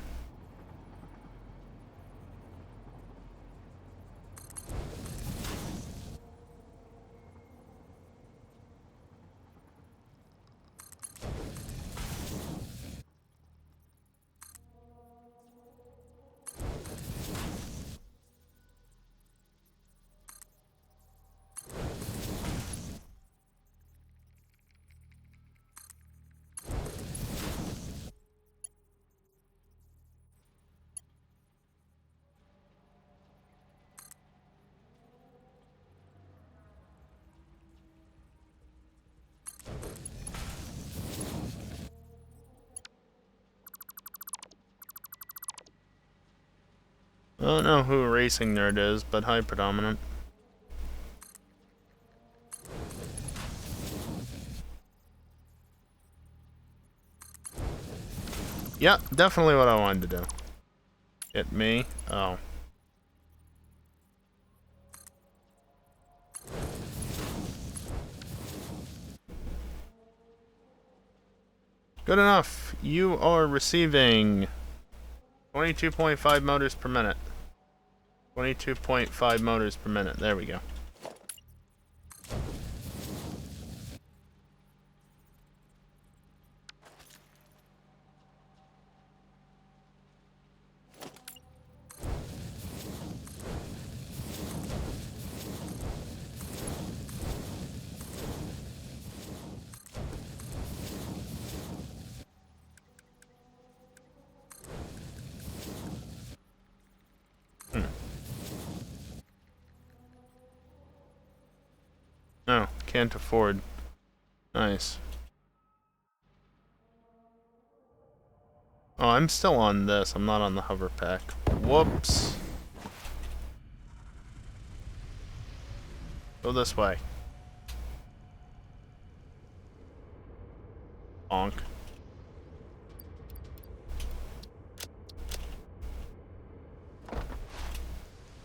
Speaker 1: I don't know who Racing Nerd is, but hi, Predominant. Yeah, definitely what I wanted to do. Hit me. Oh. Good enough. You are receiving 22.5 motors per minute. 22.5 motors per minute. There we go. No, can't afford. Nice. Oh, I'm still on this. I'm not on the hover pack. Whoops. Go this way. Bonk.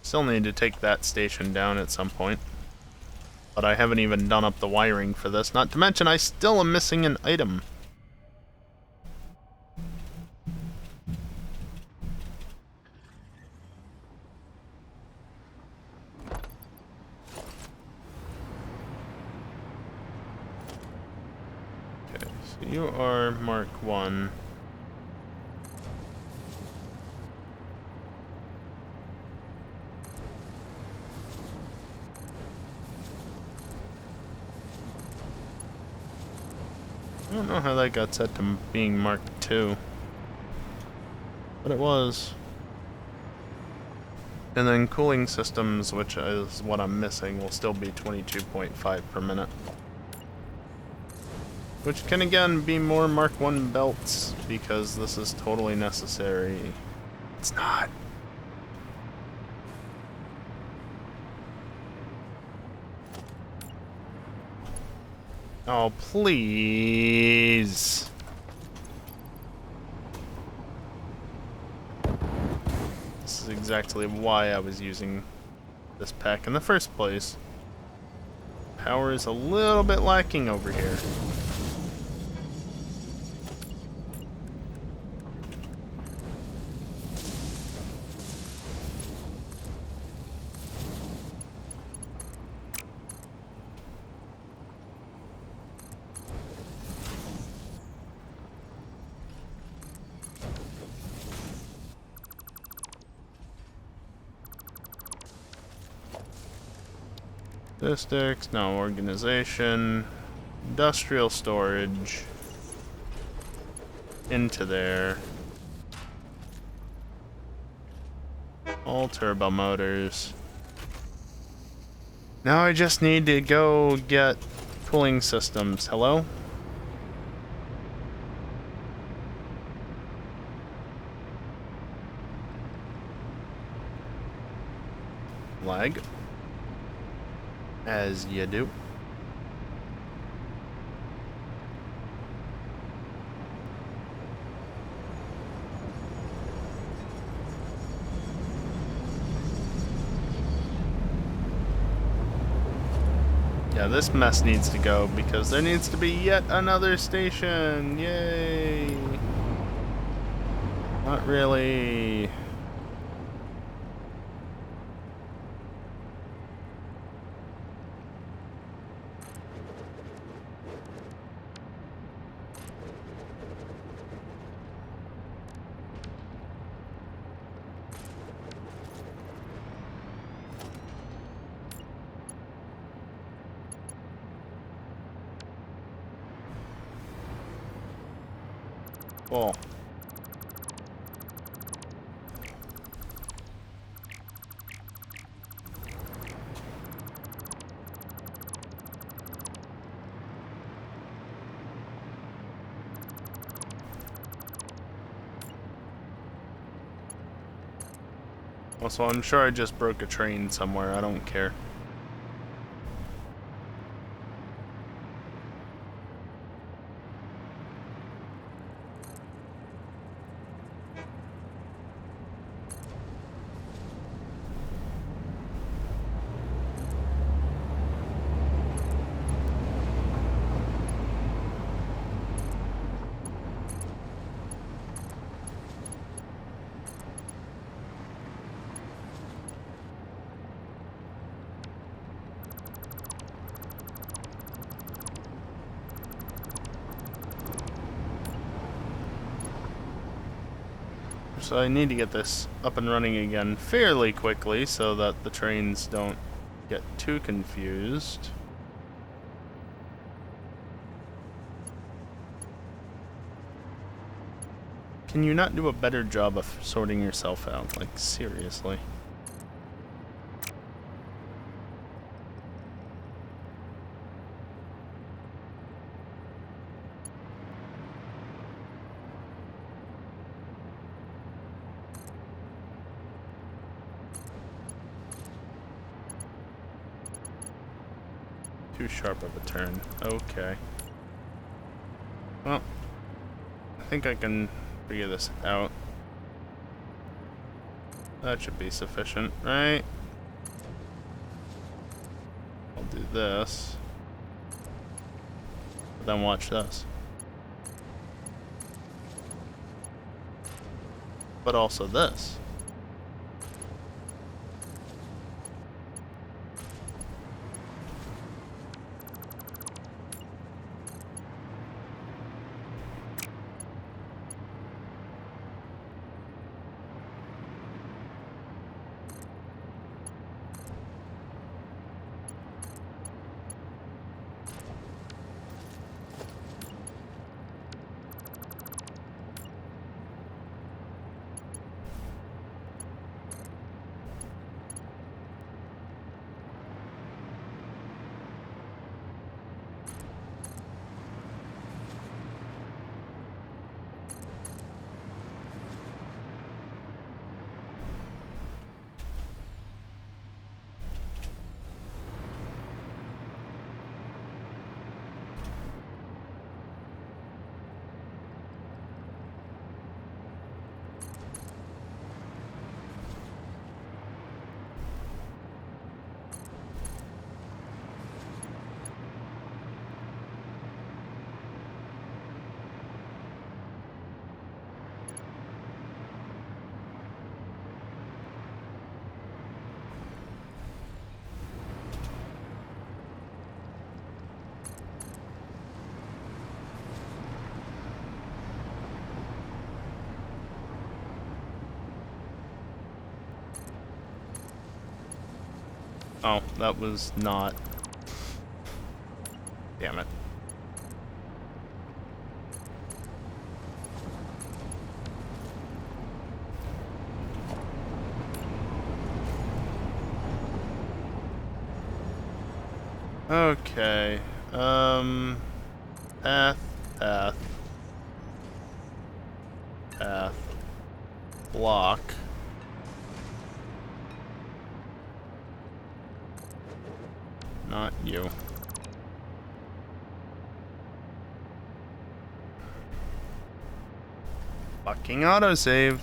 Speaker 1: Still need to take that station down at some point. But I haven't even done up the wiring for this. Not to mention, I still am missing an item. Okay, so you are Mark 1. I don't know how that got set to being Mark 2. But it was. And then cooling systems, which is what I'm missing, will still be 22.5 per minute. Which can again be more Mark 1 belts, because this is totally necessary. It's not. Oh, please. This is exactly why I was using this pack in the first place. Power is a little bit lacking over here. Statistics, no organization, industrial storage, into there. All turbo motors. Now I just need to go get cooling systems. Hello? Lag. As you do. Yeah, this mess needs to go because there needs to be yet another station. Yay! Not really. Cool. Also, I'm sure I just broke a train somewhere. I don't care. So I need to get this up and running again fairly quickly so that the trains don't get too confused. Can you not do a better job of sorting yourself out? Like, seriously. Too sharp of a turn. Okay. Well, I think I can figure this out. That should be sufficient, right? I'll do this. But then watch this. But also this. Oh, that was not. Damn it. Okay. Path, path, path, block. Not you. Fucking autosave.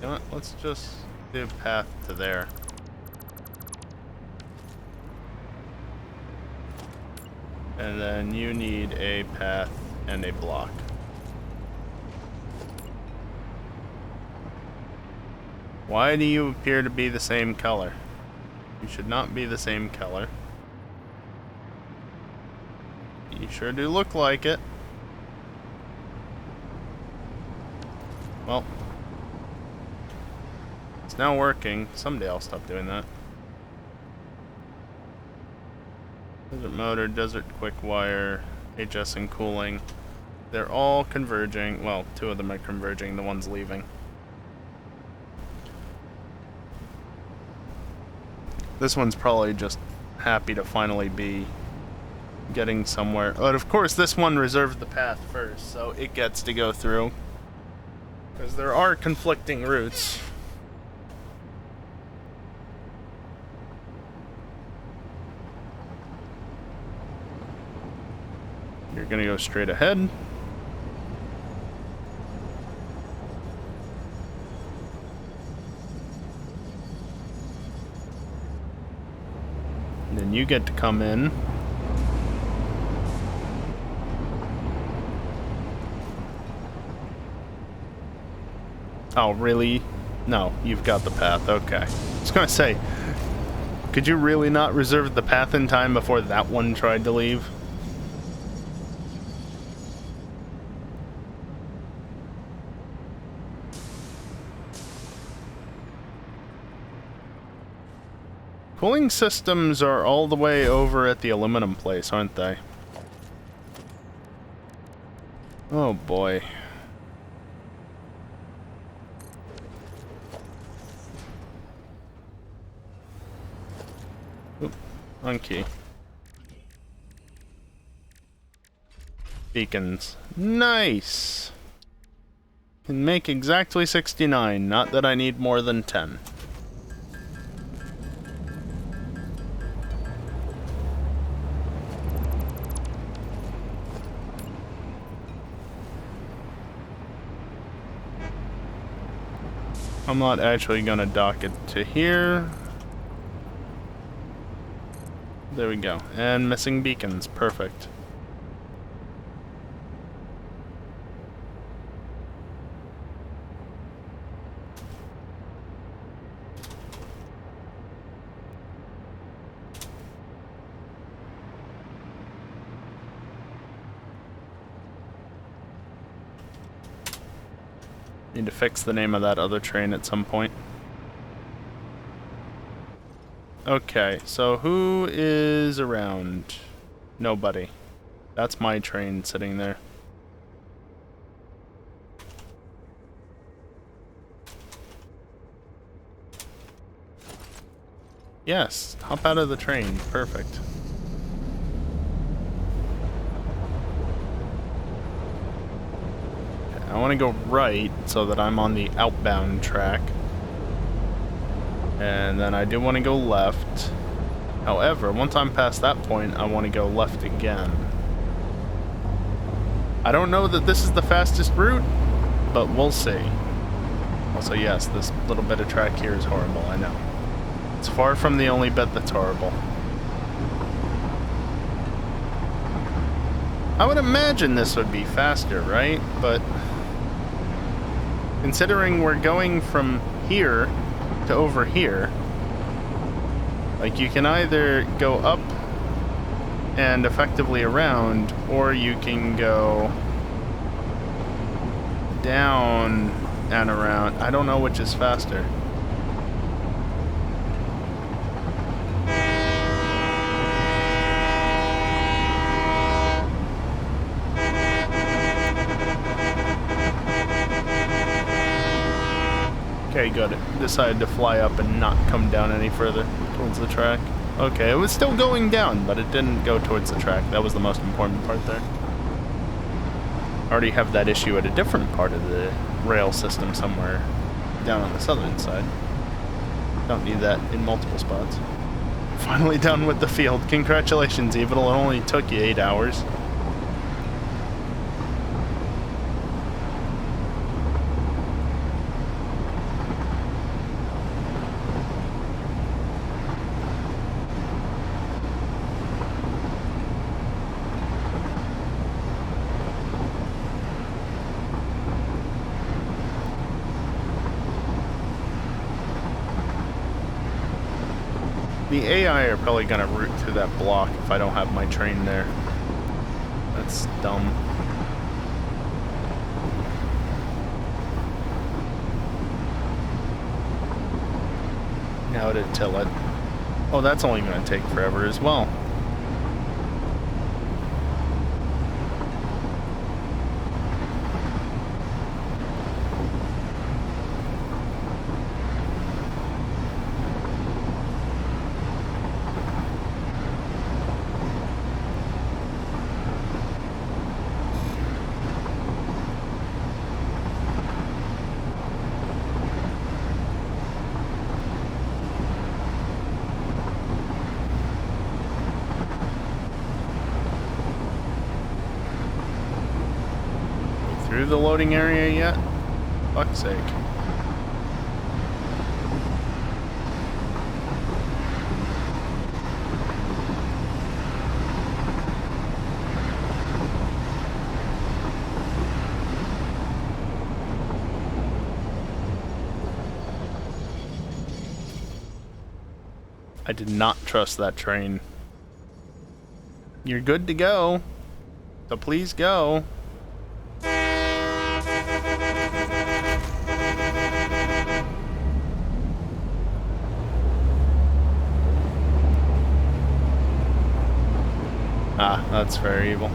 Speaker 1: You know what? Let's just do path to there. And then you need a path and a block. Why do you appear to be the same color? You should not be the same color. You sure do look like it. Well, it's now working. Someday I'll stop doing that. Desert motor, desert quick wire, HS and cooling. They're all converging. Well, two of them are converging, the one's leaving. This one's probably just happy to finally be getting somewhere. But of course, this one reserved the path first, so it gets to go through. Because there are conflicting routes. You're gonna go straight ahead. And then you get to come in. Oh, really? No, you've got the path. Okay. I was gonna say, Could you really not reserve the path in time before that one tried to leave? Cooling systems are all the way over at the aluminum place, aren't they? Oh boy. Oop, wrong key. Beacons. Nice! Can make exactly 69, not that I need more than 10. I'm not actually gonna dock it to here. There we go. And missing beacons. Perfect. Need to fix the name of that other train at some point. Okay, so who is around? Nobody. That's my train sitting there. Yes, hop out of the train. Perfect. I want to go right so that I'm on the outbound track. And then I do want to go left. However, once I'm past that point, I want to go left again. I don't know that this is the fastest route, but we'll see. Also, yes, this little bit of track here is horrible, I know. It's far from the only bit that's horrible. I would imagine this would be faster, right? But considering we're going from here to over here, like, you can either go up and effectively around, or you can go down and around. I don't know which is faster. Okay, good. It decided to fly up and not come down any further towards the track. Okay, it was still going down, but it didn't go towards the track. That was the most important part there. I already have that issue at a different part of the rail system somewhere down on the southern side. Don't need that in multiple spots. Finally done with the field. Congratulations, Eve. It only took you 8 hours. The AI are probably gonna route through that block if I don't have my train there. That's dumb. Now to till it. Oh, that's only gonna take forever as well. Through the loading area yet? Fuck's sake. I did not trust that train. You're good to go. So please go. Ah, that's very evil.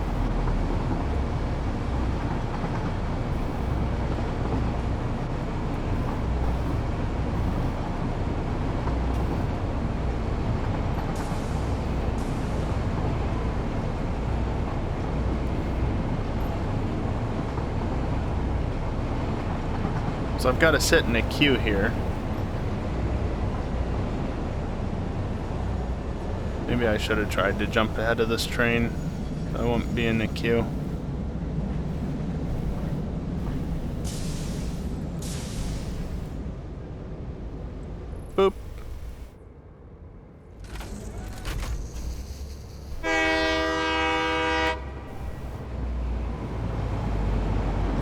Speaker 1: So I've got to sit in a queue here. Maybe I should have tried to jump ahead of this train. I won't be in the queue. Boop.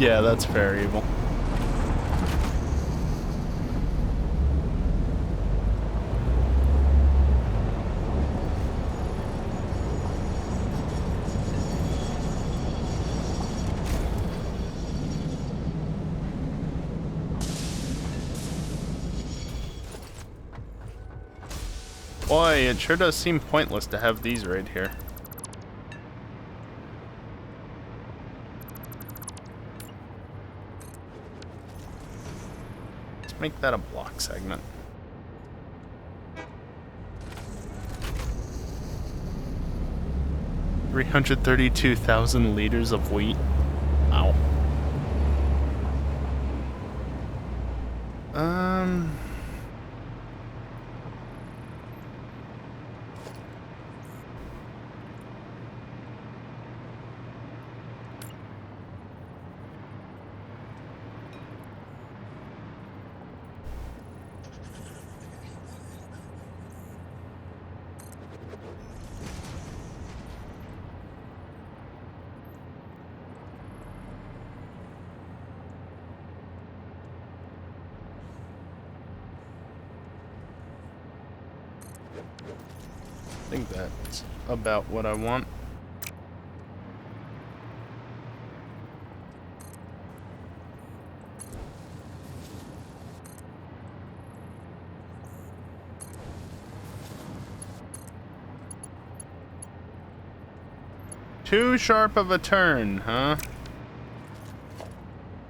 Speaker 1: Yeah, that's very evil. Boy, it sure does seem pointless to have these right here. Let's make that a block segment. $332,000 liters of wheat. Wow. I think that's about what I want. Too sharp of a turn, huh?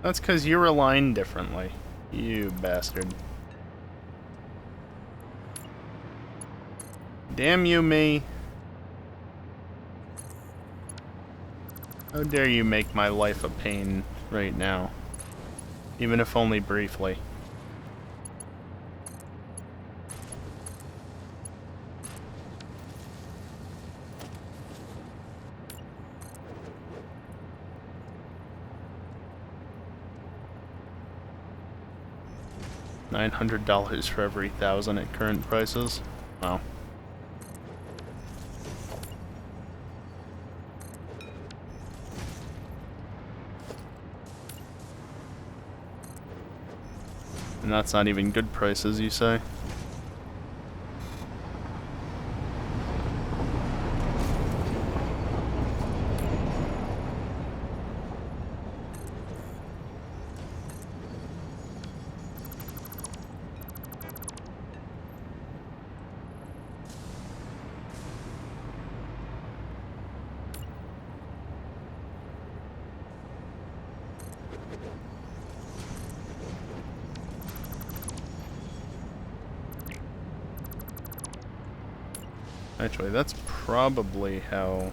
Speaker 1: That's because you're aligned differently. You bastard. Damn you, me. How dare you make my life a pain right now. Even if only briefly. $900 for every 1,000 at current prices. Wow. And that's not even good prices, you say? Actually, that's probably how...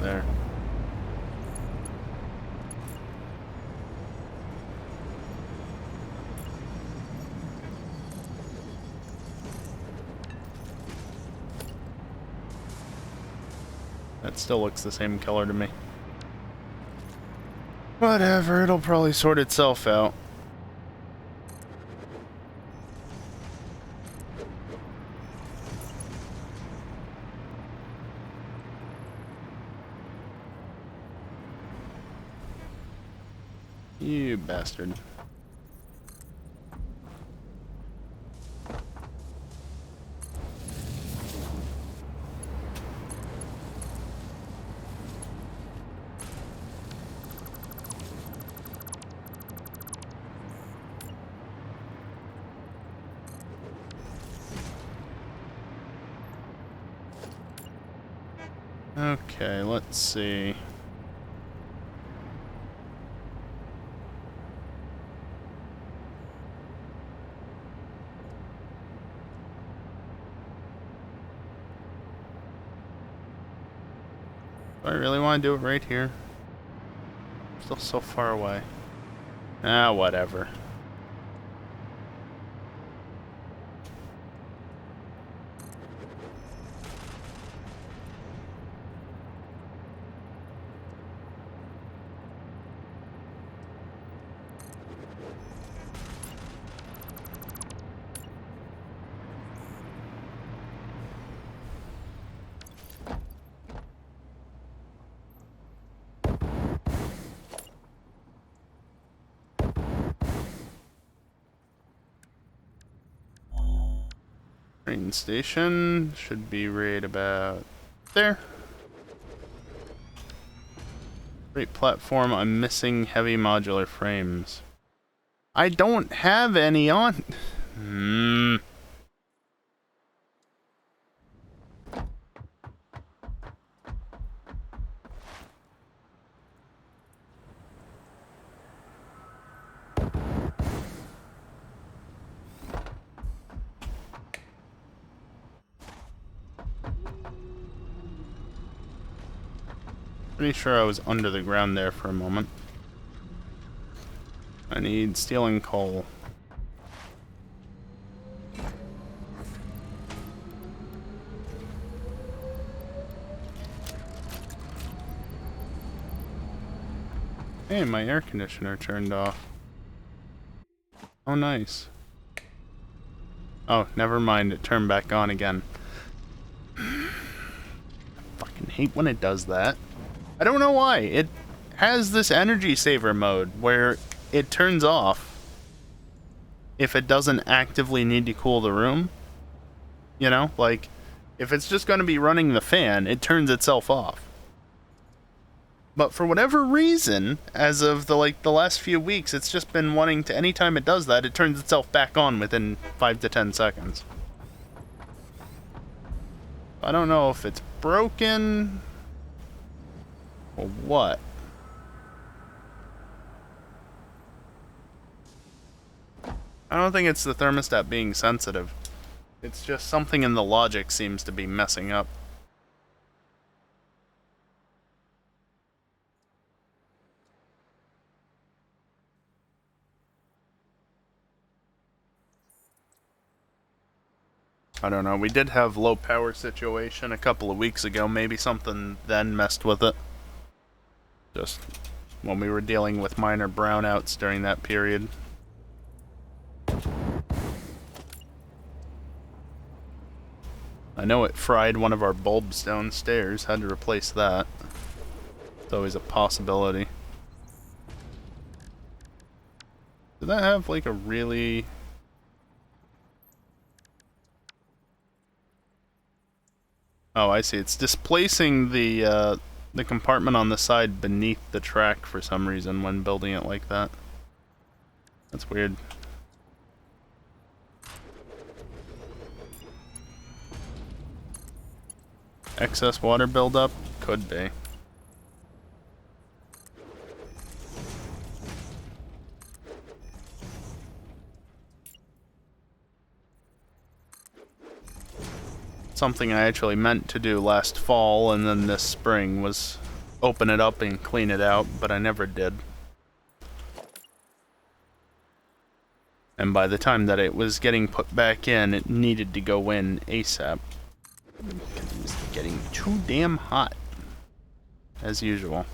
Speaker 1: There. That still looks the same color to me. Whatever, it'll probably sort itself out. You bastard. Okay, let's see. Do I really want to do it right here? Still so far away. Ah, whatever. Train station should be right about there. Great platform. I'm missing heavy modular frames. I don't have any on. Pretty sure I was under the ground there for a moment. I need steel and coal. Hey, my air conditioner turned off. Oh, nice. Oh, never mind. It turned back on again. I fucking hate when it does that. I don't know why. It has this energy saver mode where it turns off if it doesn't actively need to cool the room. You know, like if it's just going to be running the fan, it turns itself off. But for whatever reason, as of the last few weeks, it's just been wanting to, anytime it does that, it turns itself back on within 5 to 10 seconds. I don't know if it's broken or what. I don't think it's the thermostat being sensitive. It's just something in the logic seems to be messing up. I don't know. We did have low power situation a couple of weeks ago. Maybe something then messed with it. Just when we were dealing with minor brownouts during that period. I know it fried one of our bulbs downstairs. Had to replace that. It's always a possibility. Did that have like a really... Oh, I see. It's displacing the compartment on the side beneath the track for some reason when building it like that. That's weird. Excess water buildup? Could be. Something I actually meant to do last fall and then this spring was open it up and clean it out, but I never did. And by the time that it was getting put back in, it needed to go in ASAP. Because it was getting too damn hot. As usual.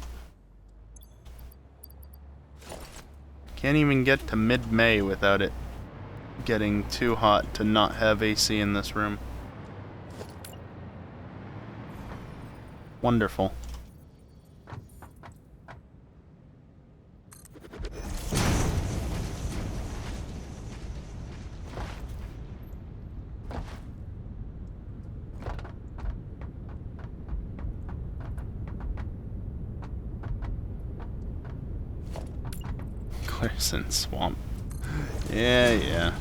Speaker 1: Can't even get to mid-May without it getting too hot to not have AC in this room. Wonderful. Clarkson Swamp. Yeah.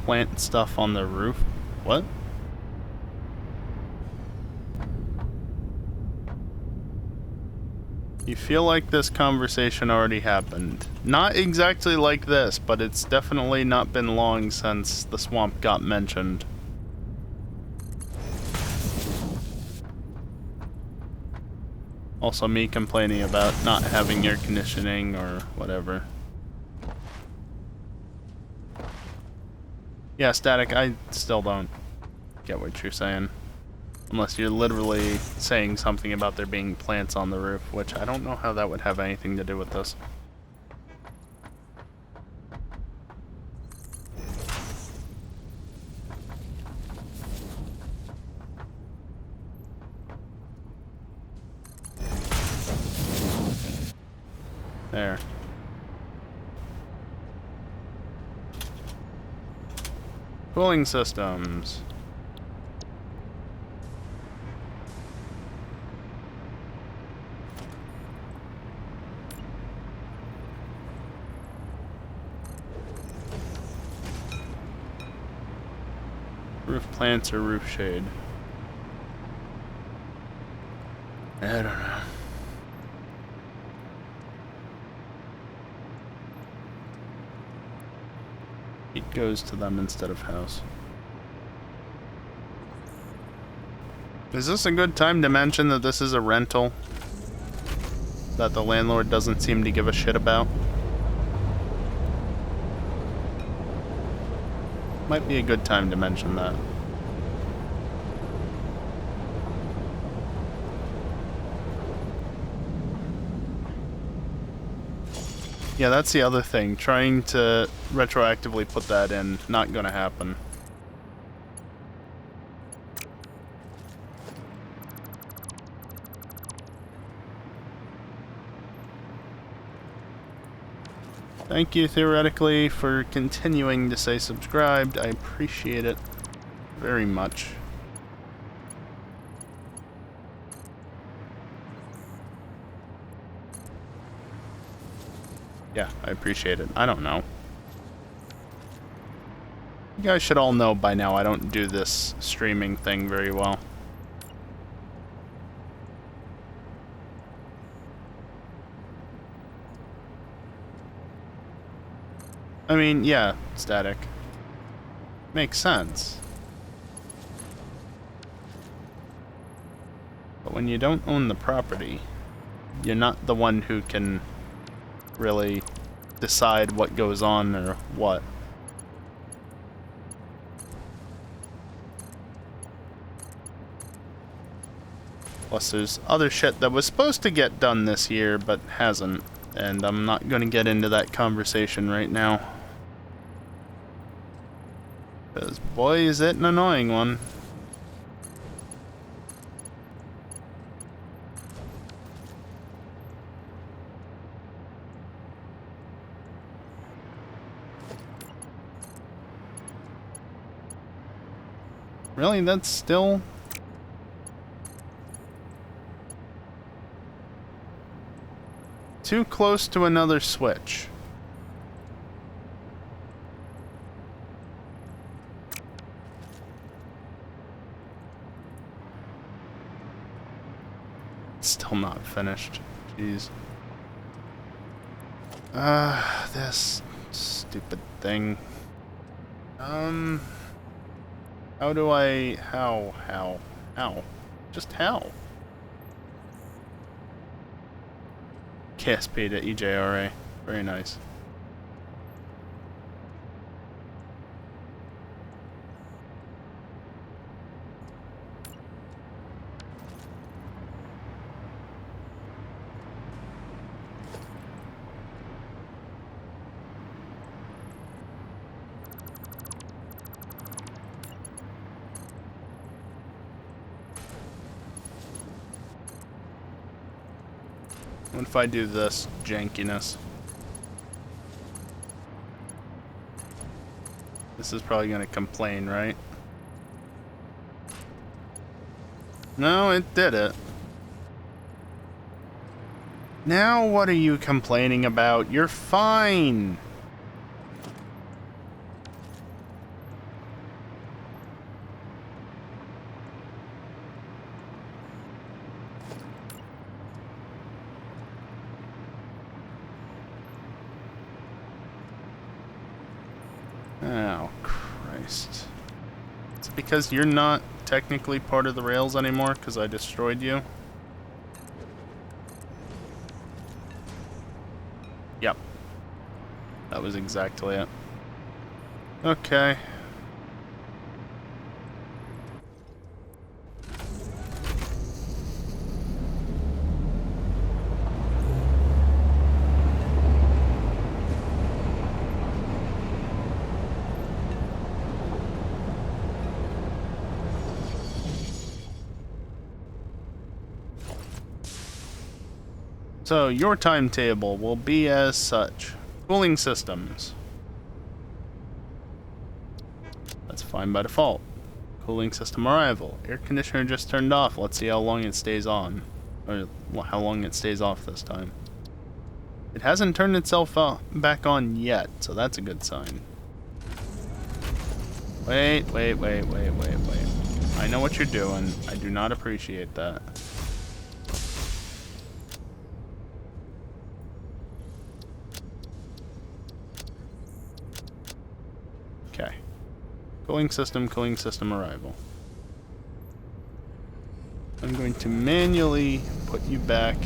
Speaker 1: Plant stuff on the roof? What? You feel like this conversation already happened. Not exactly like this, but it's definitely not been long since the swamp got mentioned. Also me complaining about not having air conditioning or whatever. Yeah, Static, I still don't get what you're saying. Unless you're literally saying something about there being plants on the roof, which I don't know how that would have anything to do with this. There. Cooling systems. Roof plants or roof shade? I don't know. Heat goes to them instead of house. Is this a good time to mention that this is a rental? That the landlord doesn't seem to give a shit about? Might be a good time to mention that. Yeah, that's the other thing. Trying to retroactively put that in, not gonna happen. Thank you, theoretically, for continuing to say subscribed. I appreciate it very much. Yeah, I appreciate it. I don't know. You guys should all know by now I don't do this streaming thing very well. I mean, yeah, Static. Makes sense. But when you don't own the property, you're not the one who can really decide what goes on or what. Plus there's other shit that was supposed to get done this year but hasn't, and I'm not gonna get into that conversation right now. Because boy is it an annoying one. Really, that's still... too close to another switch. Still not finished. Jeez. This stupid thing. How do I... How?
Speaker 3: Just how? KSP to EJRA. Very nice. What if I do this jankiness? This is probably gonna complain, right? No, it did it. Now what are you complaining about? You're fine! Oh, Christ. Is it because you're not technically part of the rails anymore because I destroyed you? Yep. That was exactly it. Okay. So, your timetable will be as such. Cooling systems. That's fine by default. Cooling system arrival. Air conditioner just turned off. Let's see how long it stays on. Or how long it stays off this time. It hasn't turned itself back on yet, so that's a good sign. Wait. I know what you're doing. I do not appreciate that. Okay. Cooling system arrival. I'm going to manually put you back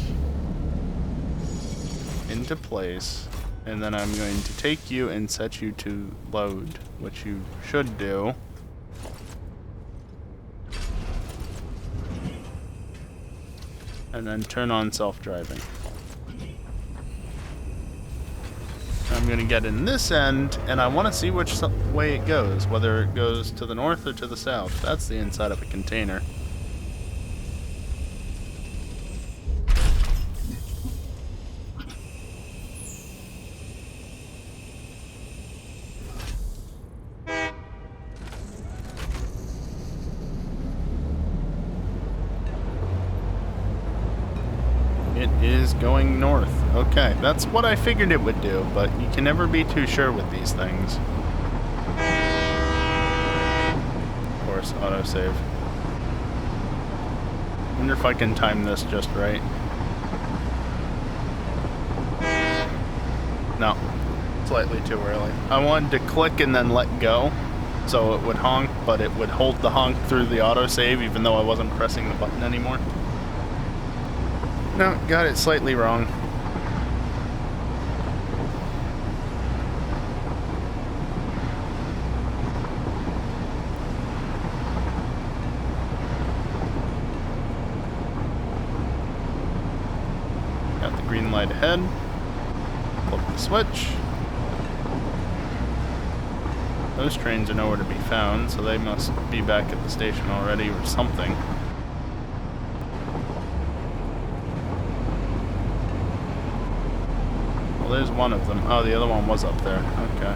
Speaker 3: into place, and then I'm going to take you and set you to load, which you should do. And then turn on self-driving. I'm going to get in this end, and I want to see which way it goes, whether it goes to the north or to the south. That's the inside of a container. It is going north. Okay, that's what I figured it would do, but you can never be too sure with these things. Of course, autosave. Wonder if I can time this just right. No, slightly too early. I wanted to click and then let go, so it would honk, but it would hold the honk through the autosave even though I wasn't pressing the button anymore. No, got it slightly wrong. Got the green light ahead. Flip the switch. Those trains are nowhere to be found, so they must be back at the station already or something. Well, there's one of them. Oh, the other one was up there. Okay.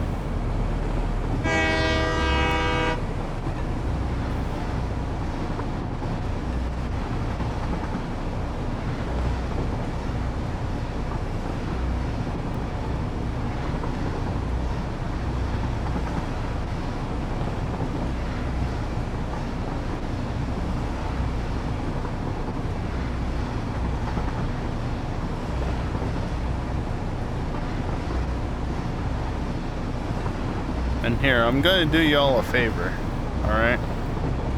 Speaker 3: And here, I'm gonna do y'all a favor, alright?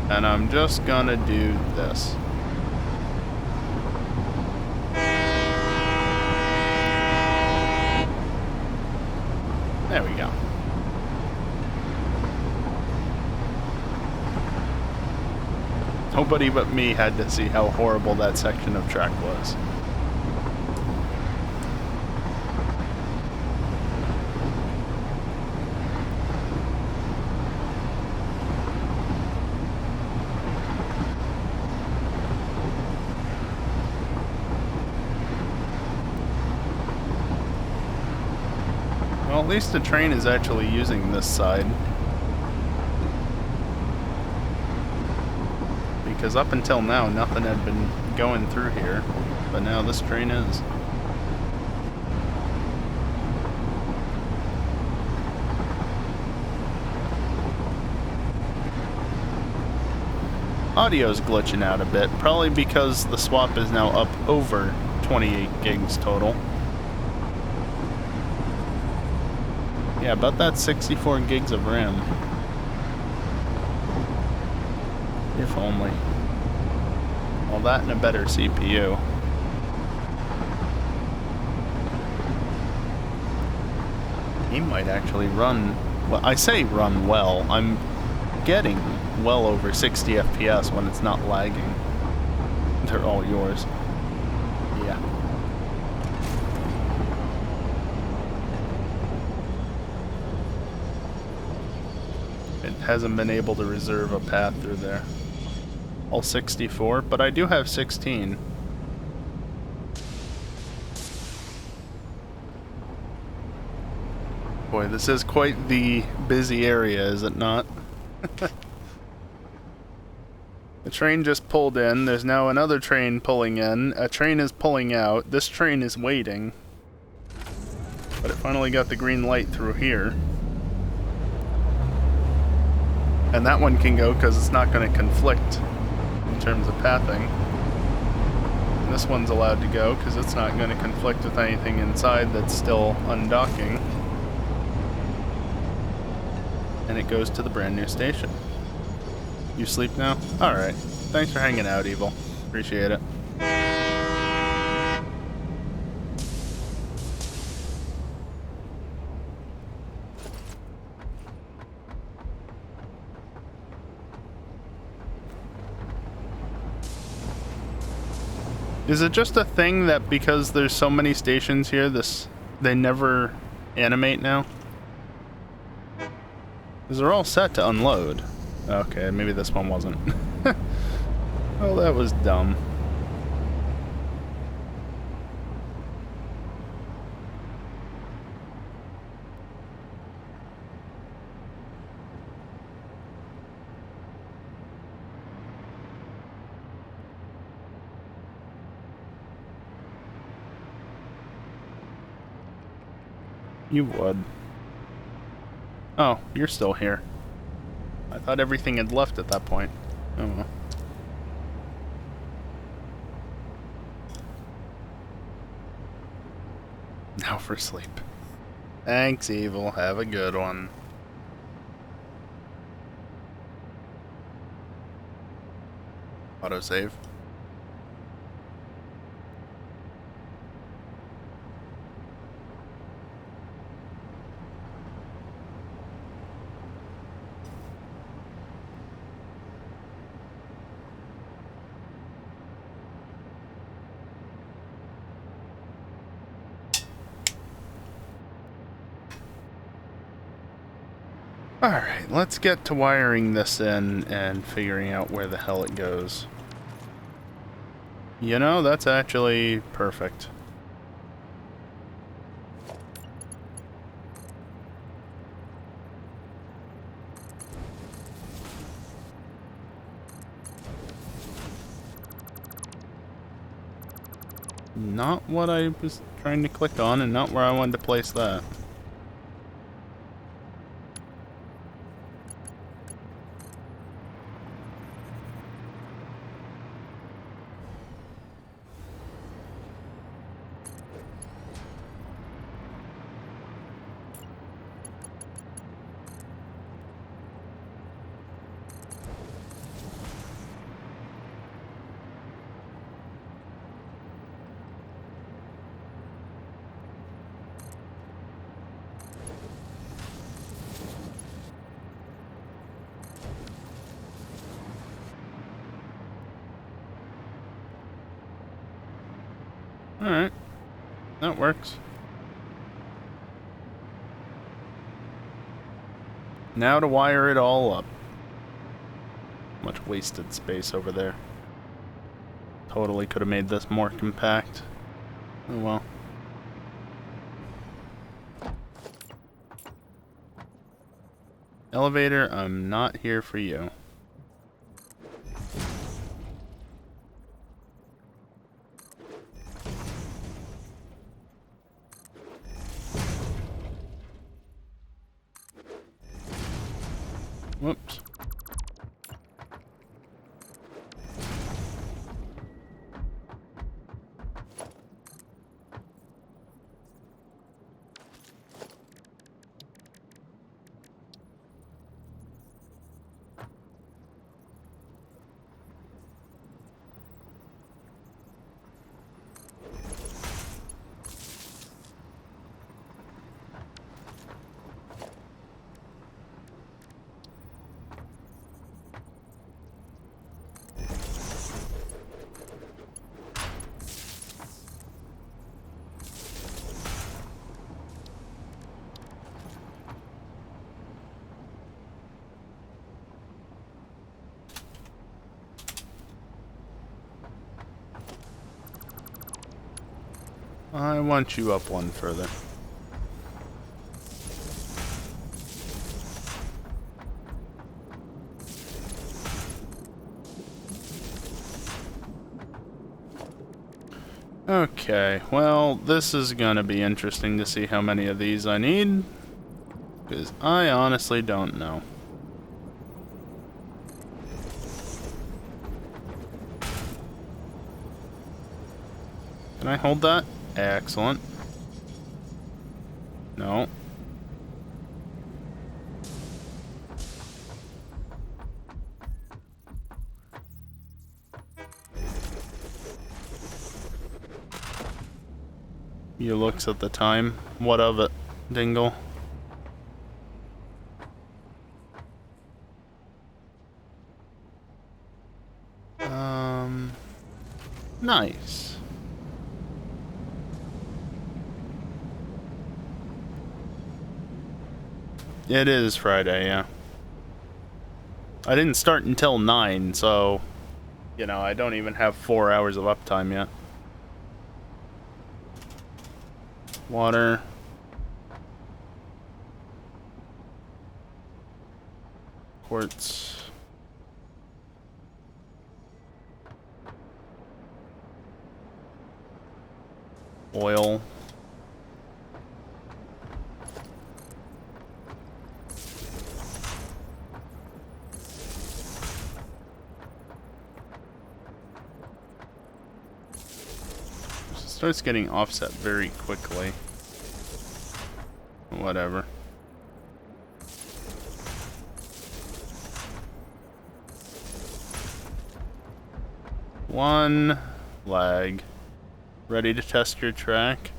Speaker 3: And I'm just gonna do this. Nobody but me had to see how horrible that section of track was. Well, at least the train is actually using this side. Because up until now, nothing had been going through here, but now this train is. Audio's glitching out a bit, probably because the swap is now up over 28 gigs total. Yeah, about that 64 gigs of RAM. If only. All that and a better CPU. He might actually run... Well, I say run well. I'm getting well over 60 FPS when it's not lagging. They're all yours. Yeah. It hasn't been able to reserve a path through there. All 64, but I do have 16. Boy, this is quite the busy area, is it not? The train just pulled in. There's now another train pulling in. A train is pulling out. This train is waiting. But it finally got the green light through here. And that one can go because it's not going to conflict in terms of pathing. And this one's allowed to go because it's not going to conflict with anything inside that's still undocking. And it goes to the brand new station. You sleep now? Alright. Thanks for hanging out, Evil. Appreciate it. Is it just a thing that because there's so many stations here, they never animate now? Because they're all set to unload. Okay, maybe this one wasn't. Well, that was dumb. You would. Oh, you're still here. I thought everything had left at that point. Oh well. Now for sleep. Thanks, Evil. Have a good one. Autosave. Alright, let's get to wiring this in and figuring out where the hell it goes. You know, that's actually perfect. Not what I was trying to click on and not where I wanted to place that. Alright. That works. Now to wire it all up. Much wasted space over there. Totally could have made this more compact. Oh well. Elevator, I'm not here for you. Whoops. I want you up one further. Okay, well, this is gonna be interesting to see how many of these I need, because I honestly don't know. Can I hold that? Excellent. No. He looks at the time. What of it, Dingle? Nice. It is Friday, yeah. I didn't start until 9, so, you know, I don't even have 4 hours of uptime yet. Water. Quartz. Oil. Starts getting offset very quickly. Whatever. One lag. Ready to test your track?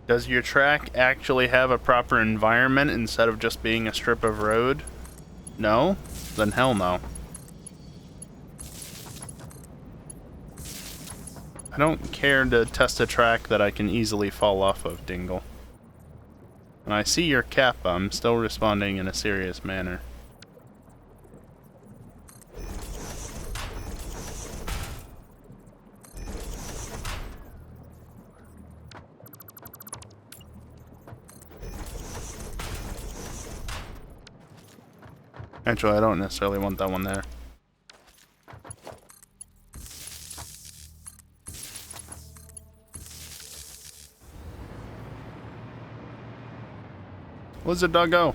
Speaker 3: Does your track actually have a proper environment instead of just being a strip of road? No? Then hell no. I don't care to test a track that I can easily fall off of, Dingle. When I see your kappa, I'm still responding in a serious manner. Actually, I don't necessarily want that one there. Lizard doggo.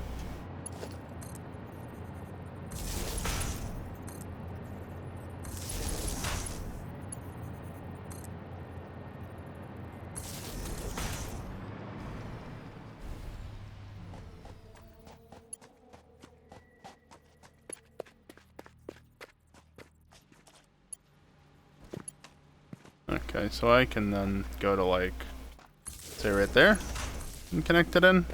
Speaker 3: Okay, so I can then go to, like, say right there and connect it in.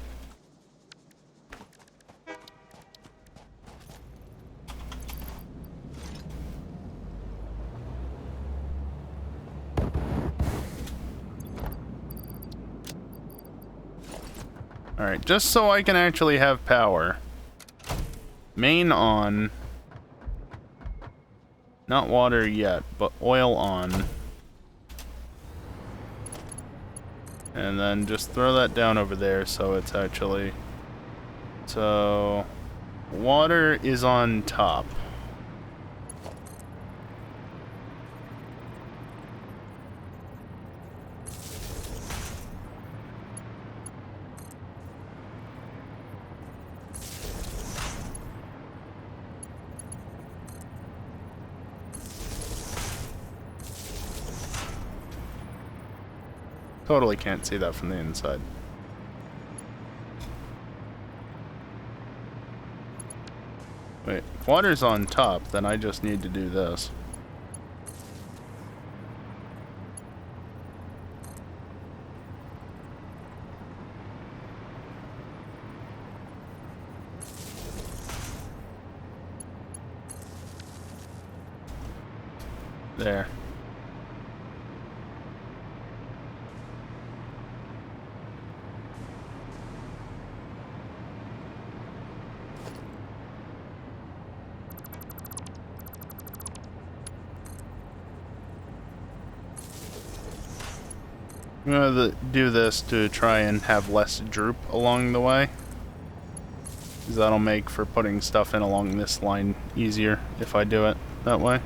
Speaker 3: Alright, just so I can actually have power. Main on. Not water yet, but oil on. And then just throw that down over there so it's actually... So... Water is on top. Totally can't see that from the inside. Wait, if water's on top, then I just need to do this. There. I'm gonna do this to try and have less droop along the way. Because that'll make for putting stuff in along this line easier if I do it that way.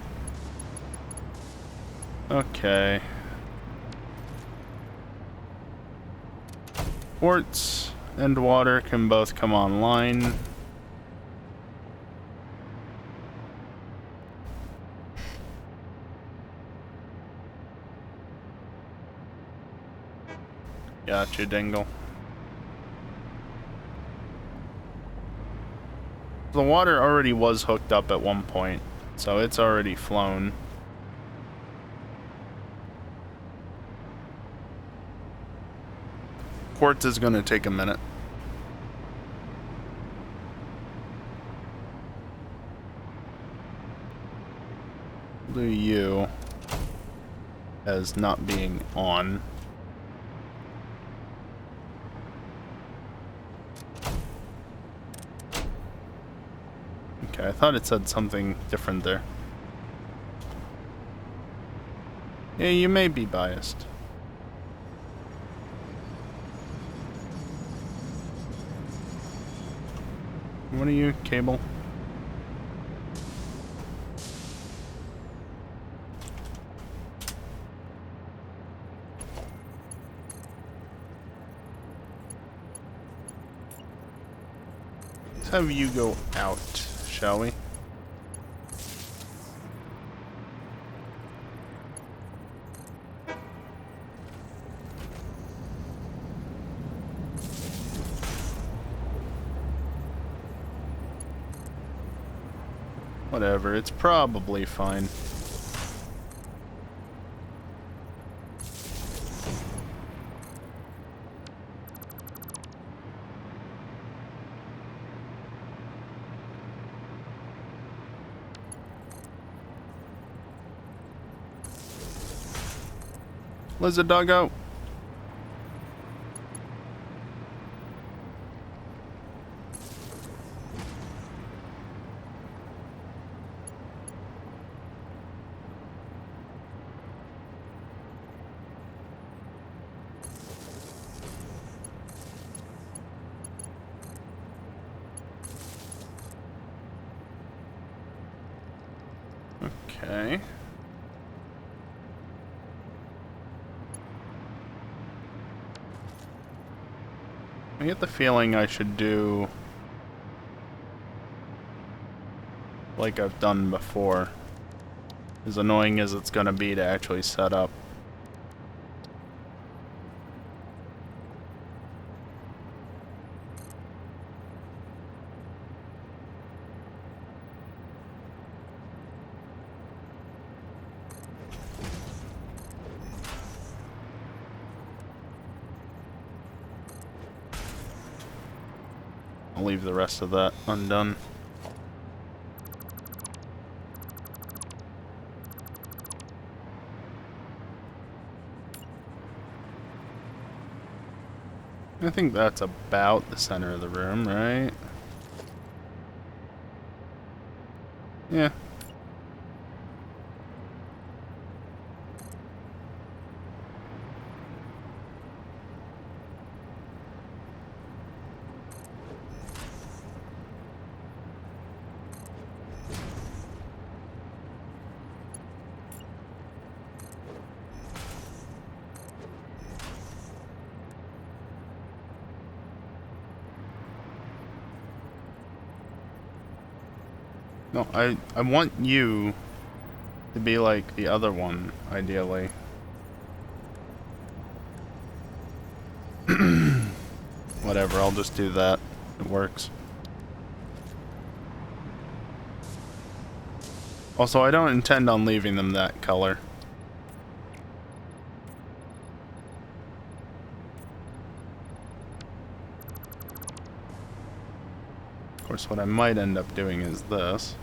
Speaker 3: Okay. Quartz and water can both come online. Gotcha, Dingle. The water already was hooked up at one point, so it's already flown. Quartz is gonna take a minute. Do you as not being on. Okay, I thought it said something different there. Yeah, you may be biased. What are you, cable? Let's have you go out, shall we? Whatever, it's probably fine. Lizard doggo. Okay. I get the feeling I should do like I've done before, as annoying as it's gonna be to actually set up. I'll leave the rest of that undone. I think that's about the center of the room, right? Yeah. No, I want you to be like the other one, ideally. Whatever, I'll just do that. It works. Also, I don't intend on leaving them that color. Of course, what I might end up doing is this.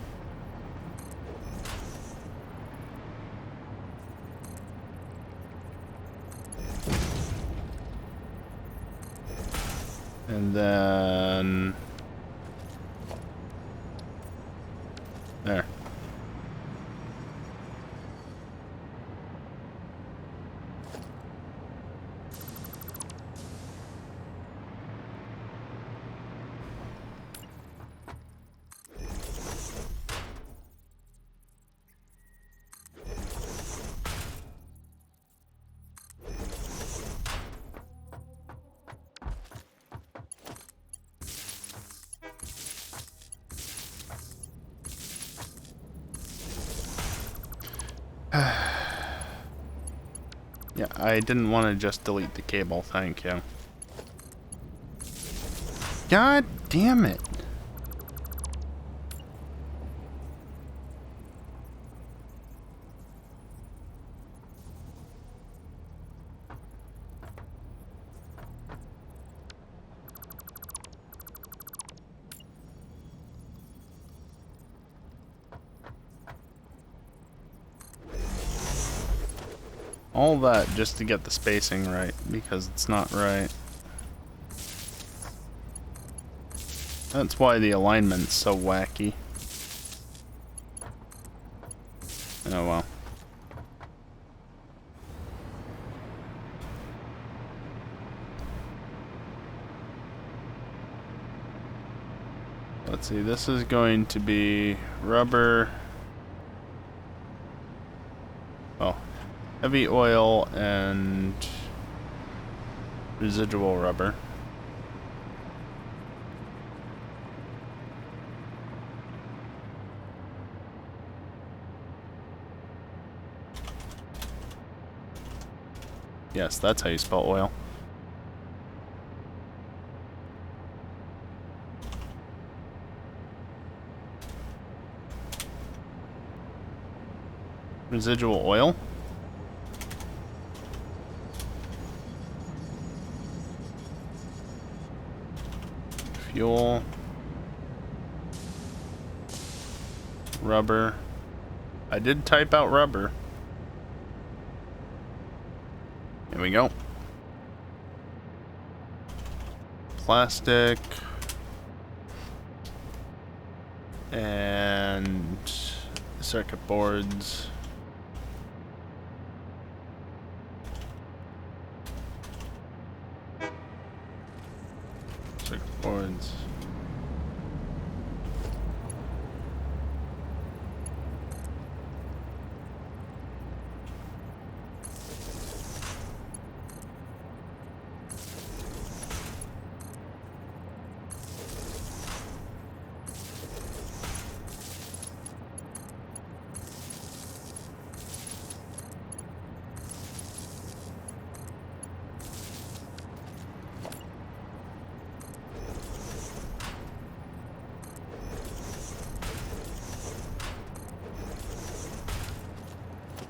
Speaker 3: And then... there. Yeah, I didn't want to just delete the cable, thank you. God damn it! All that just to get the spacing right, because it's not right. That's why the alignment's so wacky. Oh well. Let's see, this is going to be rubber. Oh, heavy oil and residual rubber. Yes, that's how you spell oil. Residual oil? Fuel. Rubber. I did type out rubber. Here we go. Plastic. And circuit boards. Circuit boards.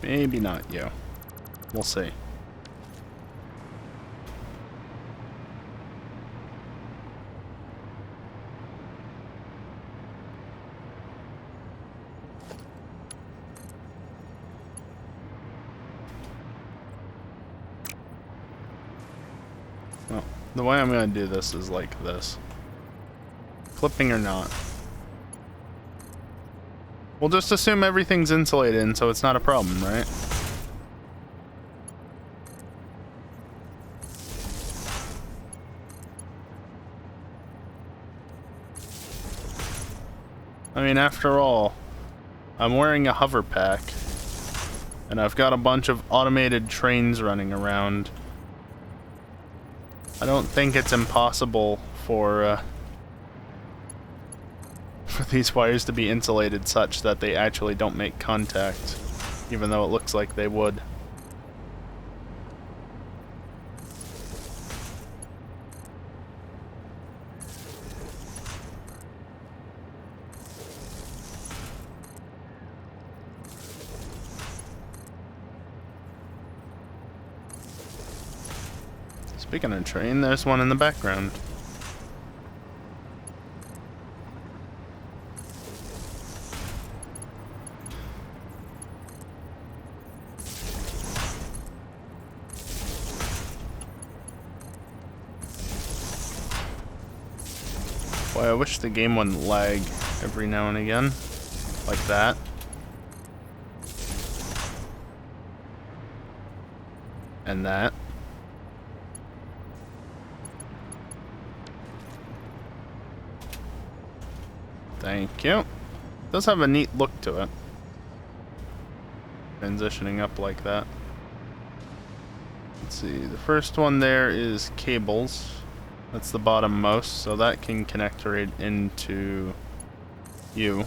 Speaker 3: Maybe not you. We'll see. Well, The way I'm gonna do this is like this. Clipping or not. We'll just assume everything's insulated and so it's not a problem, right? I mean, after all, I'm wearing a hover pack, and I've got a bunch of automated trains running around. I don't think it's impossible for these wires to be insulated such that they actually don't make contact, even though it looks like they would. Speaking of train, there's one in the background. Boy, I wish the game wouldn't lag every now and again. Like that. And that. Thank you. It does have a neat look to it. Transitioning up like that. Let's see, the first one there is cables. That's the bottom most, so that can connect right into you.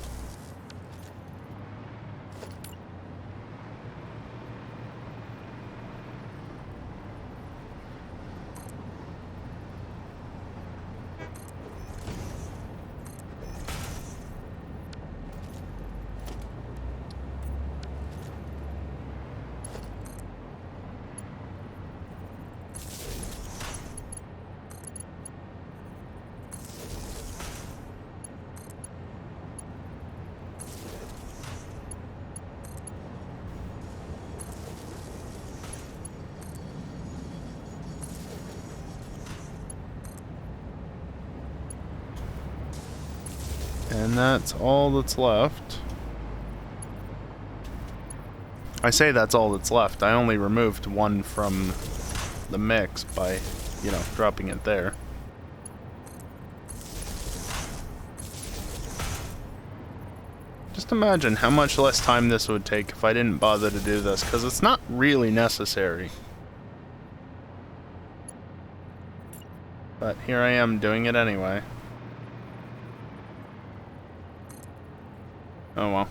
Speaker 3: And that's all that's left. I say that's all that's left. I only removed one from the mix by, you know, dropping it there. Just imagine how much less time this would take if I didn't bother to do this, because it's not really necessary. But here I am doing it anyway. Oh well.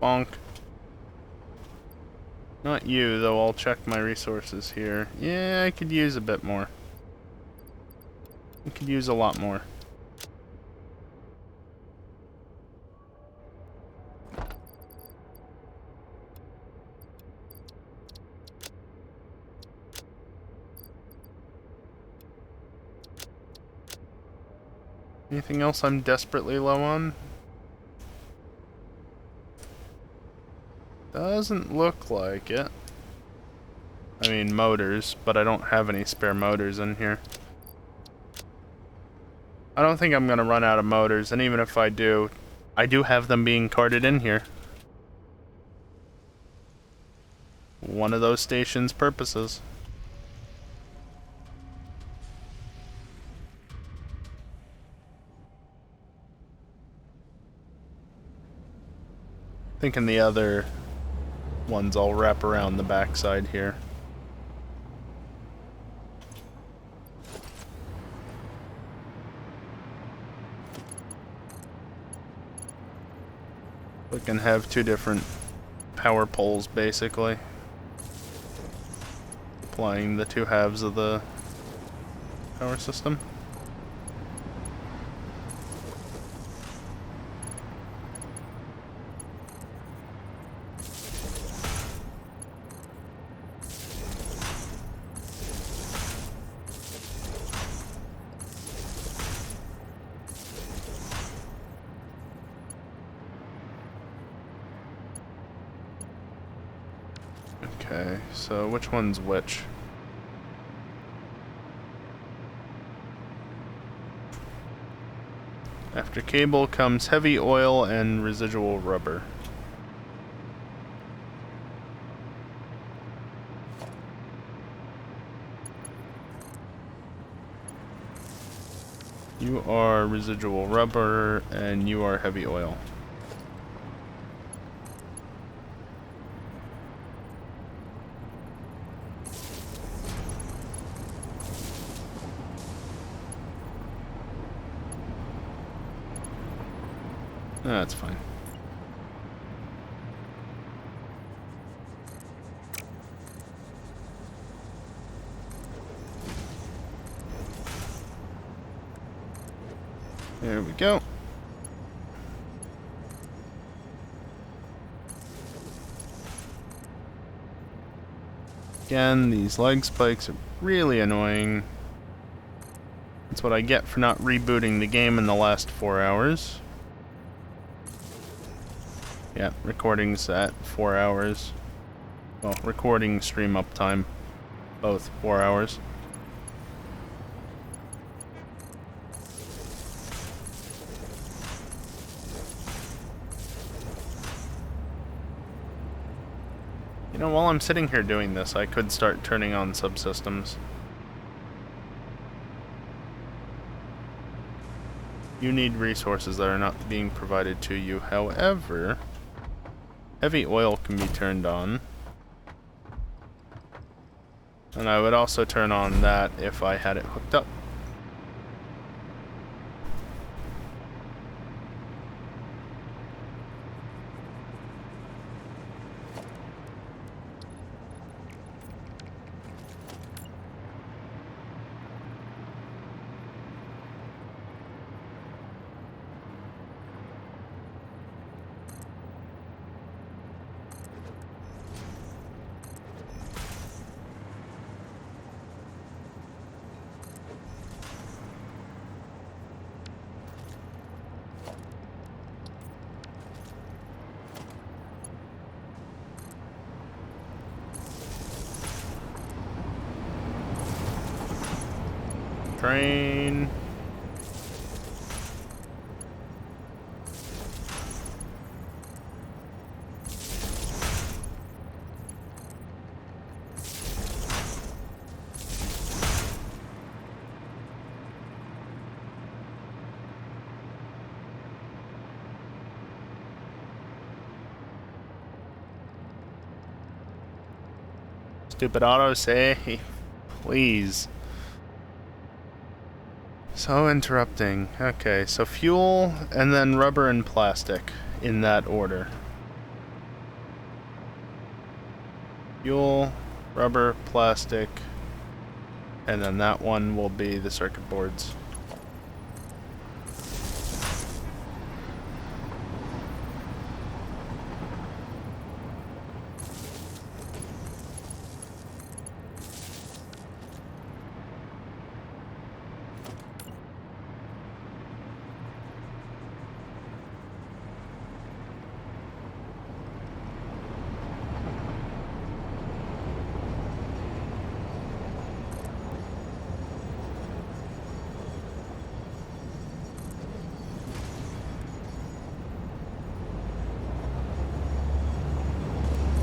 Speaker 3: Bonk. Not you, though. I'll check my resources here. Yeah, I could use a bit more. I could use a lot more. Anything else I'm desperately low on? Doesn't look like it. I mean, motors, but I don't have any spare motors in here. I don't think I'm gonna run out of motors, and even if I do have them being carted in here. One of those station's purposes. Thinking the other ones I'll wrap around the backside here. We can have two different power poles, basically. Applying the two halves of the power system. Okay, so which one's which? After cable comes heavy oil and residual rubber. You are residual rubber and you are heavy oil. That's fine. There we go. Again, these leg spikes are really annoying. That's what I get for not rebooting the game in the last 4 hours. Yeah, recording's at 4 hours. Well, recording, stream uptime, both 4 hours. You know, while I'm sitting here doing this, I could start turning on subsystems. You need resources that are not being provided to you. However, heavy oil can be turned on. And I would also turn on that if I had it hooked up. Train. Stupid auto save, please. So interrupting. Okay, so fuel and then rubber and plastic in that order. Fuel, rubber, plastic, and then that one will be the circuit boards.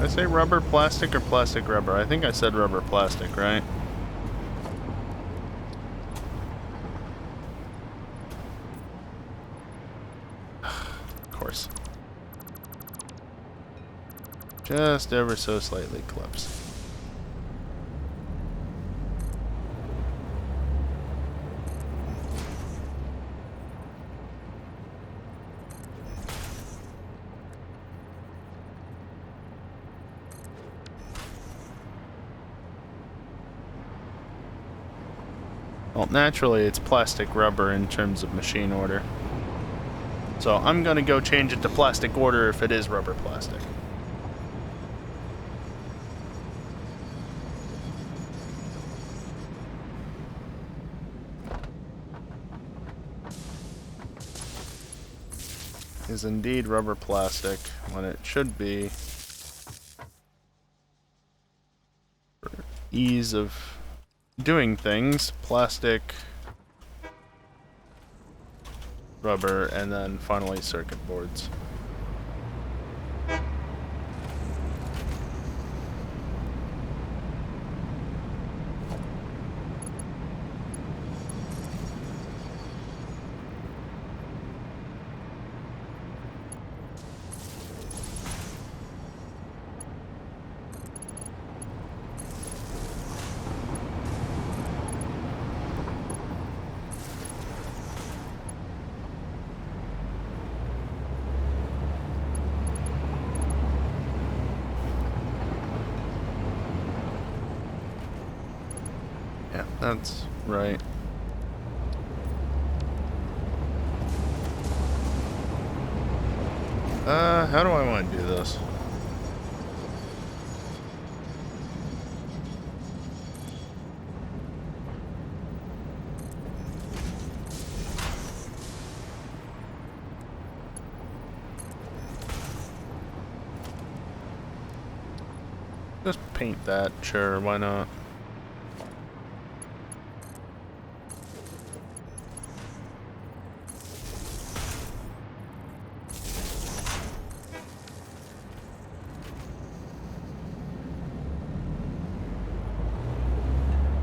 Speaker 3: Did I say rubber, plastic, or plastic, rubber? I think I said rubber, plastic, right? Of course. Just ever so slightly clips. Well, naturally it's plastic rubber in terms of machine order. So I'm gonna go change it to plastic order if it is rubber plastic. Is indeed rubber plastic when it should be, for ease of doing things, plastic, rubber, and then finally circuit boards. Yeah, that's right. How do I want to do this? Just paint that, sure, why not?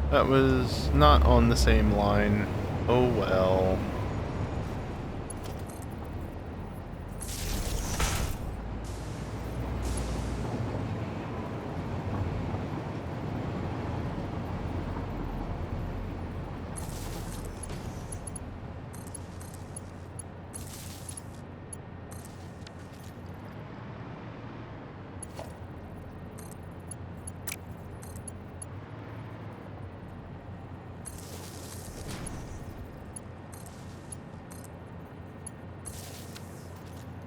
Speaker 3: That was not on the same line. Oh well.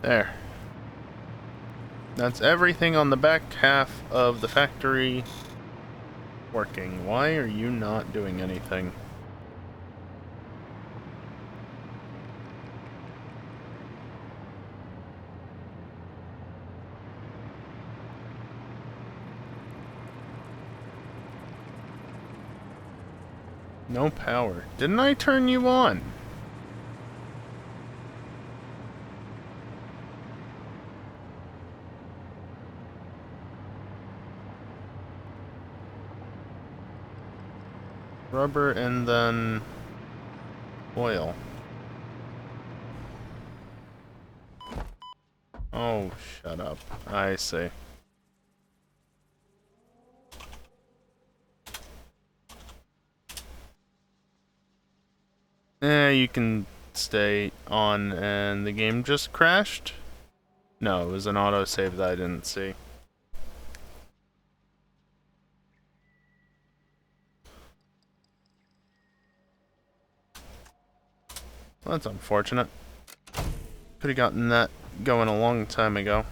Speaker 3: There. That's everything on the back half of the factory working. Why are you not doing anything? No power. Didn't I turn you on? Rubber and then oil. Oh, shut up. I see. You can stay on and the game just crashed? No, it was an autosave that I didn't see. Well, that's unfortunate. Could have gotten that going a long time ago.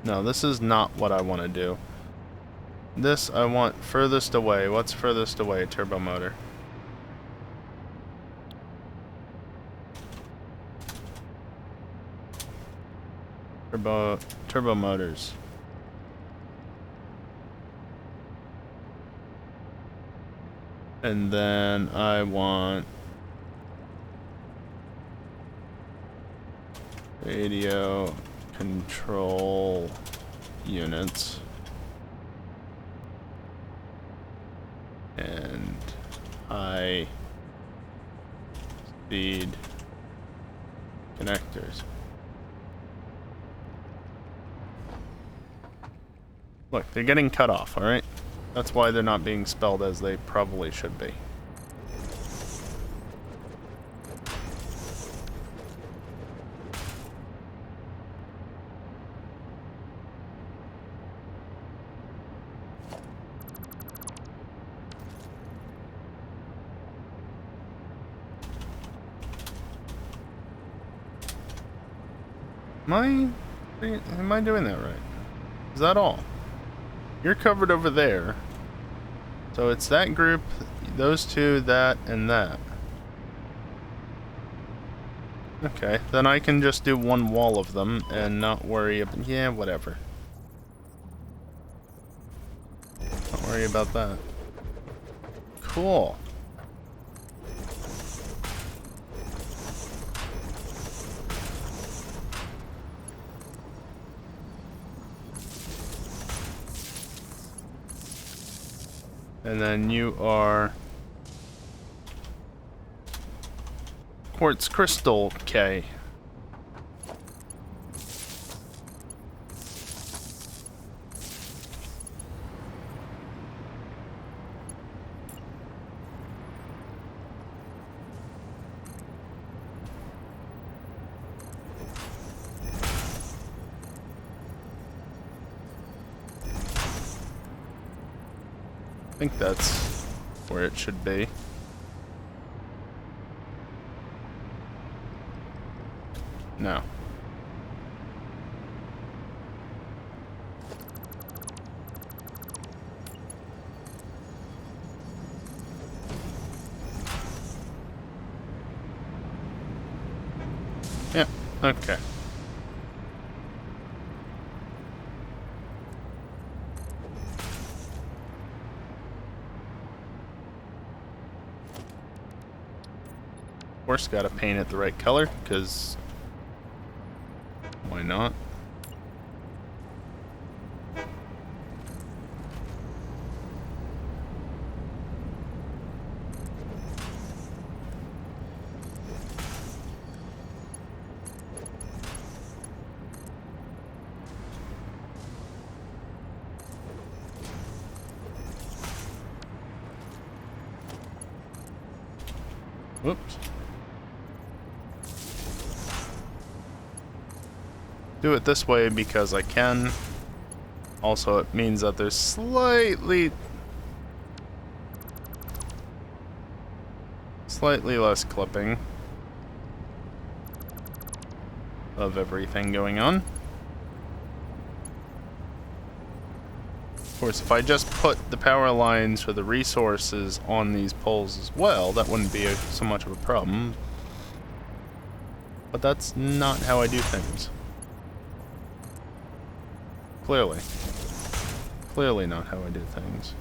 Speaker 3: No, this is not what I want to do. This I want furthest away. What's furthest away? Turbo motor. Turbo motors. And then I want radio control units. And I feed connectors. Look, they're getting cut off, alright? That's why they're not being spelled as they probably should be. Am I doing that right? Is that all? You're covered over there. So it's that group, those two, that, and that. Okay, then I can just do one wall of them and not worry about... Yeah, whatever. Don't worry about that. Cool. And then you are quartz crystal K. I think that's where it should be. No. Yeah, okay. Of course, gotta paint it the right color, because why not? Whoops. Do it this way because I can. Also, it means that there's slightly less clipping of everything going on. Of course, if I just put the power lines for the resources on these poles as well, that wouldn't be so much of a problem. But that's not how I do things. Clearly. Clearly not how I do things.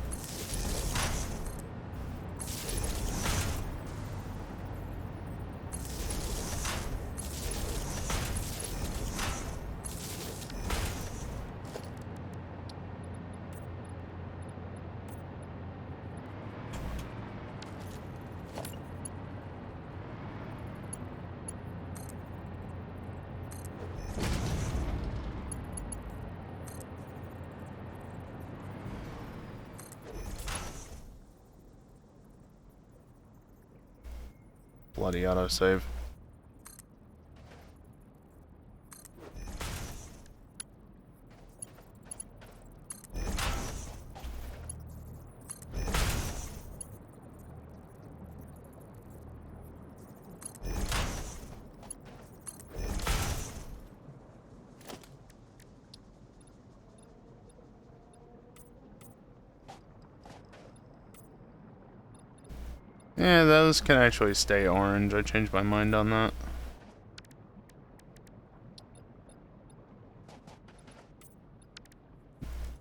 Speaker 3: Bloody autosave. Yeah, those can actually stay orange. I changed my mind on that.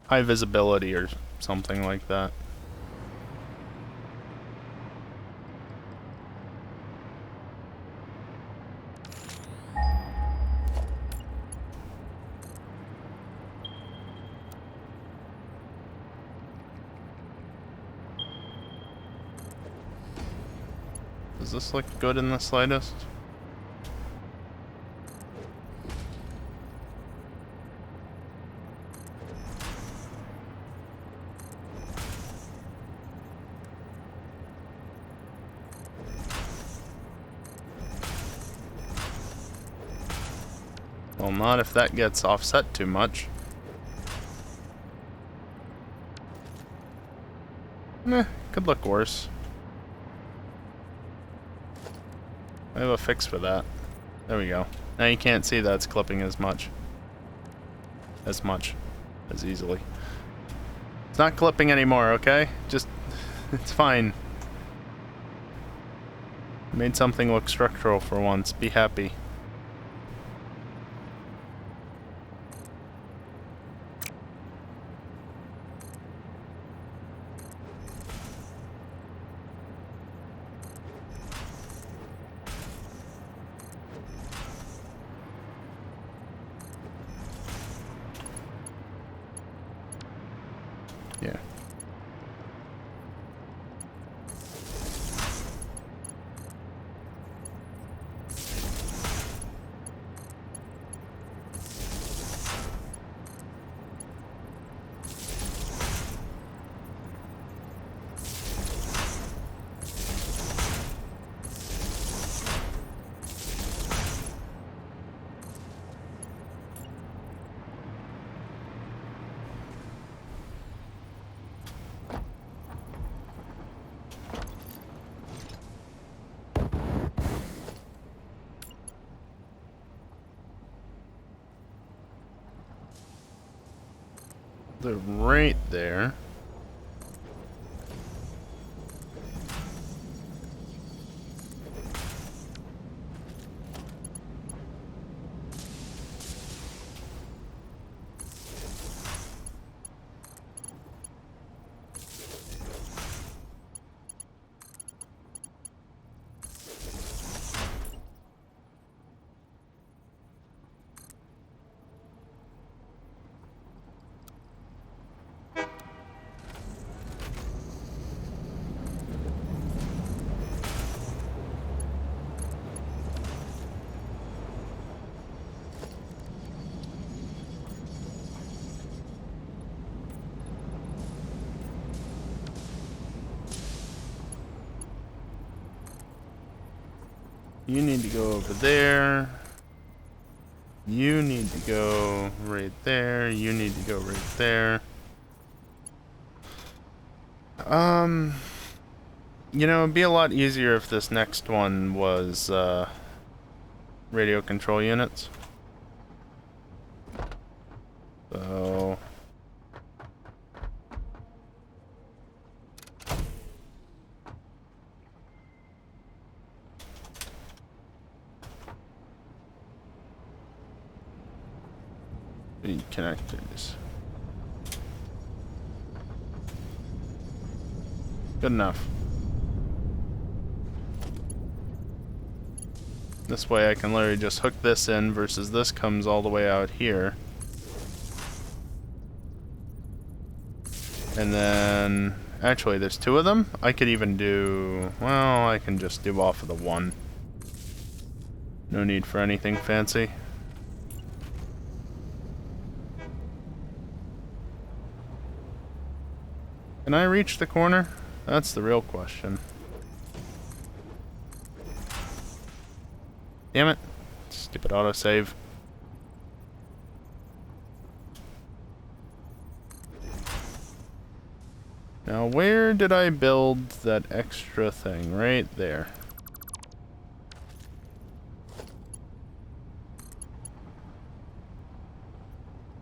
Speaker 3: High visibility or something like that. Does this look good in the slightest? Well, not if that gets offset too much. Could look worse. I have a fix for that. There we go. Now you can't see that it's clipping as much. As easily. It's not clipping anymore, okay? Just, it's fine. Made something look structural for once. Be happy. Yeah. They're right there. You need to go over there. You need to go right there. You need to go right there. You know, it'd be a lot easier if this next one was, radio control units. So... connectors. Good enough. This way I can literally just hook this in versus this comes all the way out here. And then... actually, there's two of them. I could even do... well, I can just do off of the one. No need for anything fancy. Can I reach the corner? That's the real question. Damn it. Stupid autosave. Now, where did I build that extra thing? Right there.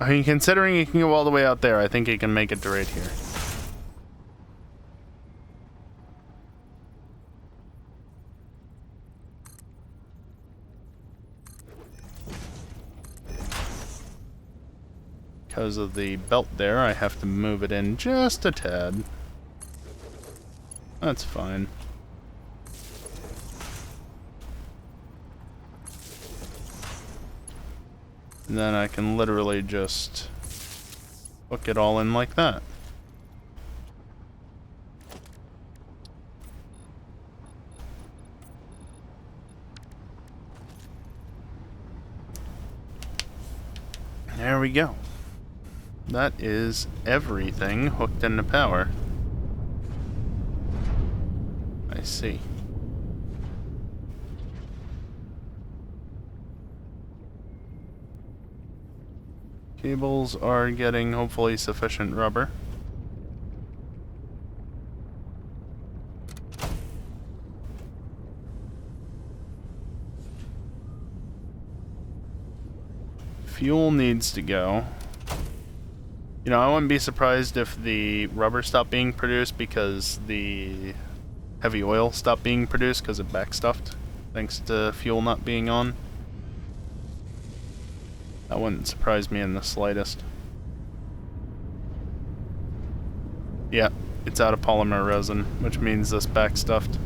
Speaker 3: I mean, considering you can go all the way out there, I think you can make it to right here. Because of the belt there, I have to move it in just a tad. That's fine. And then I can literally just hook it all in like that. there we go. That is everything hooked into power. I see. Cables are getting hopefully sufficient rubber. Fuel needs to go. You know, I wouldn't be surprised if the rubber stopped being produced because the heavy oil stopped being produced because it backstuffed, thanks to fuel not being on. That wouldn't surprise me in the slightest. Yeah, it's out of polymer resin, which means this backstuffed.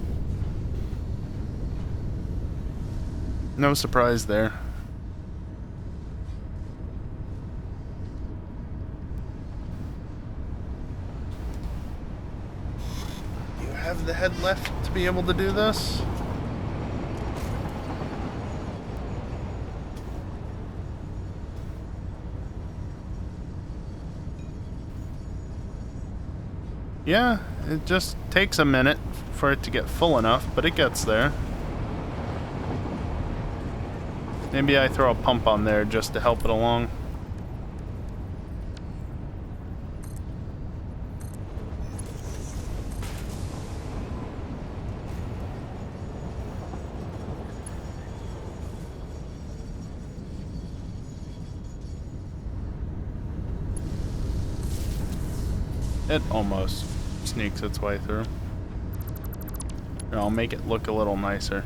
Speaker 3: No surprise there. You have the head left to be able to do this? Yeah, it just takes a minute for it to get full enough, but it gets there. Maybe I throw a pump on there just to help it along. It almost sneaks its way through. And I'll make it look a little nicer.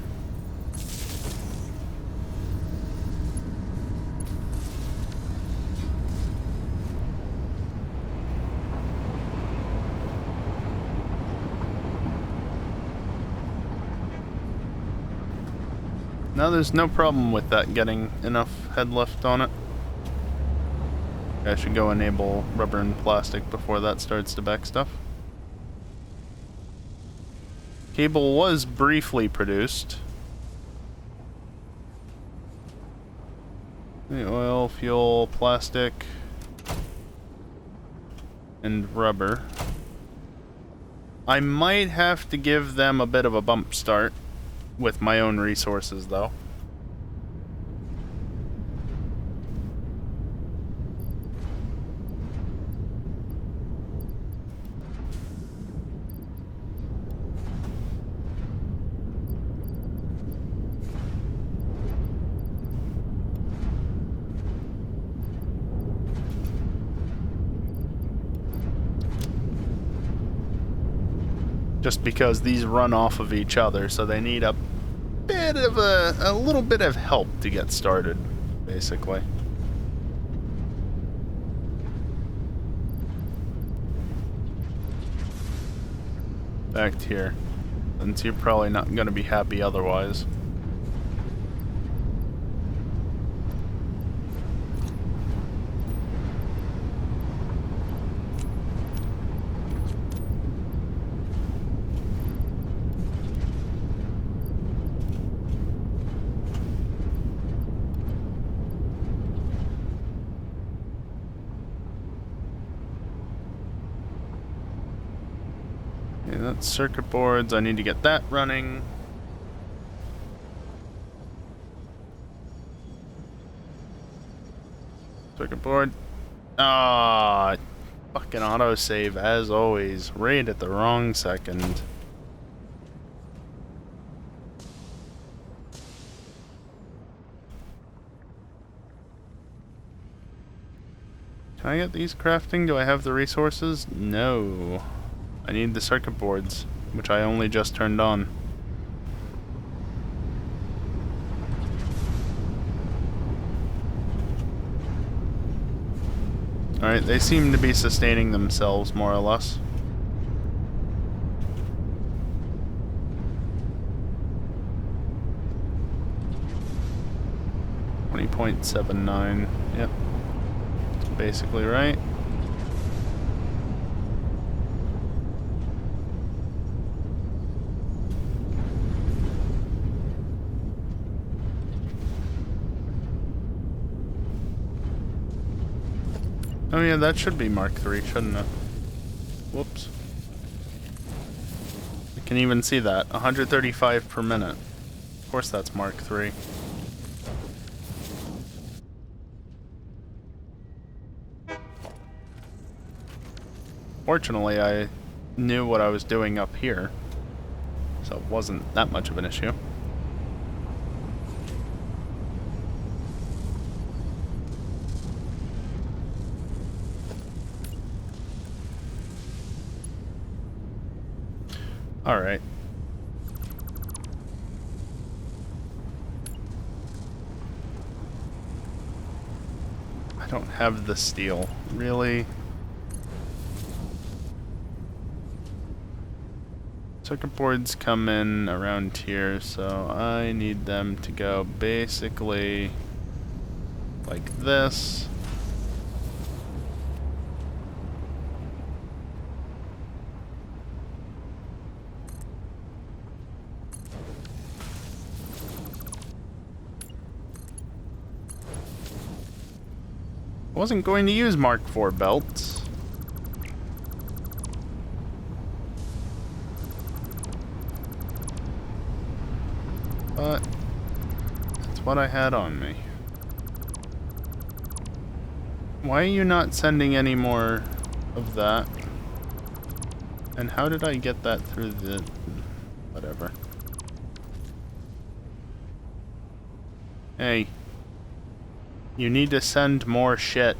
Speaker 3: Now there's no problem with that getting enough head lift on it. I should go enable rubber and plastic before that starts to back stuff. Cable was briefly produced. The oil, fuel, plastic, and rubber. I might have to give them a bit of a bump start with my own resources, though. Just because these run off of each other, so they need a bit of a little bit of help to get started, basically. Back to here, since you're probably not going to be happy otherwise. Okay, that's circuit boards. I need to get that running. Circuit board. Ah, fucking autosave as always. Right at the wrong second. Can I get these crafting? Do I have the resources? No. I need the circuit boards, which I only just turned on. Alright, they seem to be sustaining themselves, more or less. .79. Yep. That's basically right. Oh yeah, that should be Mark III, shouldn't it? Whoops. I can even see that. 135 per minute. Of course that's Mark III. Fortunately, I knew what I was doing up here, so it wasn't that much of an issue. Alright. I don't have the steel. Really? Circuit boards come in around here, so I need them to go basically like this. I wasn't going to use Mark IV belts. But that's what I had on me. Why are you not sending any more of that? And how did I get that through the... whatever. Hey. You need to send more shit.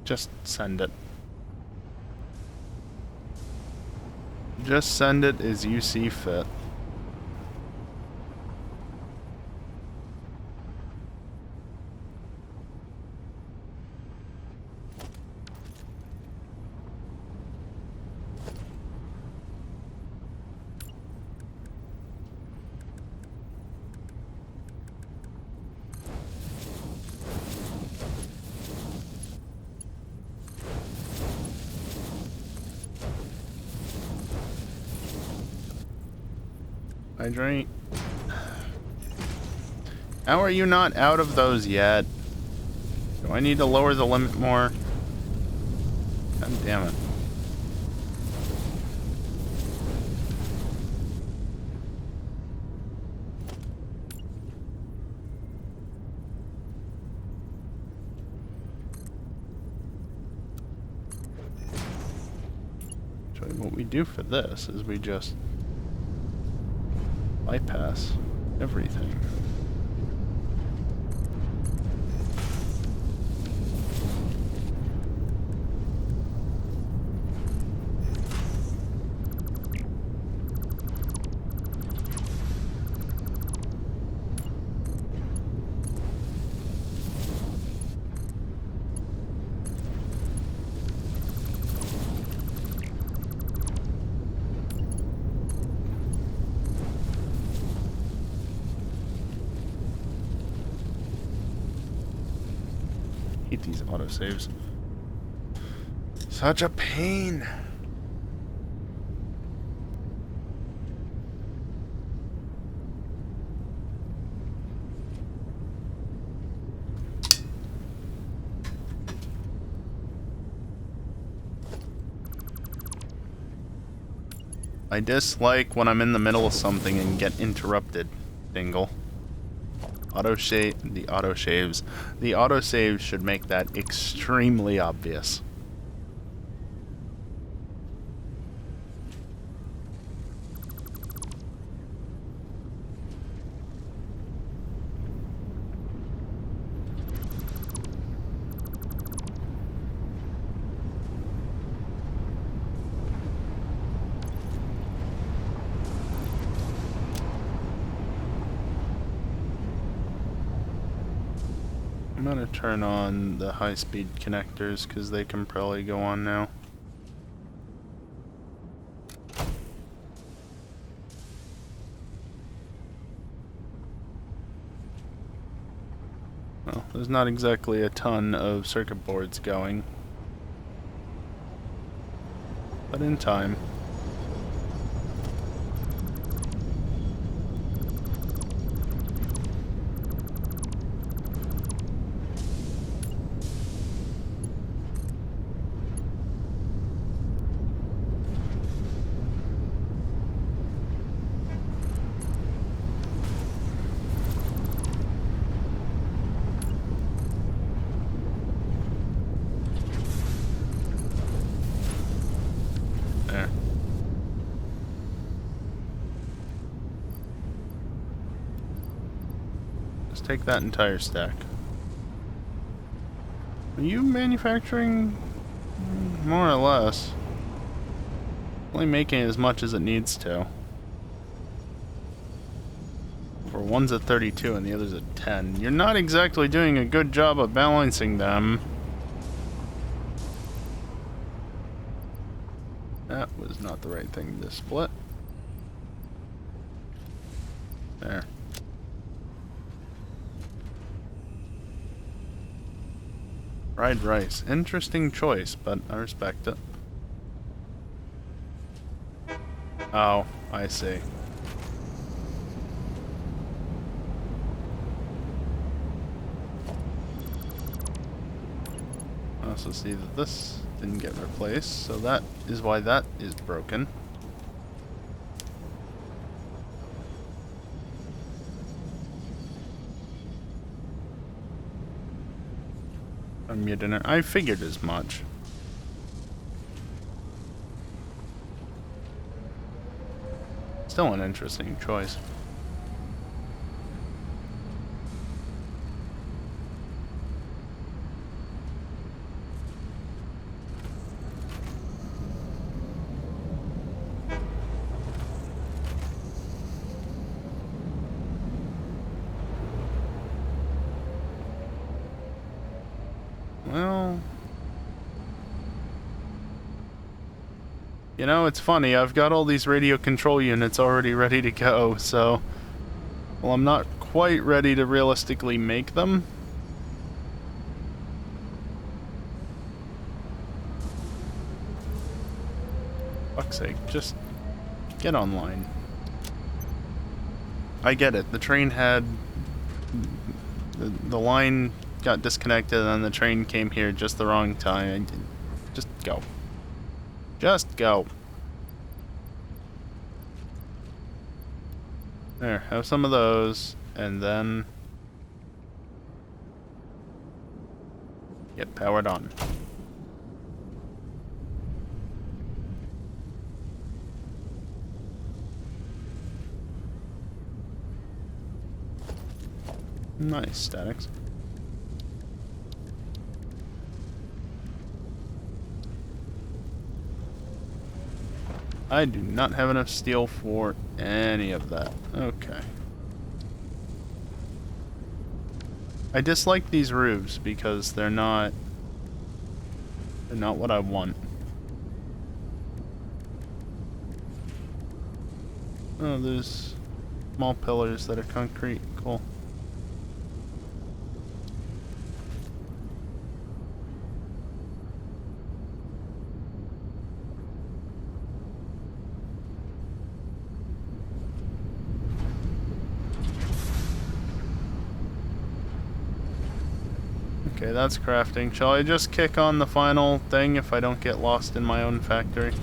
Speaker 3: Just send it. Just send it as you see fit. Hydrate. How are you not out of those yet? Do I need to lower the limit more? God damn it. Actually, what we do for this is we just bypass everything. Hate these autosaves. Such a pain. I dislike when I'm in the middle of something and get interrupted, Dingle. The autosaves should make that extremely obvious. gonna turn on the high-speed connectors because they can probably go on now. Well, there's not exactly a ton of circuit boards going, but in time. There. Just take that entire stack. Are you manufacturing? More or less. Only making as much as it needs to. For one's at 32 and the other's at 10. You're not exactly doing a good job of balancing them. That was not the right thing to split. There. Fried rice. Interesting choice, but I respect it. Oh, I see. I also see that this didn't get replaced, so that is why that is broken. I figured as much. Still an interesting choice. Well, you know, it's funny, I've got all these radio control units already ready to go, so... Well, I'm not quite ready to realistically make them. Fuck's sake, just get online. I get it, the train had... The line got disconnected and then the train came here just the wrong time. Just go. Just go. There, have some of those, and then get powered on. Nice, statics. I do not have enough steel for any of that. Okay. I dislike these roofs because they're not what I want. Oh, there's small pillars that are concrete. Cool. Okay, that's crafting. Shall I just kick on the final thing if I don't get lost in my own factory?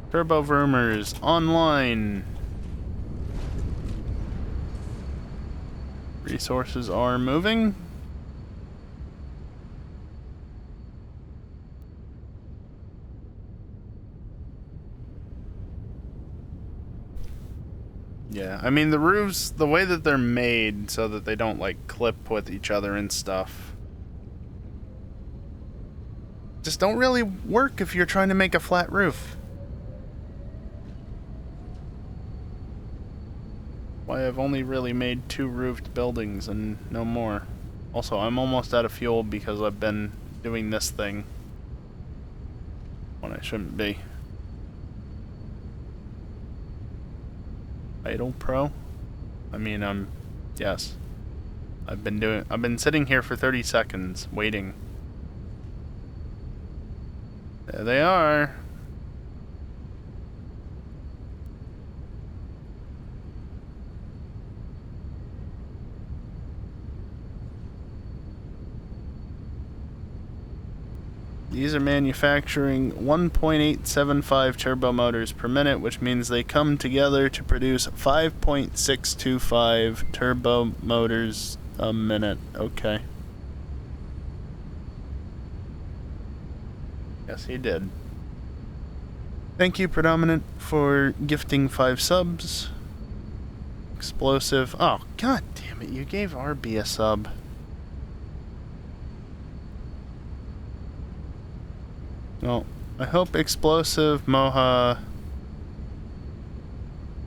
Speaker 3: Turbovroomer's online. Resources are moving. Yeah, I mean the roofs, the way that they're made so that they don't like clip with each other and stuff, just don't really work if you're trying to make a flat roof. why I've only really made 2 roofed buildings and no more. Also, I'm almost out of fuel because I've been doing this thing when I shouldn't be. Idle Pro? I mean, yes. I've been sitting here for 30 seconds, waiting. There they are. These are manufacturing 1.875 turbo motors per minute, which means they come together to produce 5.625 turbo motors a minute. Okay. Yes, he did. Thank you, Predominant, for gifting 5 subs. Explosive. Oh, god damn it, you gave RB a sub. Well, I hope Explosive, Moha,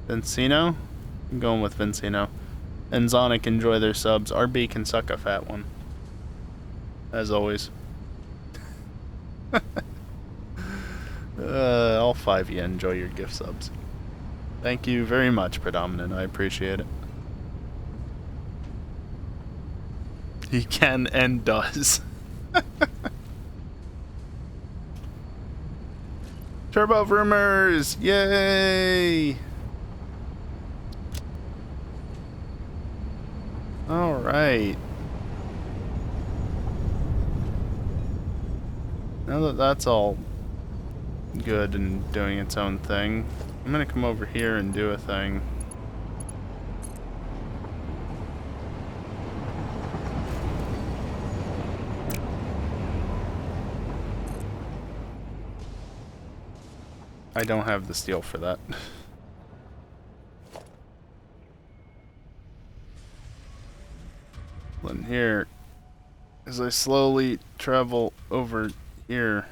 Speaker 3: Vincino? I'm going with Vincino. And Zonic enjoy their subs. RB can suck a fat one. As always. All 5 of you enjoy your gift subs. Thank you very much, Predominant. I appreciate it. He can and does. Turbovroomer's! Yay! Alright. Now that that's all good and doing its own thing, I'm gonna come over here and do a thing. I don't have the steel for that. Then here, as I slowly travel over here.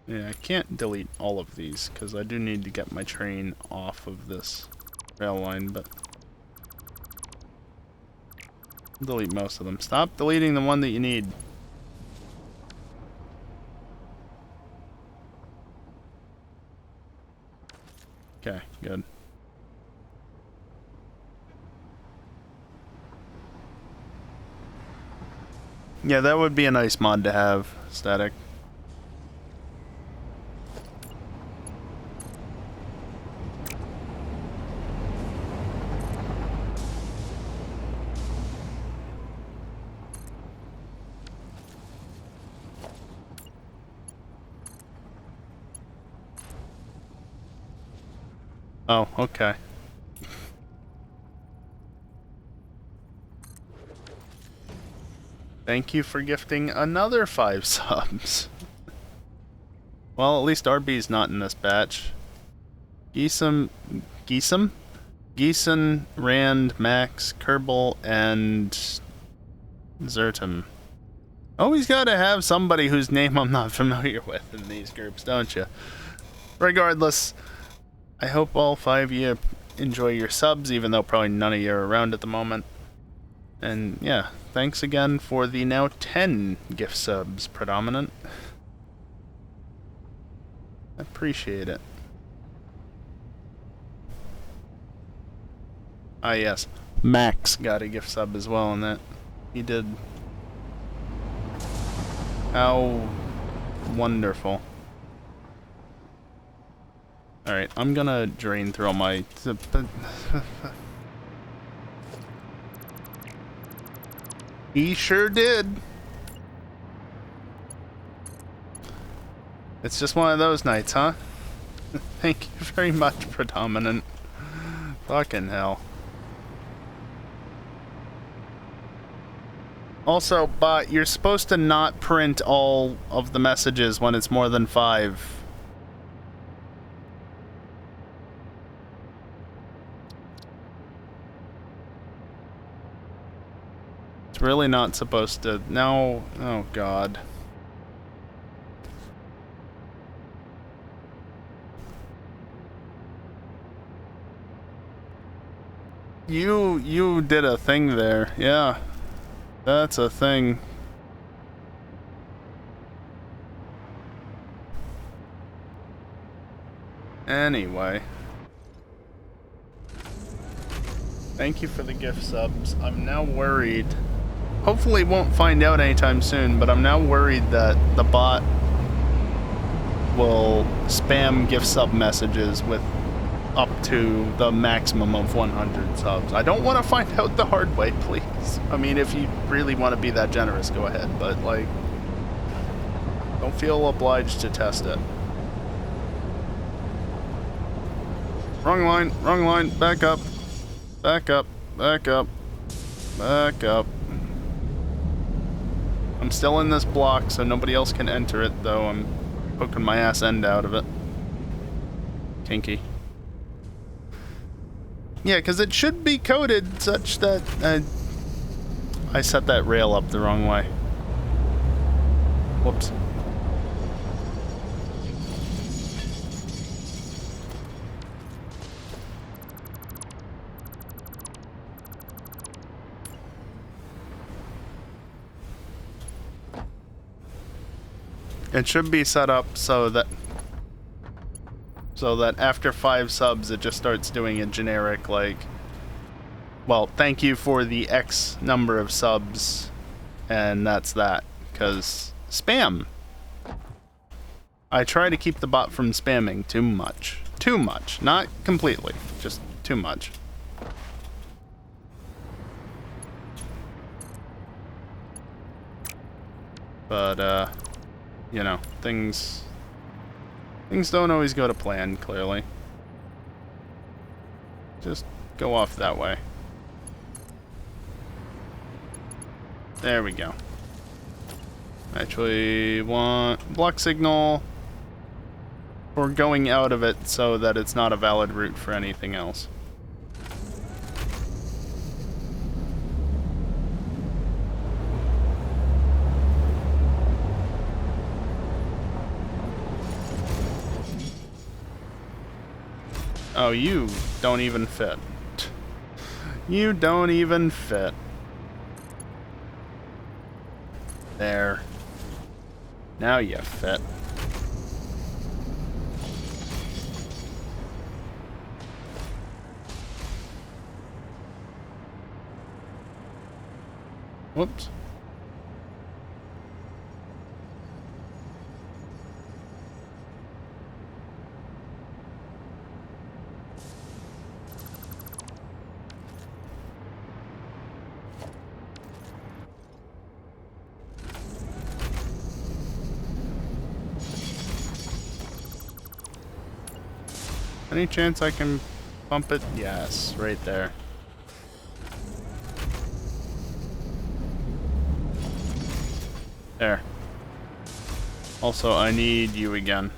Speaker 3: Yeah, I can't delete all of these because I do need to get my train off of this rail line, but delete most of them. Stop deleting the one that you need. Okay, good. Yeah, that would be a nice mod to have, static. Oh, okay. Thank you for gifting another 5 subs. Well, at least RB's not in this batch. Geeson, Rand, Max, Kerbal, and Zertum. Always gotta have somebody whose name I'm not familiar with in these groups, don't you? Regardless, I hope all 5 of you enjoy your subs, even though probably none of you are around at the moment. And yeah, thanks again for the now 10 gift subs, Predominant. Appreciate it. Ah yes, Max got a gift sub as well on that. He did. How wonderful. Alright, I'm gonna drain through all my... He sure did. It's just one of those nights, huh? Thank you very much, Predominant. Fucking hell. Also, bot, you're supposed to not print all of the messages when it's more than 5. It's It's really not supposed to. Now, oh god. You did a thing there. Yeah. That's a thing. Anyway. Thank you for the gift subs. I'm now worried. Hopefully won't find out anytime soon, but I'm now worried that the bot will spam gift sub messages with up to the maximum of 100 subs. I don't want to find out the hard way, please. I mean, if you really want to be that generous, go ahead, but like, don't feel obliged to test it. Wrong line, back up, back up, back up, back up. I'm still in this block, so nobody else can enter it, though I'm poking my ass end out of it. Kinky. Yeah, because it should be coded such that I set that rail up the wrong way. Whoops. It should be set up so that after 5 subs it just starts doing a generic like, well, thank you for the X number of subs, and that's that, because spam. I try to keep the bot from spamming too much. Too much. Not completely, just too much. But, you know, things don't always go to plan, clearly. Just go off that way. There we go. Actually want block signal for going out of it so that it's not a valid route for anything else. Oh, you don't even fit. You don't even fit. There. Now you fit. Whoops. Any chance I can pump it? Yes, right there. There. Also, I need you again.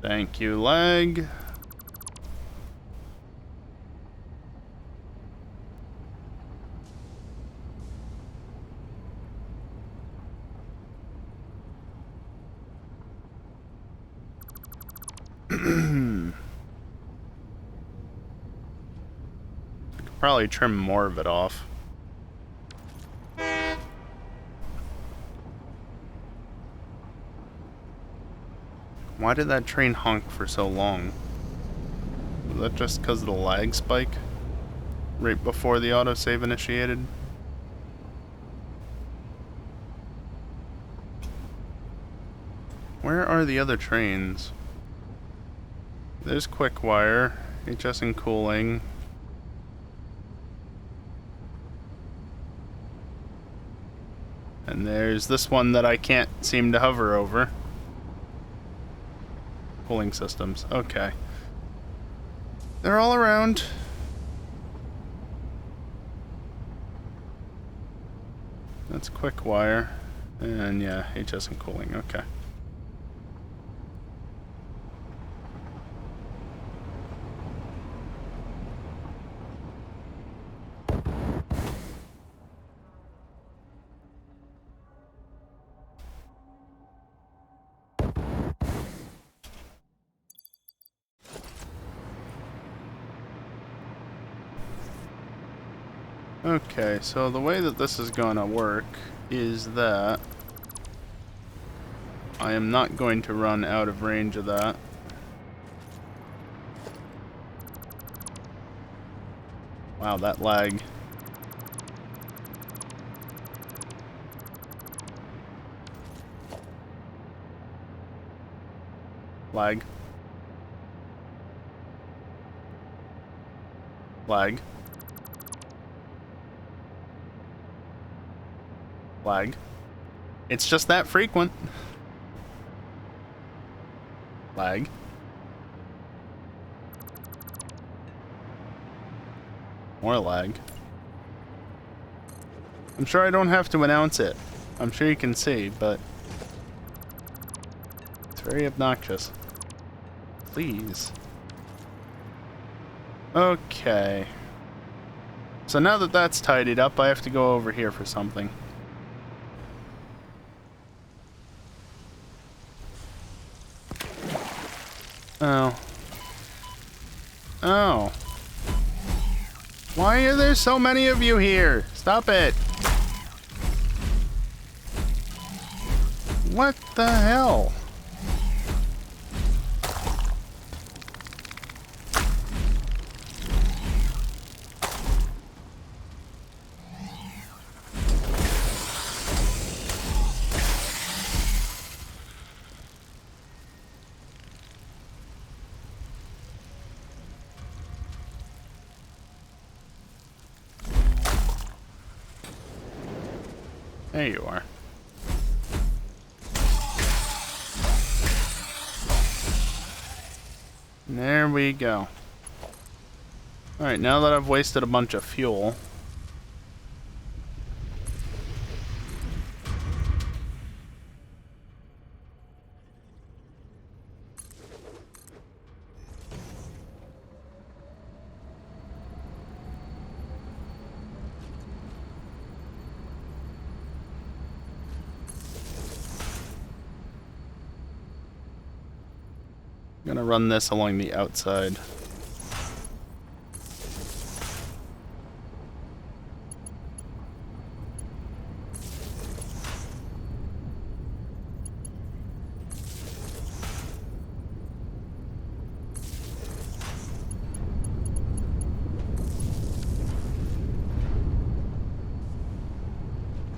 Speaker 3: Thank you, lag. Probably trim more of it off. Why did that train honk for so long? Was that just because of the lag spike? Right before the autosave initiated? Where are the other trains? There's Quickwire, HS and Cooling. And there's this one that I can't seem to hover over. Cooling systems. Okay. They're all around. That's quick wire. And yeah, HS and cooling, okay. Okay, so the way that this is gonna work is that I am not going to run out of range of that. Wow, that lag. Lag. Lag. Lag. It's just that frequent. Lag. More lag. I'm sure I don't have to announce it. I'm sure you can see, but it's very obnoxious. Please. Okay. So now that that's tidied up, I have to go over here for something. Oh. Oh. Why are there so many of you here? Stop it. What the hell? There you are. There we go. Alright, now that I've wasted a bunch of fuel. I'm gonna run this along the outside.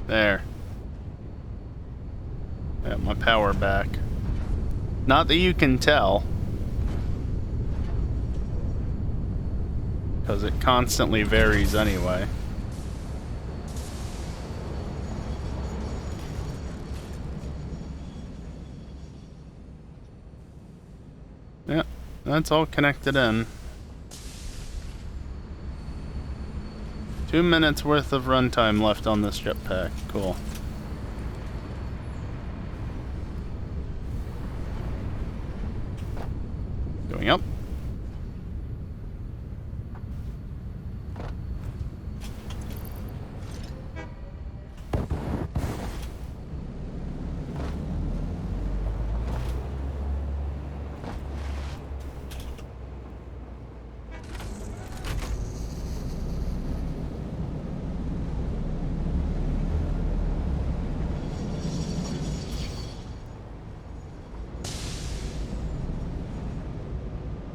Speaker 3: There. Got my power back. Not that you can tell, because it constantly varies anyway. Yeah, that's all connected in. 2 minutes worth of runtime left on this jetpack. Cool. Going up.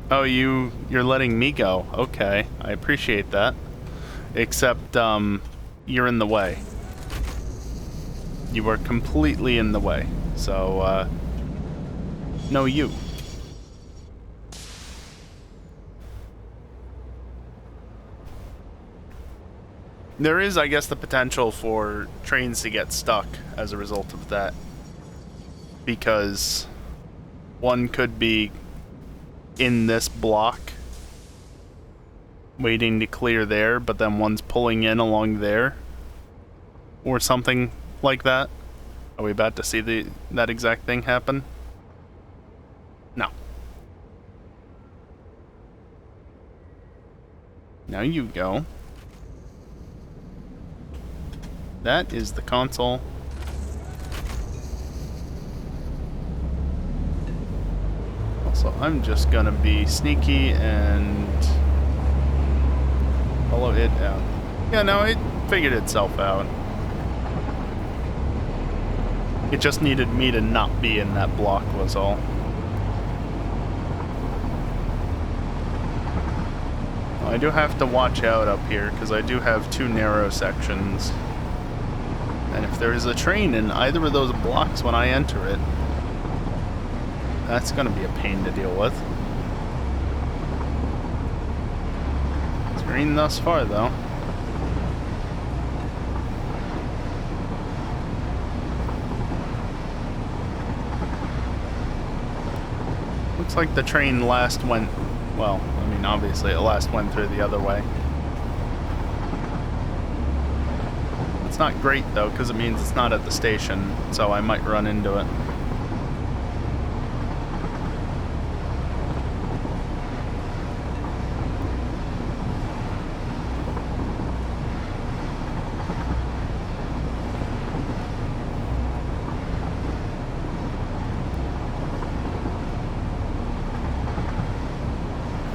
Speaker 3: Oh, you're letting me go. Okay, I appreciate that. Except, you're in the way. You are completely in the way. So, no you. There is, I guess, the potential for trains to get stuck as a result of that. Because one could be in this block waiting to clear there, but then one's pulling in along there. Or something like that. Are we about to see that exact thing happen? No. Now you go. That is the console. Also, I'm just gonna be sneaky and follow it out. Yeah, no, it figured itself out. It just needed me to not be in that block was all. I do have to watch out up here because I do have two narrow sections. And if there is a train in either of those blocks when I enter it, that's going to be a pain to deal with. It's green thus far, though. Looks like the train last went... Well, I mean, obviously it last went through the other way. It's not great, though, because it means it's not at the station, so I might run into it.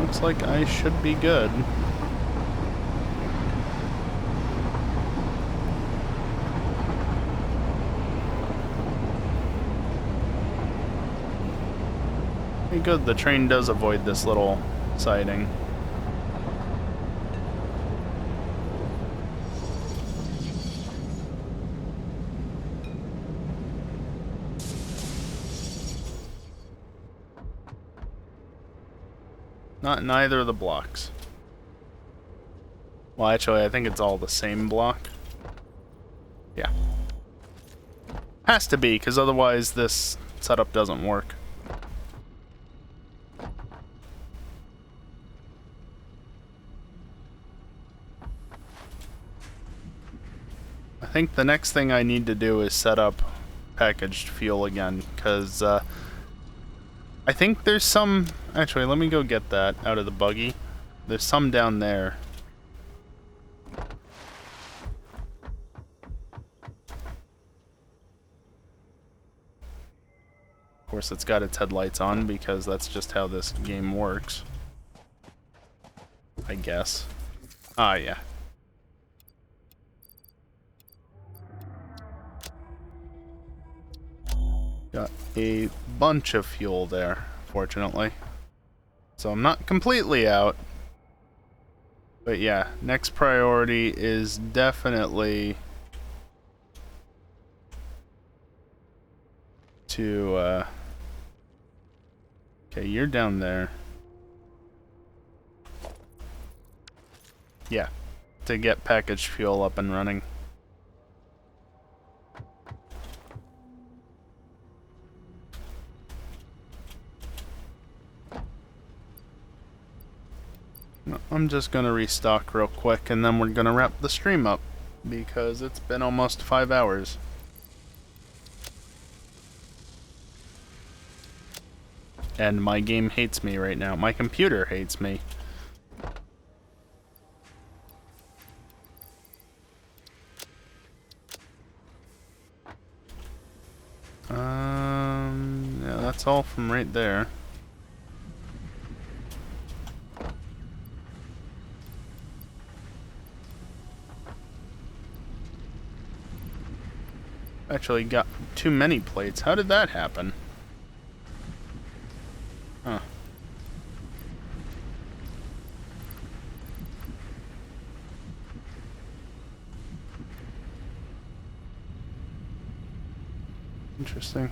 Speaker 3: Looks like I should be good. Hey, good, the train does avoid this little siding. Not in either of the blocks. Well, actually, I think it's all the same block. Yeah. Has to be, because otherwise this setup doesn't work. I think the next thing I need to do is set up packaged fuel again, because I think there's some... Actually, let me go get that out of the buggy. There's some down there. Of course, it's got its headlights on, because that's just how this game works. I guess. Ah, yeah. Got a bunch of fuel there, fortunately. So I'm not completely out. But yeah, next priority is definitely to, okay, you're down there. Yeah, to get packaged fuel up and running. I'm just gonna restock real quick and then we're gonna wrap the stream up because it's been almost 5 hours. And my game hates me right now. My computer hates me. Yeah, that's all from right there. Actually got too many plates. How did that happen? Huh. Interesting.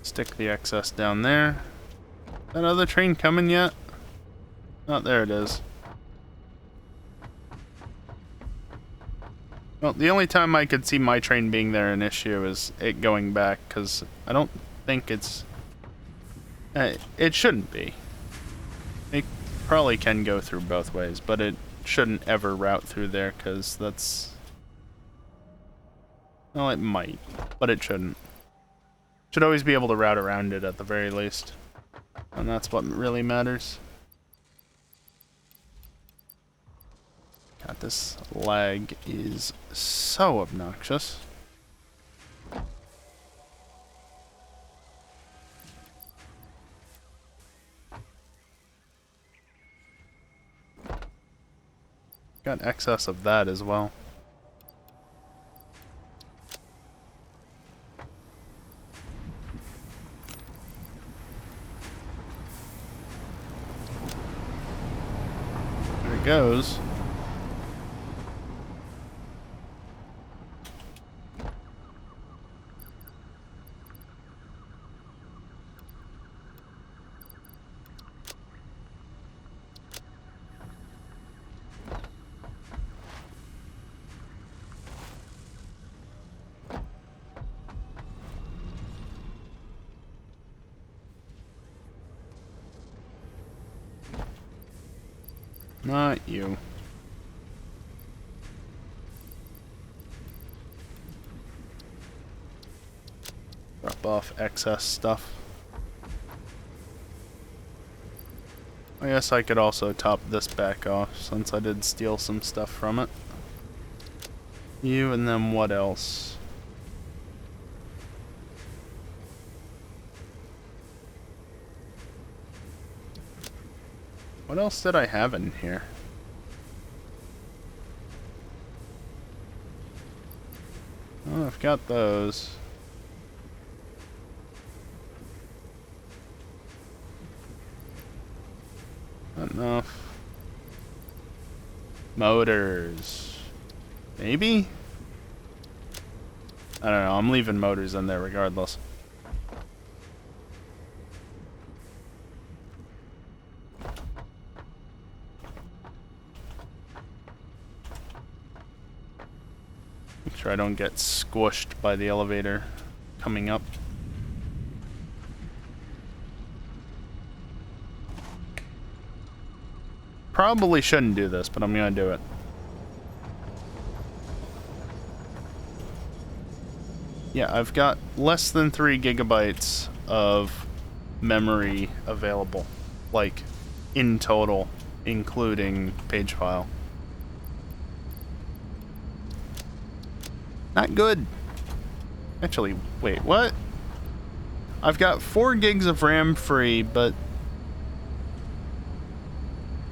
Speaker 3: Stick the excess down there. That other train coming yet? Oh, there it is. Well, the only time I could see my train being there an issue is it going back, because I don't think it's... it shouldn't be. It probably can go through both ways, but it shouldn't ever route through there, because that's... Well, it might, but it shouldn't. Should always be able to route around it at the very least. And that's what really matters. God, this lag is so obnoxious. Got excess of that as well. There it goes. Not you. Drop off excess stuff. I guess I could also top this back off since I did steal some stuff from it. You and then what else? What else did I have in here? Oh, I've got those. Not enough. Motors. Maybe? I don't know, I'm leaving motors in there regardless. Make sure I don't get squished by the elevator coming up. Probably shouldn't do this, but I'm gonna do it. Yeah, I've got less than 3 gigabytes of memory available. Like, in total, including page file. Not good. Actually, wait, what? I've got 4 gigs of RAM free, but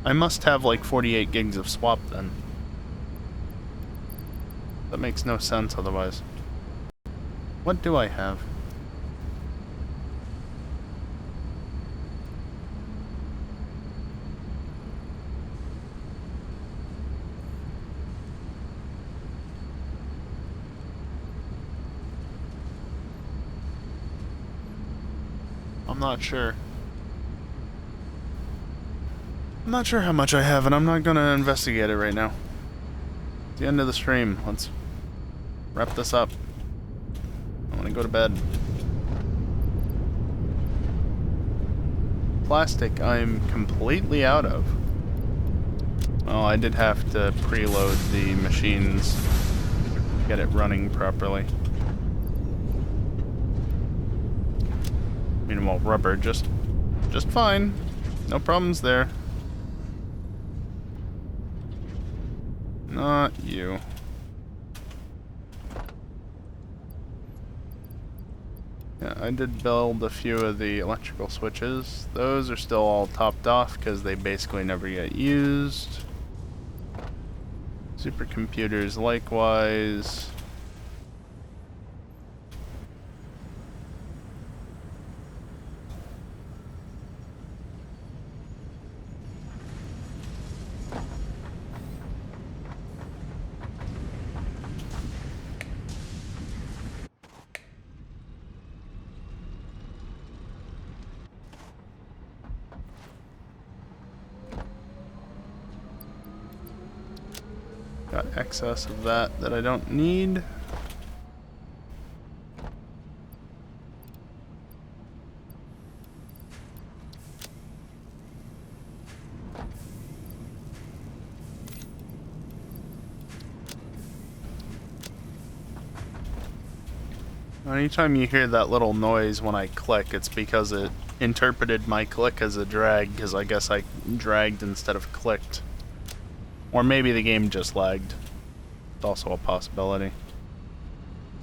Speaker 3: I must have like 48 gigs of swap then. That makes no sense otherwise. What do I have? I'm not sure. I'm not sure how much I have, and I'm not gonna investigate it right now. It's the end of the stream. Let's wrap this up. I wanna go to bed. Plastic, I'm completely out of. Well, I did have to preload the machines to get it running properly. Meanwhile, rubber just fine. No problems there. Not you. Yeah, I did build a few of the electrical switches. Those are still all topped off because they basically never get used. Supercomputers likewise. Got excess of that I don't need. Anytime you hear that little noise when I click, it's because it interpreted my click as a drag, because I guess I dragged instead of clicked. Or maybe the game just lagged. It's also a possibility.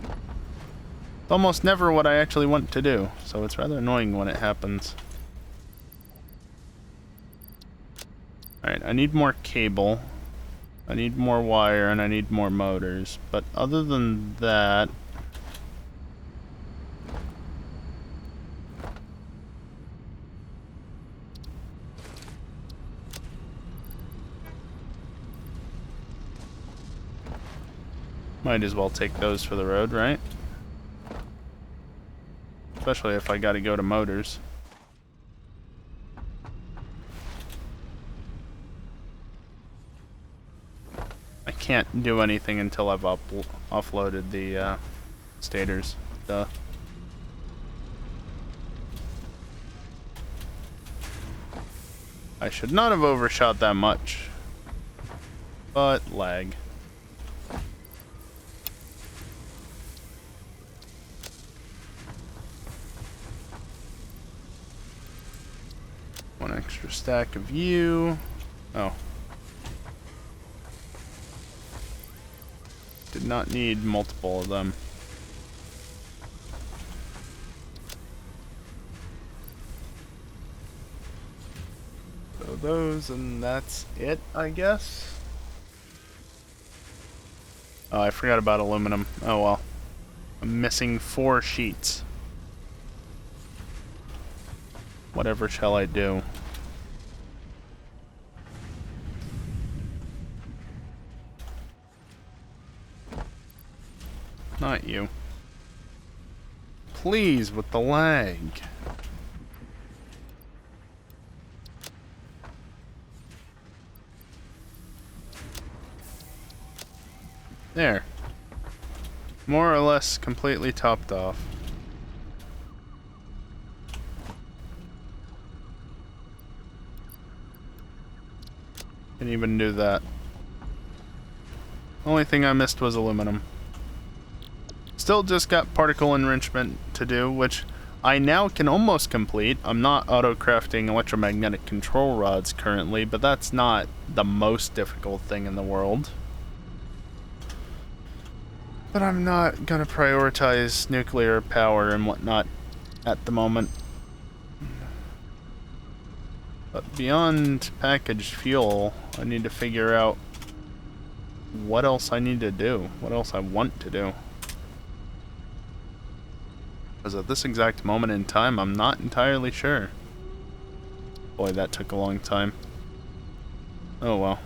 Speaker 3: It's almost never what I actually want to do, so it's rather annoying when it happens. Alright, I need more cable. I need more wire, and I need more motors. But other than that... might as well take those for the road, right? Especially if I gotta go to motors. I can't do anything until I've offloaded the stators. Duh. I should not have overshot that much. But lag. One extra stack of you. Oh. Did not need multiple of them. So those, and that's it, I guess. Oh, I forgot about aluminum. Oh well. I'm missing 4 sheets. Whatever shall I do? Not you. Please, with the lag. There. More or less completely topped off. Didn't even do that. Only thing I missed was aluminum. Still just got particle enrichment to do, which I now can almost complete. I'm not auto-crafting electromagnetic control rods currently, but that's not the most difficult thing in the world. But I'm not gonna prioritize nuclear power and whatnot at the moment. But beyond packaged fuel, I need to figure out what else I need to do, what else I want to do. Because at this exact moment in time, I'm not entirely sure. Boy, that took a long time. Oh well.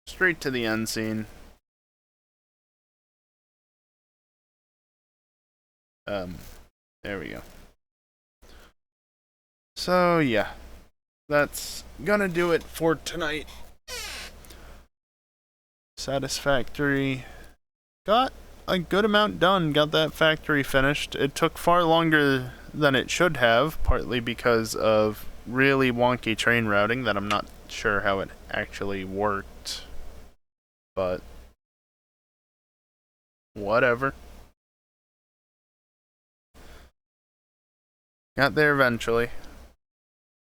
Speaker 3: Straight to the end scene. There we go. So, yeah. That's gonna do it for tonight. Satisfactory. Got a good amount done. Got that factory finished. It took far longer than it should have, partly because of really wonky train routing that I'm not sure how it actually worked. But whatever. Got there eventually.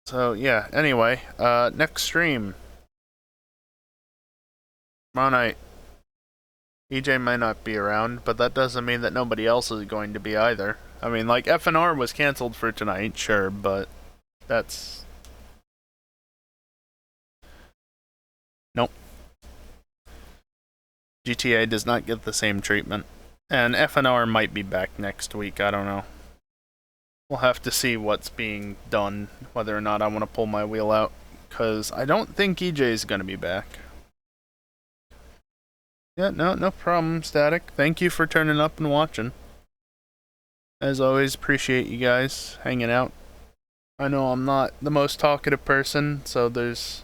Speaker 3: So yeah, anyway, next stream. Tomorrow night. EJ might not be around, but that doesn't mean that nobody else is going to be either. I mean, like, FNR was canceled for tonight, sure, but that's... Nope. GTA does not get the same treatment. And FNR might be back next week, I don't know. We'll have to see what's being done, whether or not I want to pull my wheel out, because I don't think EJ is going to be back. Yeah, no problem, Static. Thank you for turning up and watching. As always, appreciate you guys hanging out. I know I'm not the most talkative person, so there's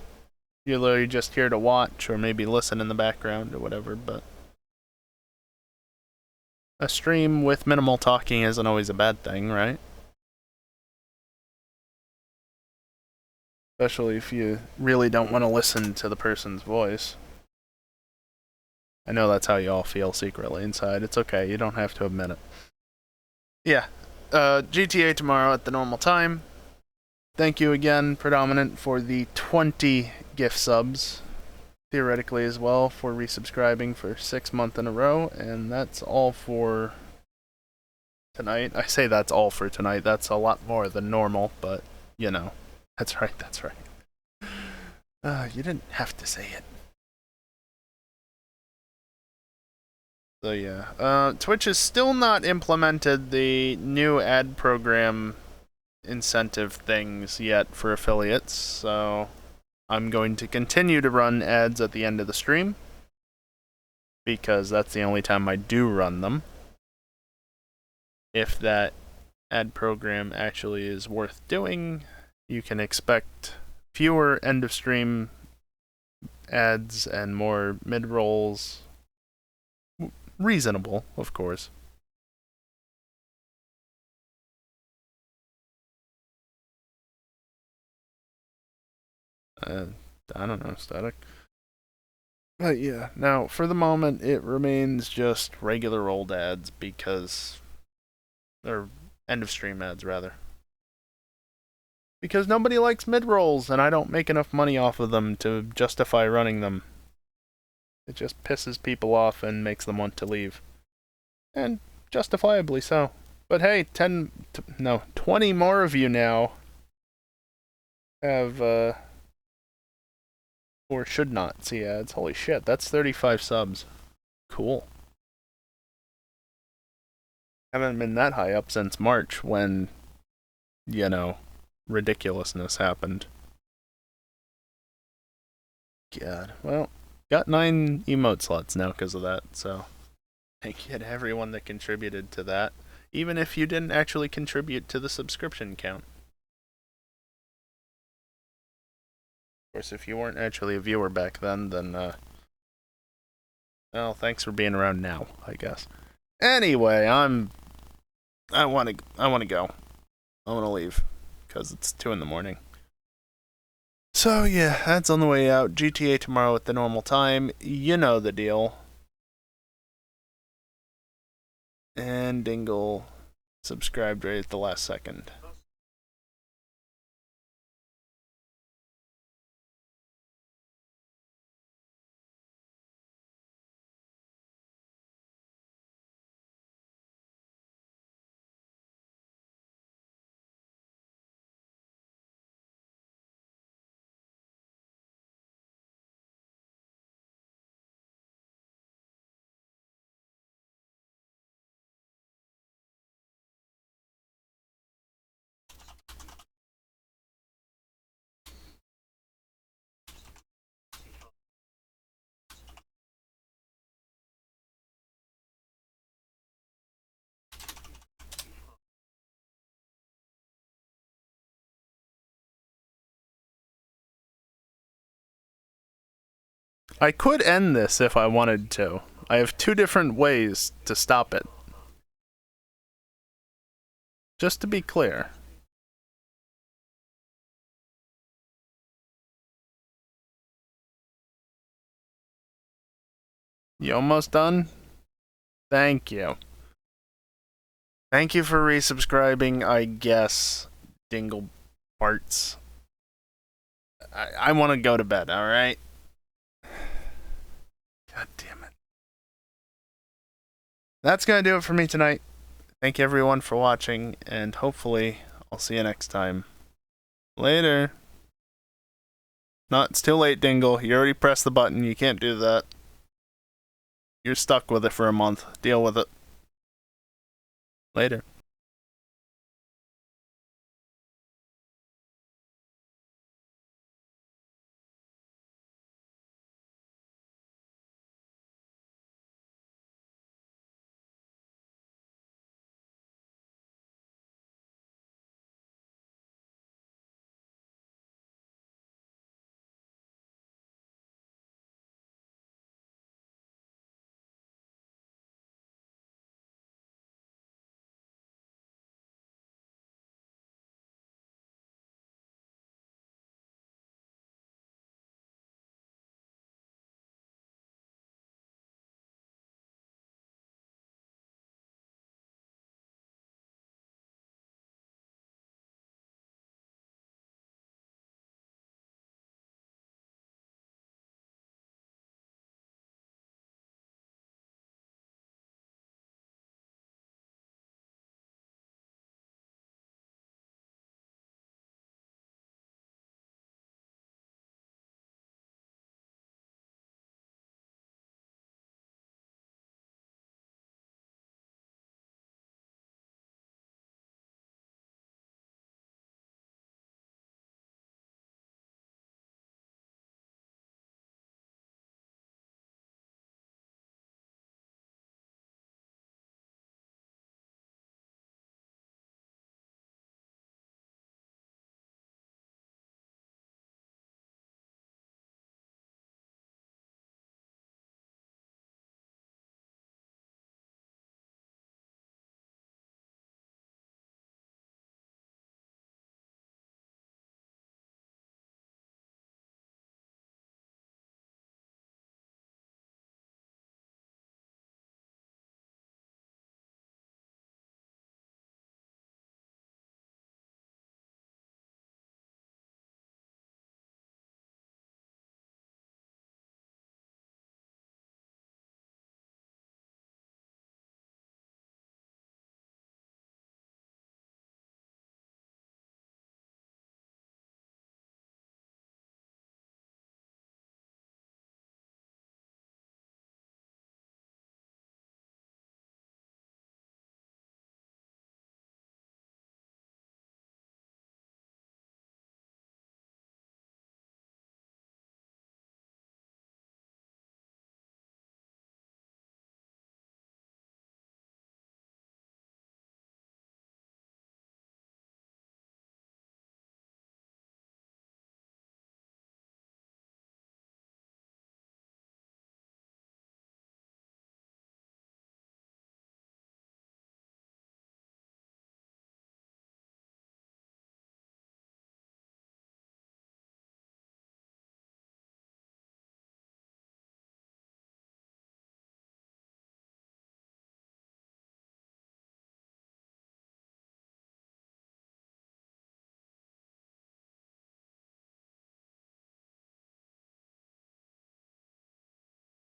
Speaker 3: you're literally just here to watch or maybe listen in the background or whatever, but a stream with minimal talking isn't always a bad thing, right? Especially if you really don't want to listen to the person's voice. I know that's how you all feel secretly inside. It's okay, you don't have to admit it. Yeah, GTA tomorrow at the normal time. Thank you again, Predominant, for the 20 gift subs. Theoretically as well, for resubscribing for 6 months in a row. And that's all for tonight. I say that's all for tonight. That's a lot more than normal, but, you know. That's right, that's right. You didn't have to say it. So yeah, Twitch has still not implemented the new ad program incentive things yet for affiliates, so I'm going to continue to run ads at the end of the stream, because that's the only time I do run them. If that ad program actually is worth doing, you can expect fewer end of stream ads and more mid-rolls. Reasonable, of course. I don't know, static. But yeah, now for the moment it remains just regular old ads because, or end of stream ads rather. Because nobody likes mid-rolls and I don't make enough money off of them to justify running them. It just pisses people off and makes them want to leave. And justifiably so. But hey, 20 more of you now have, or should not see ads. Holy shit, that's 35 subs. Cool. Haven't been that high up since March when, you know, ridiculousness happened. God, well, got 9 emote slots now because of that, so thank you to everyone that contributed to that, even if you didn't actually contribute to the subscription count. Of course, if you weren't actually a viewer back then, well, thanks for being around now, I guess. Anyway, I want to go. I want to leave because it's 2 in the morning. So yeah, that's on the way out. GTA tomorrow at the normal time. You know the deal. And Dingle subscribed right at the last second. I could end this if I wanted to. I have 2 different ways to stop it. Just to be clear. You almost done? Thank you. Thank you for resubscribing, I guess, Dingle Farts. I want to go to bed, alright? God damn it. That's going to do it for me tonight. Thank you everyone for watching, and hopefully I'll see you next time. Later. No, it's too late, Dingle. You already pressed the button. You can't do that. You're stuck with it for a month. Deal with it. Later.